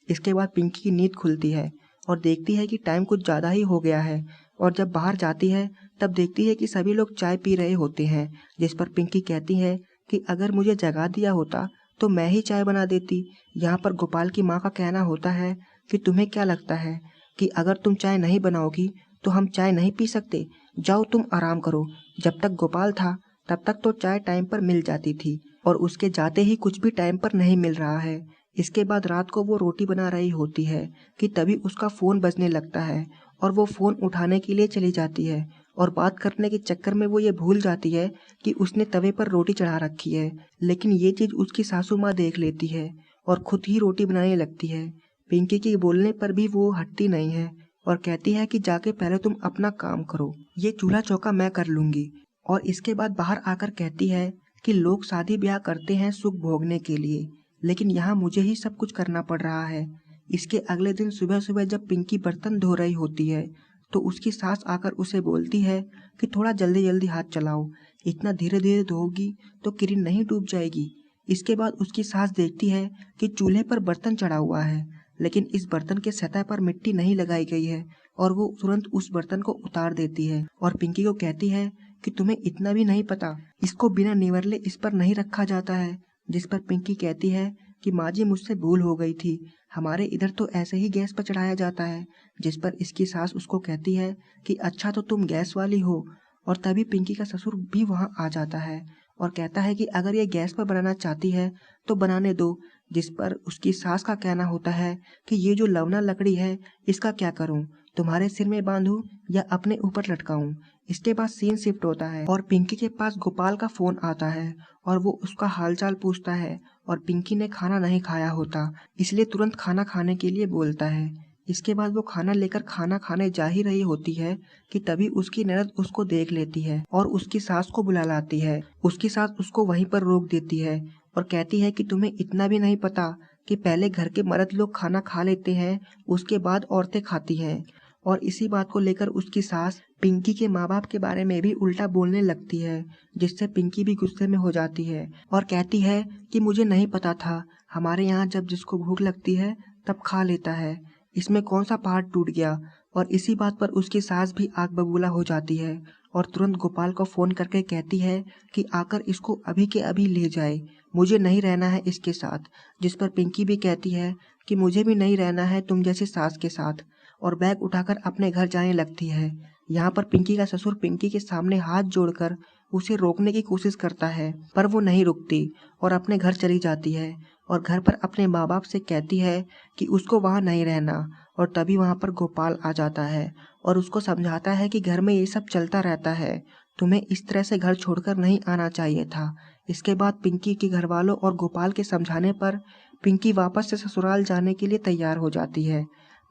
A: इसके बाद पिंकी की नींद खुलती है और देखती है कि टाइम कुछ ज़्यादा ही हो गया है, और जब बाहर जाती है तब देखती है कि सभी लोग चाय पी रहे होते हैं। जिस पर पिंकी कहती है कि अगर मुझे जगा दिया होता तो मैं ही चाय बना देती। यहाँ पर गोपाल की माँ का कहना होता है कि तुम्हें क्या लगता है कि अगर तुम चाय नहीं बनाओगी तो हम चाय नहीं पी सकते, जाओ तुम आराम करो। जब तक गोपाल था तब तक तो चाय टाइम पर मिल जाती थी और उसके जाते ही कुछ भी टाइम पर नहीं मिल रहा है। इसके बाद रात को वो रोटी बना रही होती है कि तभी उसका फ़ोन बजने लगता है और वो फ़ोन उठाने के लिए चली जाती है, और बात करने के चक्कर में वो ये भूल जाती है कि उसने तवे पर रोटी चढ़ा रखी है। लेकिन ये चीज़ उसकी सासू माँ देख लेती है और खुद ही रोटी बनाने लगती है। पिंकी के बोलने पर भी वो हटती नहीं है और कहती है कि जाके पहले तुम अपना काम करो, ये चूल्हा चौका मैं कर लूँगी। और इसके बाद बाहर आकर कहती है कि लोग शादी ब्याह करते हैं सुख भोगने के लिए, लेकिन यहाँ मुझे ही सब कुछ करना पड़ रहा है। इसके अगले दिन सुबह सुबह जब पिंकी बर्तन धो रही होती है तो उसकी सास आकर उसे बोलती है कि थोड़ा जल्दी जल्दी हाथ चलाओ, इतना धीरे धीरे धोगी तो किरण नहीं डूब जाएगी। इसके बाद उसकी सास देखती है कि चूल्हे पर बर्तन चढ़ा हुआ है, लेकिन इस बर्तन के सतह पर मिट्टी नहीं लगाई गई है और वो तुरंत उस बर्तन को उतार देती है और पिंकी को कहती है कि तुम्हें इतना भी नहीं पता, इसको बिना निवरले इस पर नहीं रखा जाता है। जिस पर पिंकी कहती है कि माँ जी मुझसे भूल हो गई थी, हमारे इधर तो ऐसे ही गैस पर चढ़ाया जाता है। जिस पर इसकी सास उसको कहती है कि अच्छा तो तुम गैस वाली हो। और तभी पिंकी का ससुर भी वहाँ आ जाता है और कहता है कि अगर ये गैस पर बनाना चाहती है तो बनाने दो। जिस पर उसकी सास का कहना होता है कि ये जो लवना लकड़ी है इसका क्या करूं, तुम्हारे सिर में बांधूं या अपने ऊपर लटकाऊं। इसके बाद सीन शिफ्ट होता है और पिंकी के पास गोपाल का फोन आता है और वो उसका हालचाल पूछता है और पिंकी ने खाना नहीं खाया होता, इसलिए तुरंत खाना खाने के लिए बोलता है। इसके बाद वो खाना लेकर खाना खाने जा ही रही होती है कि तभी उसकी ननद उसको देख लेती है और उसकी सास को बुला लाती है। उसकी सास उसको वहीं पर रोक देती है और कहती है कि तुम्हें इतना भी नहीं पता कि पहले घर के मर्द लोग खाना खा लेते हैं, उसके बाद औरतें खाती हैं। और इसी बात को लेकर उसकी सास पिंकी के माँ बाप के बारे में भी उल्टा बोलने लगती है, जिससे पिंकी भी गुस्से में हो जाती है और कहती है कि मुझे नहीं पता था, हमारे यहाँ जब जिसको भूख लगती है तब खा लेता है, इसमें कौन सा पहाड़ टूट गया। और इसी बात पर उसकी सास भी आग बबूला हो जाती है और तुरंत गोपाल को फोन करके कहती है कि आकर इसको अभी के अभी ले जाए, मुझे नहीं रहना है इसके साथ। जिस पर पिंकी भी कहती है कि मुझे भी नहीं रहना है तुम जैसी सास के साथ, और बैग उठाकर अपने घर जाने लगती है। यहाँ पर पिंकी का ससुर पिंकी के सामने हाथ जोड़कर उसे रोकने की कोशिश करता है, पर वो नहीं रुकती और अपने घर चली जाती है और घर पर अपने माँ बाप से कहती है कि उसको वहाँ नहीं रहना। और तभी वहाँ पर गोपाल आ जाता है और उसको समझाता है कि घर में ये सब चलता रहता है, तुम्हें इस तरह से घर छोड़कर नहीं आना चाहिए था। इसके बाद पिंकी के घर वालों और गोपाल के समझाने पर पिंकी वापस से ससुराल जाने के लिए तैयार हो जाती है।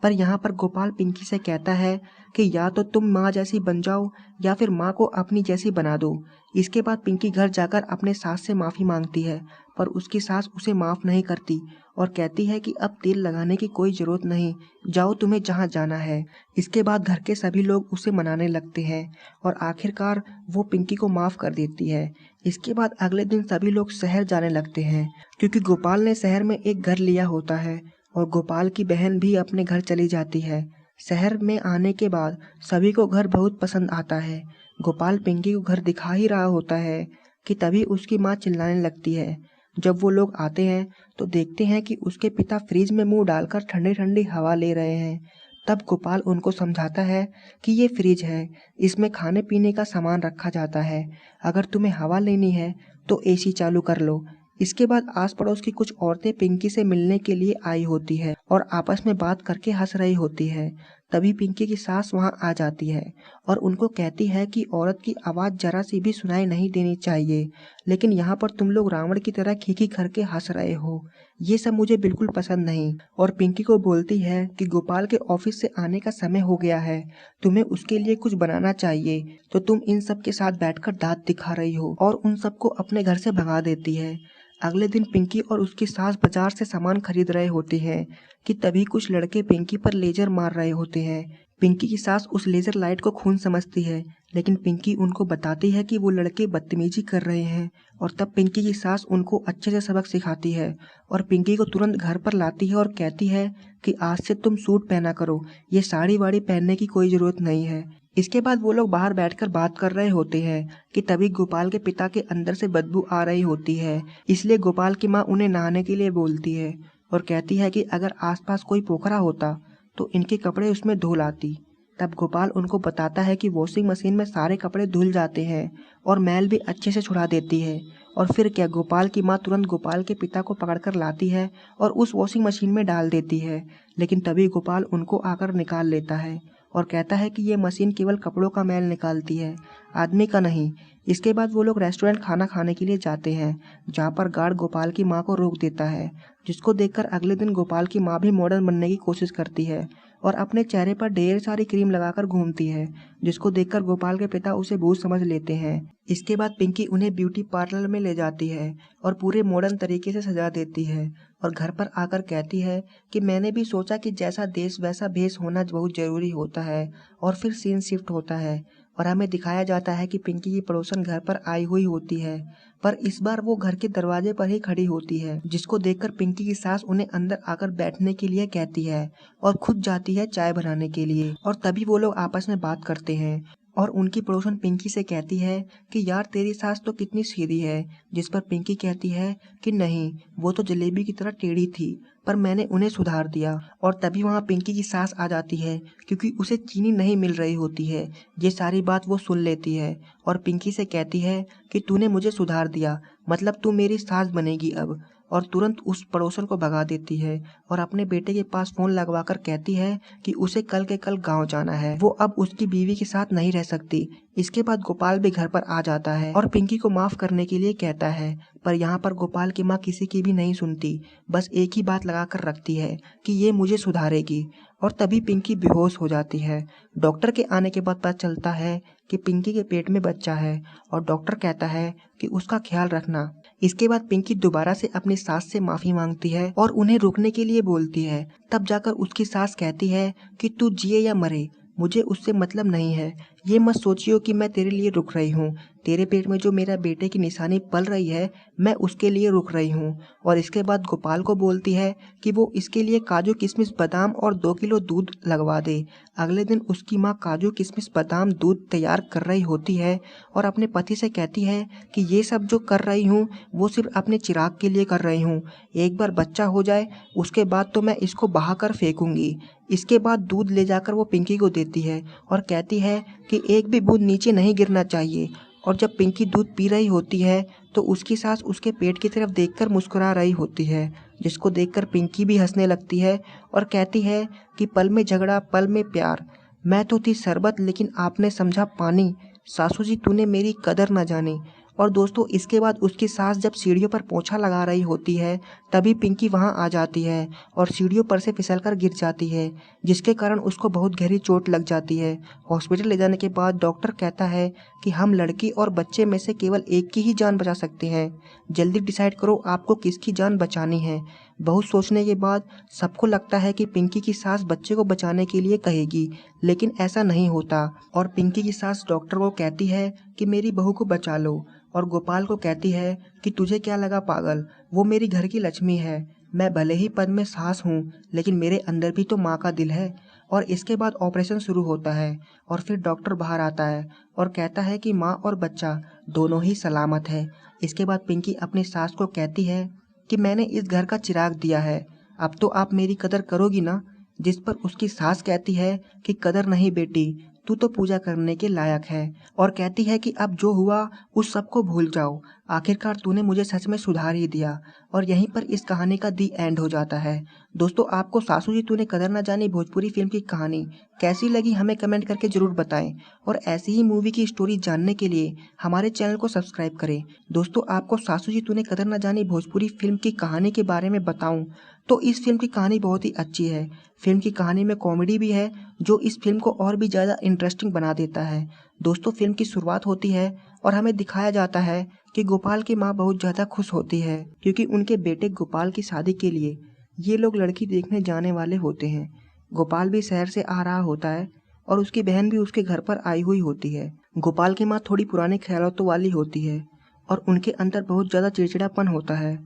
A: पर यहाँ पर गोपाल पिंकी से कहता है कि या तो तुम माँ जैसी बन जाओ या फिर माँ को अपनी जैसी बना दो। इसके बाद पिंकी घर जाकर अपने सास से माफ़ी मांगती है, पर उसकी सास उसे माफ़ नहीं करती और कहती है कि अब तेल लगाने की कोई ज़रूरत नहीं, जाओ तुम्हें जहाँ जाना है। इसके बाद घर के सभी लोग उसे मनाने लगते हैं और आखिरकार वो पिंकी को माफ़ कर देती है। इसके बाद अगले दिन सभी लोग शहर जाने लगते हैं क्योंकि गोपाल ने शहर में एक घर लिया होता है और गोपाल की बहन भी अपने घर चली जाती है। शहर में आने के बाद सभी को घर बहुत पसंद आता है। गोपाल पिंकी को घर दिखा ही रहा होता है कि तभी उसकी माँ चिल्लाने लगती है। जब वो लोग आते हैं तो देखते हैं कि उसके पिता फ्रिज में मुंह डालकर ठंडी ठंडी हवा ले रहे हैं। तब गोपाल उनको समझाता है कि ये फ्रिज है, इसमें खाने पीने का सामान रखा जाता है, अगर तुम्हें हवा लेनी है तो एसी चालू कर लो। इसके बाद आस पड़ोस की कुछ औरतें पिंकी से मिलने के लिए आई होती है और आपस में बात करके हंस रही होती है। तभी पिंकी की सास वहां आ जाती है और उनको कहती है कि औरत की आवाज़ जरा सी भी सुनाई नहीं देनी चाहिए, लेकिन यहाँ पर तुम लोग रावण की तरह खीखी करके हंस रहे हो, ये सब मुझे बिल्कुल पसंद नहीं। और पिंकी को बोलती है कि गोपाल के ऑफिस से आने का समय हो गया है, तुम्हें उसके लिए कुछ बनाना चाहिए, तो तुम इन सब के साथ बैठकर दांत दिखा रही हो, और उन सबको अपने घर से भगा देती है। अगले दिन पिंकी और उसकी सास बाजार से सामान खरीद रहे होते हैं कि तभी कुछ लड़के पिंकी पर लेजर मार रहे होते हैं। पिंकी की सास उस लेजर लाइट को खून समझती है, लेकिन पिंकी उनको बताती है कि वो लड़के बदतमीजी कर रहे हैं और तब पिंकी की सास उनको अच्छे से सबक सिखाती है और पिंकी को तुरंत घर पर लाती है और कहती है कि आज से तुम सूट पहना करो, ये साड़ी वाड़ी पहनने की कोई ज़रूरत नहीं है। इसके बाद वो लोग बाहर बैठकर बात कर रहे होते हैं कि तभी गोपाल के पिता के अंदर से बदबू आ रही होती है, इसलिए गोपाल की माँ उन्हें नहाने के लिए बोलती है और कहती है कि अगर आसपास कोई पोखरा होता तो इनके कपड़े उसमें धो लाती। तब गोपाल उनको बताता है कि वॉशिंग मशीन में सारे कपड़े धुल जाते हैं और मैल भी अच्छे से छुड़ा देती है। और फिर क्या, गोपाल की माँ तुरंत गोपाल के पिता को पकड़कर लाती है और उस वॉशिंग मशीन में डाल देती है, लेकिन तभी गोपाल उनको आकर निकाल लेता है और कहता है कि ये मशीन केवल कपड़ों का मैल निकालती है, आदमी का नहीं। इसके बाद वो लोग रेस्टोरेंट खाना खाने के लिए जाते हैं, जहाँ पर गार्ड गोपाल की माँ को रोक देता है, जिसको देखकर अगले दिन गोपाल की माँ भी मॉडर्न बनने की कोशिश करती है और अपने चेहरे पर ढेर सारी क्रीम लगाकर घूमती है, जिसको देखकर गोपाल के पिता उसे भूत समझ लेते हैं। इसके बाद पिंकी उन्हें ब्यूटी पार्लर में ले जाती है और पूरे मॉडर्न तरीके से सजा देती है और घर पर आकर कहती है कि मैंने भी सोचा कि जैसा देश वैसा भेष होना बहुत जरूरी होता है। और फिर सीन शिफ्ट होता है और हमें दिखाया जाता है कि पिंकी की पड़ोसन घर पर आई हुई होती है, पर इस बार वो घर के दरवाजे पर ही खड़ी होती है, जिसको देखकर पिंकी की सास उन्हें अंदर आकर बैठने के लिए कहती है और खुद जाती है चाय बनाने के लिए। और तभी वो लोग आपस में बात करते हैं और उनकी पड़ोसन पिंकी से कहती है कि यार तेरी सास तो कितनी सीधी है, जिस पर पिंकी कहती है कि नहीं, वो तो जलेबी की तरह टेढ़ी थी, पर मैंने उन्हें सुधार दिया। और तभी वहाँ पिंकी की सास आ जाती है क्योंकि उसे चीनी नहीं मिल रही होती है। ये सारी बात वो सुन लेती है और पिंकी से कहती है कि तूने मुझे सुधार दिया, मतलब तू मेरी सास बनेगी अब। और तुरंत उस पड़ोसन को भगा देती है और अपने बेटे के पास फोन लगवाकर कहती है कि उसे कल के कल गांव जाना है, वो अब उसकी बीवी के साथ नहीं रह सकती। इसके बाद गोपाल भी घर पर आ जाता है और पिंकी को माफ करने के लिए कहता है, पर यहाँ पर गोपाल की माँ किसी की भी नहीं सुनती, बस एक ही बात लगाकर रखती है कि ये मुझे सुधारेगी। और तभी पिंकी बेहोश हो जाती है। डॉक्टर के आने के बाद पता चलता है कि पिंकी के पेट में बच्चा है और डॉक्टर कहता है कि उसका ख्याल रखना। इसके बाद पिंकी दोबारा से अपनी सास से माफी मांगती है और उन्हें रुकने के लिए बोलती है। तब जाकर उसकी सास कहती है कि तू जिए या मरे, मुझे उससे मतलब नहीं है। ये मत सोचियो कि मैं तेरे लिए रुक रही हूँ, तेरे पेट में जो मेरा बेटे की निशानी पल रही है, मैं उसके लिए रुक रही हूँ। और इसके बाद गोपाल को बोलती है कि वो इसके लिए काजू किशमिश बादाम और 2 किलो दूध लगवा दे। अगले दिन उसकी माँ काजू किशमिश बादाम दूध तैयार कर रही होती है और अपने पति से कहती है कि ये सब जो कर रही हूँ वो सिर्फ अपने चिराग के लिए कर रही हूँ, एक बार बच्चा हो जाए उसके बाद तो मैं इसको बहा कर फेंकूंगी। इसके बाद दूध ले जाकर वो पिंकी को देती है और कहती है कि एक भी बूंद नीचे नहीं गिरना चाहिए। और जब पिंकी दूध पी रही होती है तो उसकी सास उसके पेट की तरफ देखकर मुस्कुरा रही होती है, जिसको देखकर पिंकी भी हंसने लगती है और कहती है कि पल में झगड़ा पल में प्यार, मैं तो थी शरबत लेकिन आपने समझा पानी, सासू जी तूने मेरी कदर न जानी। और दोस्तों इसके बाद उसकी सास जब सीढ़ियों पर पोछा लगा रही होती है तभी पिंकी वहां आ जाती है और सीढ़ियों पर से फिसलकर गिर जाती है, जिसके कारण उसको बहुत गहरी चोट लग जाती है। हॉस्पिटल ले जाने के बाद डॉक्टर कहता है कि हम लड़की और बच्चे में से केवल एक की ही जान बचा सकते हैं, जल्दी डिसाइड करो आपको किसकी जान बचानी है। बहुत सोचने के बाद सबको लगता है कि पिंकी की सास बच्चे को बचाने के लिए कहेगी, लेकिन ऐसा नहीं होता और पिंकी की सास डॉक्टर को कहती है कि मेरी बहू को बचा लो। और गोपाल को कहती है कि तुझे क्या लगा पागल, वो मेरी घर की लक्ष्मी है, मैं भले ही पद में सास हूँ लेकिन मेरे अंदर भी तो माँ का दिल है। और इसके बाद ऑपरेशन शुरू होता है और फिर डॉक्टर बाहर आता है और कहता है कि माँ और बच्चा दोनों ही सलामत है। इसके बाद पिंकी अपनी सास को कहती है कि मैंने इस घर का चिराग दिया है, अब तो आप मेरी कदर करोगी ना। जिस पर उसकी सास कहती है कि कदर नहीं बेटी, तू तो पूजा करने के लायक है। और कहती है कि अब जो हुआ उस सब को भूल जाओ, आखिरकार तूने मुझे सच में सुधार ही दिया। और यहीं पर इस कहानी का दी एंड हो जाता है। दोस्तों आपको सासू जी तूने कदर ना जानी भोजपुरी फिल्म की कहानी कैसी लगी हमें कमेंट करके जरूर बताएं और ऐसी ही मूवी की स्टोरी जानने के लिए हमारे चैनल को सब्सक्राइब करें। दोस्तों आपको सासू जी तूने कदर ना जानी भोजपुरी फिल्म की कहानी के बारे में बताऊं तो इस फिल्म की कहानी बहुत ही अच्छी है। फिल्म की कहानी में कॉमेडी भी है जो इस फिल्म को और भी ज़्यादा इंटरेस्टिंग बना देता है। दोस्तों फिल्म की शुरुआत होती है और हमें दिखाया जाता है कि गोपाल की माँ बहुत ज़्यादा खुश होती है क्योंकि उनके बेटे गोपाल की शादी के लिए ये लोग लड़की देखने जाने वाले होते हैं। गोपाल भी शहर से आ रहा होता है और उसकी बहन भी उसके घर पर आई हुई होती है। गोपाल की माँ थोड़ी पुराने ख्यालों वाली होती है और उनके अंदर बहुत ज़्यादा चिड़चिड़ापन होता है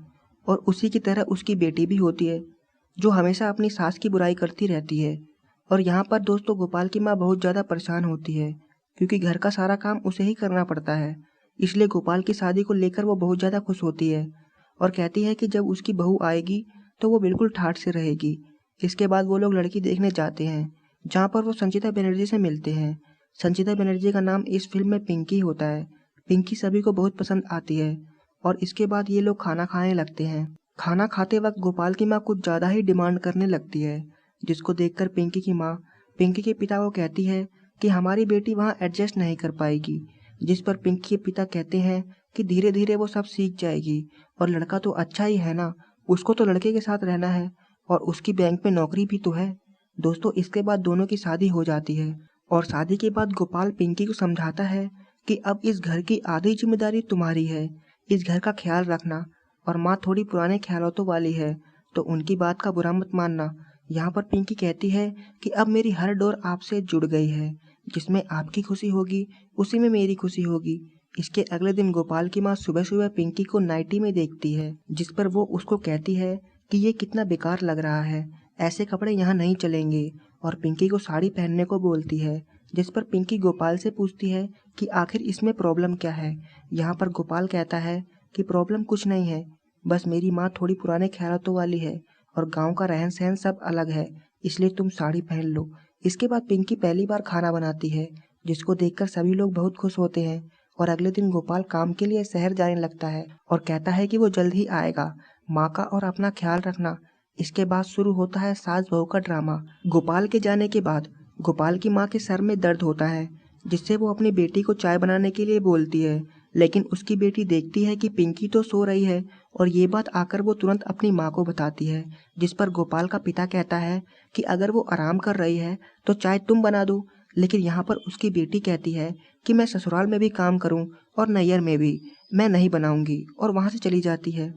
A: और उसी की तरह उसकी बेटी भी होती है जो हमेशा अपनी सास की बुराई करती रहती है। और यहाँ पर दोस्तों गोपाल की माँ बहुत ज़्यादा परेशान होती है क्योंकि घर का सारा काम उसे ही करना पड़ता है, इसलिए गोपाल की शादी को लेकर वो बहुत ज़्यादा खुश होती है और कहती है कि जब उसकी बहू आएगी तो वो बिल्कुल ठाठ से रहेगी। इसके बाद वो लोग लड़की देखने जाते हैं जहाँ पर वो संचिता बनर्जी से मिलते हैं। संचिता बनर्जी का नाम इस फिल्म में पिंकी होता है। पिंकी सभी को बहुत पसंद आती है और इसके बाद ये लोग खाना खाने लगते हैं। खाना खाते वक्त गोपाल की माँ कुछ ज़्यादा ही डिमांड करने लगती है, जिसको देखकर पिंकी की माँ पिंकी के पिता को कहती है कि हमारी बेटी वहाँ एडजस्ट नहीं कर पाएगी। जिस पर पिंकी के पिता कहते हैं कि धीरे धीरे वो सब सीख जाएगी और लड़का तो अच्छा ही है ना, उसको तो लड़के के साथ रहना है और उसकी बैंक में नौकरी भी तो है। दोस्तों इसके बाद दोनों की शादी हो जाती है और शादी के बाद गोपाल पिंकी को समझाता है कि अब इस घर की आधी जिम्मेदारी तुम्हारी है, इस घर का ख्याल रखना। और माँ थोड़ी पुराने ख्यालों वाली है तो उनकी बात का बुरा मत मानना। यहाँ पर पिंकी कहती है कि अब मेरी हर डोर आपसे जुड़ गई है, जिसमें आपकी खुशी होगी उसी में मेरी खुशी होगी। इसके अगले दिन गोपाल की माँ सुबह सुबह पिंकी को नाइटी में देखती है, जिस पर वो उसको कहती है कि ये कितना बेकार लग रहा है, ऐसे कपड़े यहाँ नहीं चलेंगे, और पिंकी को साड़ी पहनने को बोलती है। जिस पर पिंकी गोपाल से पूछती है कि आखिर इसमें प्रॉब्लम क्या है। यहाँ पर गोपाल कहता है कि प्रॉब्लम कुछ नहीं है, बस मेरी माँ थोड़ी पुराने ख्यालों वाली है और गांव का रहन सहन सब अलग है, इसलिए तुम साड़ी पहन लो। इसके बाद पिंकी पहली बार खाना बनाती है, जिसको देखकर सभी लोग बहुत खुश होते हैं। और अगले दिन गोपाल काम के लिए शहर जाने लगता है और कहता है कि वो जल्द ही आएगा। माँ का और अपना ख्याल रखना। इसके बाद शुरू होता है सास बहू का ड्रामा। गोपाल के जाने के बाद गोपाल की माँ के सर में दर्द होता है, जिससे वो अपनी बेटी को चाय बनाने के लिए बोलती है, लेकिन उसकी बेटी देखती है कि पिंकी तो सो रही है और ये बात आकर वो तुरंत अपनी माँ को बताती है। जिस पर गोपाल का पिता कहता है कि अगर वो आराम कर रही है तो चाय तुम बना दो, लेकिन यहाँ पर उसकी बेटी कहती है कि मैं ससुराल में भी काम करूँ और नैयर में भी, मैं नहीं बनाऊंगी, और वहाँ से चली जाती है।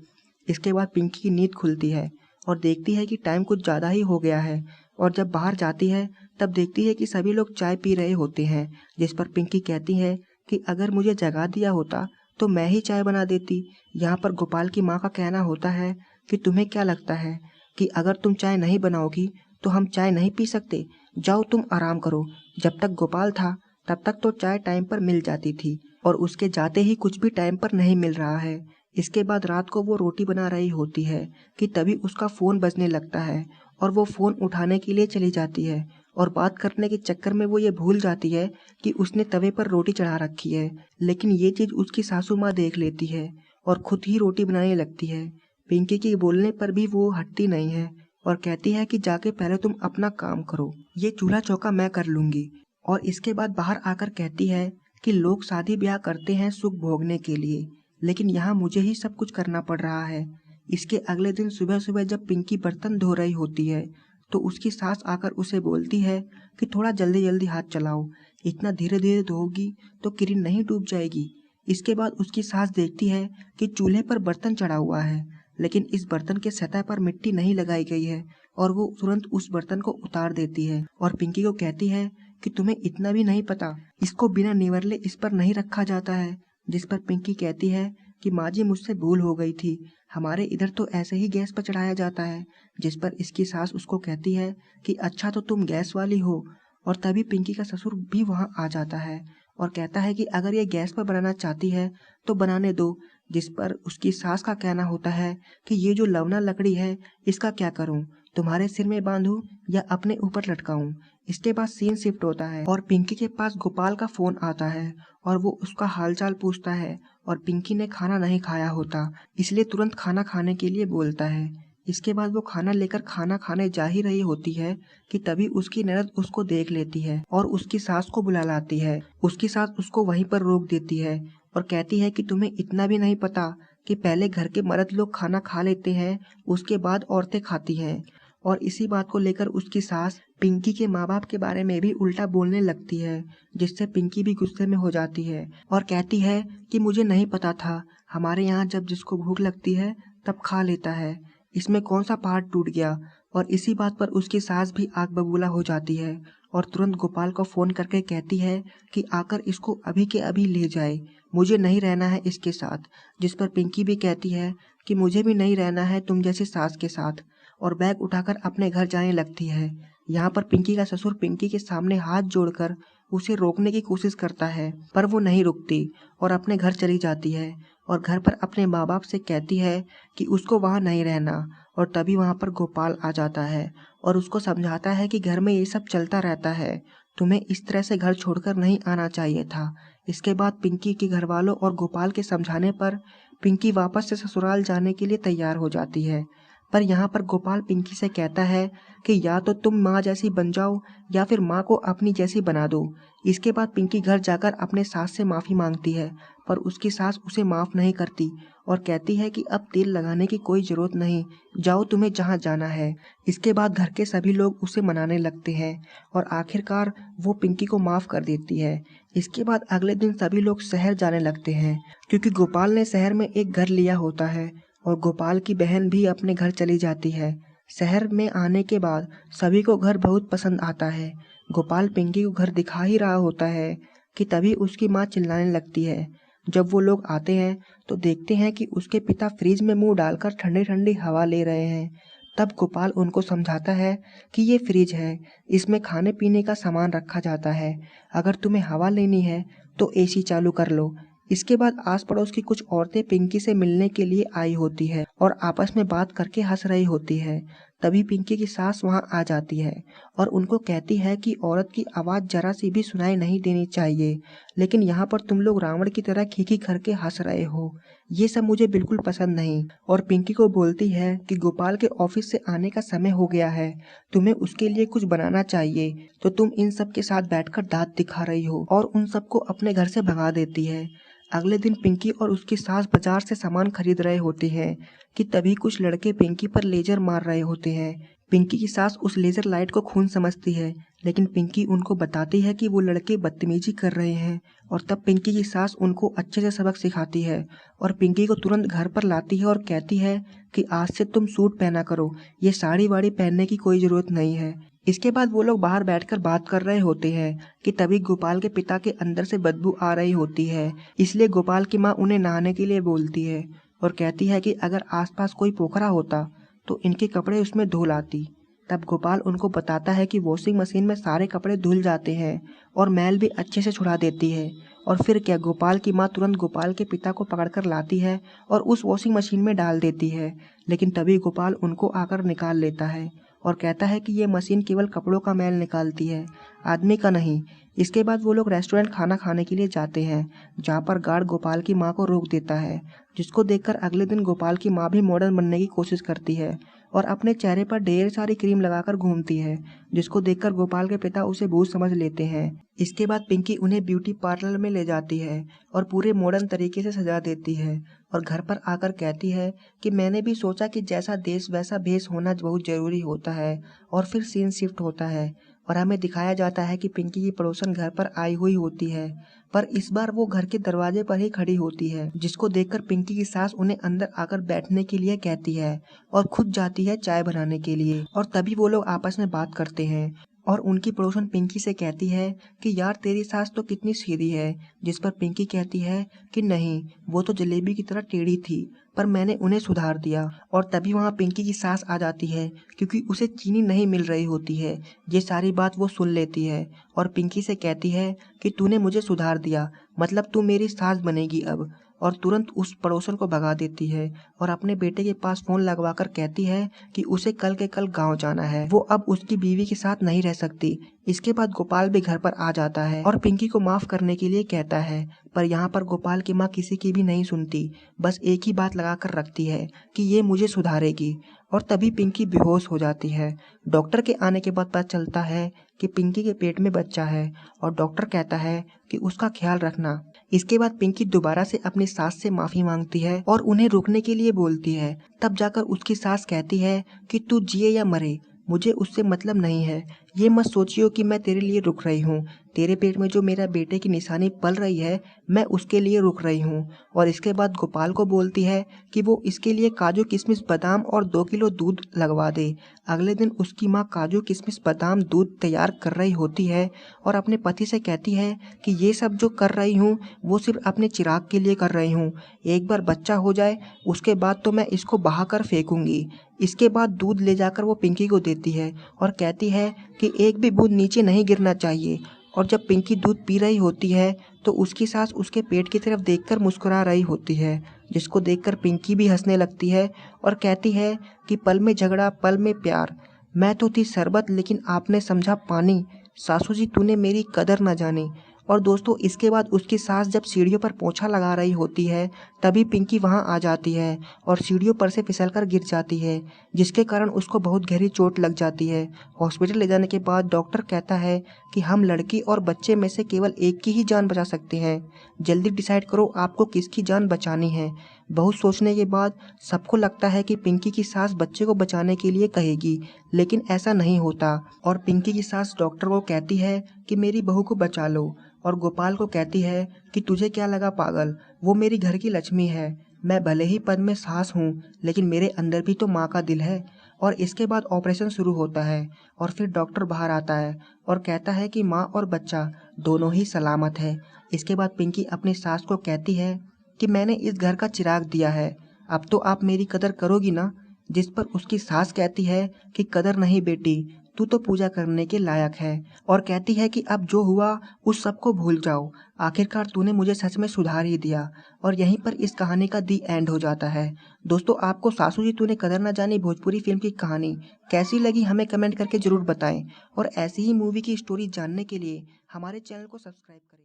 A: इसके बाद पिंकी की नींद खुलती है और देखती है कि टाइम कुछ ज़्यादा ही हो गया है, और जब बाहर जाती है तब देखती है कि सभी लोग चाय पी रहे होते हैं। जिस पर पिंकी कहती है कि अगर मुझे जगा दिया होता तो मैं ही चाय बना देती। यहाँ पर गोपाल की माँ का कहना होता है कि तुम्हें क्या लगता है कि अगर तुम चाय नहीं बनाओगी तो हम चाय नहीं पी सकते, जाओ तुम आराम करो। जब तक गोपाल था तब तक तो चाय टाइम पर मिल जाती थी और उसके जाते ही कुछ भी टाइम पर नहीं मिल रहा है। इसके बाद रात को वो रोटी बना रही होती है कि तभी उसका फ़ोन बजने लगता है और वो फ़ोन उठाने के लिए चली जाती है, और बात करने के चक्कर में वो ये भूल जाती है कि उसने तवे पर रोटी चढ़ा रखी है। लेकिन ये चीज़ उसकी सासू माँ देख लेती है और खुद ही रोटी बनाने लगती है। पिंकी के बोलने पर भी वो हटती नहीं है और कहती है कि जाके पहले तुम अपना काम करो, ये चूल्हा चौका मैं कर लूँगी। और इसके बाद बाहर आकर कहती है कि लोग शादी ब्याह करते हैं सुख भोगने के लिए, लेकिन यहाँ मुझे ही सब कुछ करना पड़ रहा है। इसके अगले दिन सुबह सुबह जब पिंकी बर्तन धो रही होती है तो उसकी सास आकर उसे बोलती है कि थोड़ा जल्दी जल्दी हाथ चलाओ, इतना धीरे धीरे धोगी तो किरण नहीं डूब जाएगी। इसके बाद उसकी सास देखती है कि चूल्हे पर बर्तन चढ़ा हुआ है, लेकिन इस बर्तन के सतह पर मिट्टी नहीं लगाई गई है, और वो तुरंत उस बर्तन को उतार देती है और पिंकी को कहती है कि तुम्हें इतना भी नहीं पता, इसको बिना निवरले इस पर नहीं रखा जाता है। जिस पर पिंकी कहती है कि माँ जी मुझसे भूल हो गई थी, हमारे इधर तो ऐसे ही गैस पर चढ़ाया जाता है। जिस पर इसकी सास उसको कहती है कि अच्छा तो तुम गैस वाली हो। और तभी पिंकी का ससुर भी वहाँ आ जाता है और कहता है कि अगर ये गैस पर बनाना चाहती है तो बनाने दो। जिस पर उसकी सास का कहना होता है कि ये जो लवना लकड़ी है इसका क्या करूं, तुम्हारे सिर में बांधूं या अपने ऊपर लटकाऊं। इसके बाद सीन शिफ्ट होता है और पिंकी के पास गोपाल का फोन आता है और वो उसका हालचाल पूछता है, और पिंकी ने खाना नहीं खाया होता इसलिए तुरंत खाना खाने के लिए बोलता है। इसके बाद वो खाना लेकर खाना खाने जा ही रही होती है कि तभी उसकी ननद उसको देख लेती है और उसकी सास को बुला लाती है। उसकी सास उसको वहीं पर रोक देती है और कहती है कि तुम्हें इतना भी नहीं पता कि पहले घर के मर्द लोग खाना खा लेते हैं, उसके बाद औरतें खाती हैं। और इसी बात को लेकर उसकी सास पिंकी के माँ बाप के बारे में भी उल्टा बोलने लगती है, जिससे पिंकी भी गुस्से में हो जाती है और कहती है कि मुझे नहीं पता था, हमारे यहाँ जब जिसको भूख लगती है तब खा लेता है, इसमें कौन सा पहाड़ टूट गया। और इसी बात पर उसकी सास भी आग बबूला हो जाती है और तुरंत गोपाल को फोन करके कहती है कि आकर इसको अभी के अभी ले जाए, मुझे नहीं रहना है इसके साथ। जिस पर पिंकी भी कहती है कि मुझे भी नहीं रहना है तुम जैसी सास के साथ, और बैग उठाकर अपने घर जाने लगती है। यहाँ पर पिंकी का ससुर पिंकी के सामने हाथ जोड़कर उसे रोकने की कोशिश करता है, पर वो नहीं रुकती और अपने घर चली जाती है और घर पर अपने माँ बाप से कहती है कि उसको वहाँ नहीं रहना। और तभी वहाँ पर गोपाल आ जाता है और उसको समझाता है कि घर में ये सब चलता रहता है, तुम्हें इस तरह से घर छोड़कर नहीं आना चाहिए था। इसके बाद पिंकी के घर वालों और गोपाल के समझाने पर पिंकी वापस से ससुराल जाने के लिए तैयार हो जाती है। पर यहाँ पर गोपाल पिंकी से कहता है कि या तो तुम माँ जैसी बन जाओ या फिर माँ को अपनी जैसी बना दो। इसके बाद पिंकी घर जाकर अपने सास से माफ़ी मांगती है, पर उसकी सास उसे माफ़ नहीं करती और कहती है कि अब तेल लगाने की कोई ज़रूरत नहीं, जाओ तुम्हें जहाँ जाना है। इसके बाद घर के सभी लोग उसे मनाने लगते हैं और आखिरकार वो पिंकी को माफ़ कर देती है। इसके बाद अगले दिन सभी लोग शहर जाने लगते हैं, क्योंकि गोपाल ने शहर में एक घर लिया होता है और गोपाल की बहन भी अपने घर चली जाती है। शहर में आने के बाद सभी को घर बहुत पसंद आता है। गोपाल पिंकी को घर दिखा ही रहा होता है कि तभी उसकी माँ चिल्लाने लगती है। जब वो लोग आते हैं तो देखते हैं कि उसके पिता फ्रिज में मुंह डालकर ठंडी ठंडी हवा ले रहे हैं। तब गोपाल उनको समझाता है कि ये फ्रिज है, इसमें खाने पीने का सामान रखा जाता है, अगर तुम्हें हवा लेनी है तो एसी चालू कर लो। इसके बाद आस पड़ोस की कुछ औरतें पिंकी से मिलने के लिए आई होती है और आपस में बात करके हंस रही होती है। तभी पिंकी की सास वहां आ जाती है और उनको कहती है कि औरत की आवाज़ जरा सी भी सुनाई नहीं देनी चाहिए, लेकिन यहाँ पर तुम लोग रावण की तरह खीखी करके हंस रहे हो, ये सब मुझे बिल्कुल पसंद नहीं। और पिंकी को बोलती है कि गोपाल के ऑफिस से आने का समय हो गया है, तुम्हें उसके लिए कुछ बनाना चाहिए, तो तुम इन सब के साथ बैठकर दांत दिखा रही हो, और उन सबको अपने घर से भगा देती है। अगले दिन पिंकी और उसकी सास बाजार से सामान खरीद रहे होते हैं कि तभी कुछ लड़के पिंकी पर लेजर मार रहे होते हैं। पिंकी की सास उस लेजर लाइट को खून समझती है, लेकिन पिंकी उनको बताती है कि वो लड़के बदतमीजी कर रहे हैं, और तब पिंकी की सास उनको अच्छे से सबक सिखाती है और पिंकी को तुरंत घर पर लाती है और कहती है कि आज से तुम सूट पहना करो, ये साड़ी वाड़ी पहनने की कोई ज़रूरत नहीं है। इसके बाद वो लोग बाहर बैठकर बात कर रहे होते हैं कि तभी गोपाल के पिता के अंदर से बदबू आ रही होती है। इसलिए गोपाल की माँ उन्हें नहाने के लिए बोलती है और कहती है कि अगर आसपास कोई पोखरा होता तो इनके कपड़े उसमें धो लाती। तब गोपाल उनको बताता है कि वॉशिंग मशीन में सारे कपड़े धुल जाते हैं और मैल भी अच्छे से छुड़ा देती है। और फिर क्या, गोपाल की माँ तुरंत गोपाल के पिता को पकड़कर लाती है और उस वॉशिंग मशीन में डाल देती है, लेकिन तभी गोपाल उनको आकर निकाल लेता है और कहता है कि ये मशीन केवल कपड़ों का मैल निकालती है, आदमी का नहीं। इसके बाद वो लोग रेस्टोरेंट खाना खाने के लिए जाते हैं, जहाँ पर गार्ड गोपाल की माँ को रोक देता है, जिसको देखकर अगले दिन गोपाल की माँ भी मॉडर्न बनने की कोशिश करती है और अपने चेहरे पर ढेर सारी क्रीम लगाकर घूमती है, जिसको देखकर गोपाल के पिता उसे भूत समझ लेते हैं। इसके बाद पिंकी उन्हें ब्यूटी पार्लर में ले जाती है और पूरे मॉडर्न तरीके से सजा देती है और घर पर आकर कहती है कि मैंने भी सोचा कि जैसा देश वैसा भेष होना बहुत ज़रूरी होता है। और फिर सीन शिफ्ट होता है और हमें दिखाया जाता है कि पिंकी की पड़ोसन घर पर आई हुई होती है, पर इस बार वो घर के दरवाजे पर ही खड़ी होती है, जिसको देखकर पिंकी की सास उन्हें अंदर आकर बैठने के लिए कहती है और खुद जाती है चाय बनाने के लिए। और तभी वो लोग आपस में बात करते हैं और उनकी पड़ोसन पिंकी से कहती है कि यार तेरी सास तो कितनी सीधी है, जिस पर पिंकी कहती है कि नहीं, वो तो जलेबी की तरह टेढ़ी थी, पर मैंने उन्हें सुधार दिया। और तभी वहाँ पिंकी की सास आ जाती है, क्योंकि उसे चीनी नहीं मिल रही होती है। ये सारी बात वो सुन लेती है और पिंकी से कहती है कि तूने मुझे सुधार दिया, मतलब तू मेरी सास बनेगी अब। और तुरंत उस पड़ोसन को भगा देती है और अपने बेटे के पास फोन लगवाकर कहती है कि उसे कल के कल गांव जाना है, वो अब उसकी बीवी के साथ नहीं रह सकती। इसके बाद गोपाल भी घर पर आ जाता है और पिंकी को माफ करने के लिए कहता है, पर यहाँ पर गोपाल की माँ किसी की भी नहीं सुनती, बस एक ही बात लगाकर रखती है कि ये मुझे सुधारेगी। और तभी पिंकी बेहोश हो जाती है। डॉक्टर के आने के बाद पता चलता है कि पिंकी के पेट में बच्चा है और डॉक्टर कहता है कि उसका ख्याल रखना। इसके बाद पिंकी दोबारा से अपनी सास से माफी मांगती है और उन्हें रुकने के लिए बोलती है। तब जाकर उसकी सास कहती है कि तू जिए या मरे, मुझे उससे मतलब नहीं है, ये मत सोचियो कि मैं तेरे लिए रुक रही हूँ, तेरे पेट में जो मेरा बेटे की निशानी पल रही है मैं उसके लिए रुक रही हूँ। और इसके बाद गोपाल को बोलती है कि वो इसके लिए काजू किशमिश बादाम और 2 किलो दूध लगवा दे। अगले दिन उसकी माँ काजू किशमिश बादाम दूध तैयार कर रही होती है और अपने पति से कहती है कि ये सब जो कर रही हूँ वो सिर्फ अपने चिराग के लिए कर रही हूँ, एक बार बच्चा हो जाए उसके बाद तो मैं इसको बहा कर फेंकूंगी। इसके बाद दूध ले जाकर वो पिंकी को देती है और कहती है कि एक भी बूंद नीचे नहीं गिरना चाहिए। और जब पिंकी दूध पी रही होती है तो उसकी सास उसके पेट की तरफ देखकर मुस्कुरा रही होती है, जिसको देखकर पिंकी भी हंसने लगती है और कहती है कि पल में झगड़ा पल में प्यार, मैं तो थी शरबत लेकिन आपने समझा पानी, सासू जी तूने मेरी कदर न जानी। और दोस्तों इसके बाद उसकी सास जब सीढ़ियों पर पोंछा लगा रही होती है तभी पिंकी वहां आ जाती है और सीढ़ियों पर से फिसलकर गिर जाती है, जिसके कारण उसको बहुत गहरी चोट लग जाती है। हॉस्पिटल ले जाने के बाद डॉक्टर कहता है कि हम लड़की और बच्चे में से केवल एक की ही जान बचा सकते हैं, जल्दी डिसाइड करो आपको किसकी जान बचानी है। बहुत सोचने के बाद सबको लगता है कि पिंकी की सास बच्चे को बचाने के लिए कहेगी, लेकिन ऐसा नहीं होता और पिंकी की सास डॉक्टर को कहती है कि मेरी बहू को बचा लो और गोपाल को कहती है कि तुझे क्या लगा पागल, वो मेरी घर की लक्ष्मी है। मैं भले ही पद में सास हूँ लेकिन मेरे अंदर भी तो माँ का दिल है। और इसके बाद ऑपरेशन शुरू होता है और फिर डॉक्टर बाहर आता है और कहता है कि माँ और बच्चा दोनों ही सलामत है। इसके बाद पिंकी अपनी सास को कहती है कि मैंने इस घर का चिराग दिया है, अब तो आप मेरी कदर करोगी ना। जिस पर उसकी सास कहती है कि कदर नहीं बेटी, तू तो पूजा करने के लायक है, और कहती है कि अब जो हुआ उस सब को भूल जाओ, आखिरकार तूने मुझे सच में सुधार ही दिया। और यहीं पर इस कहानी का दी एंड हो जाता है। दोस्तों आपको सासू जी तूने कदर ना जानी भोजपुरी फिल्म की कहानी कैसी लगी हमें कमेंट करके जरूर बताएं, और ऐसी ही मूवी की स्टोरी जानने के लिए हमारे चैनल को सब्सक्राइब करें।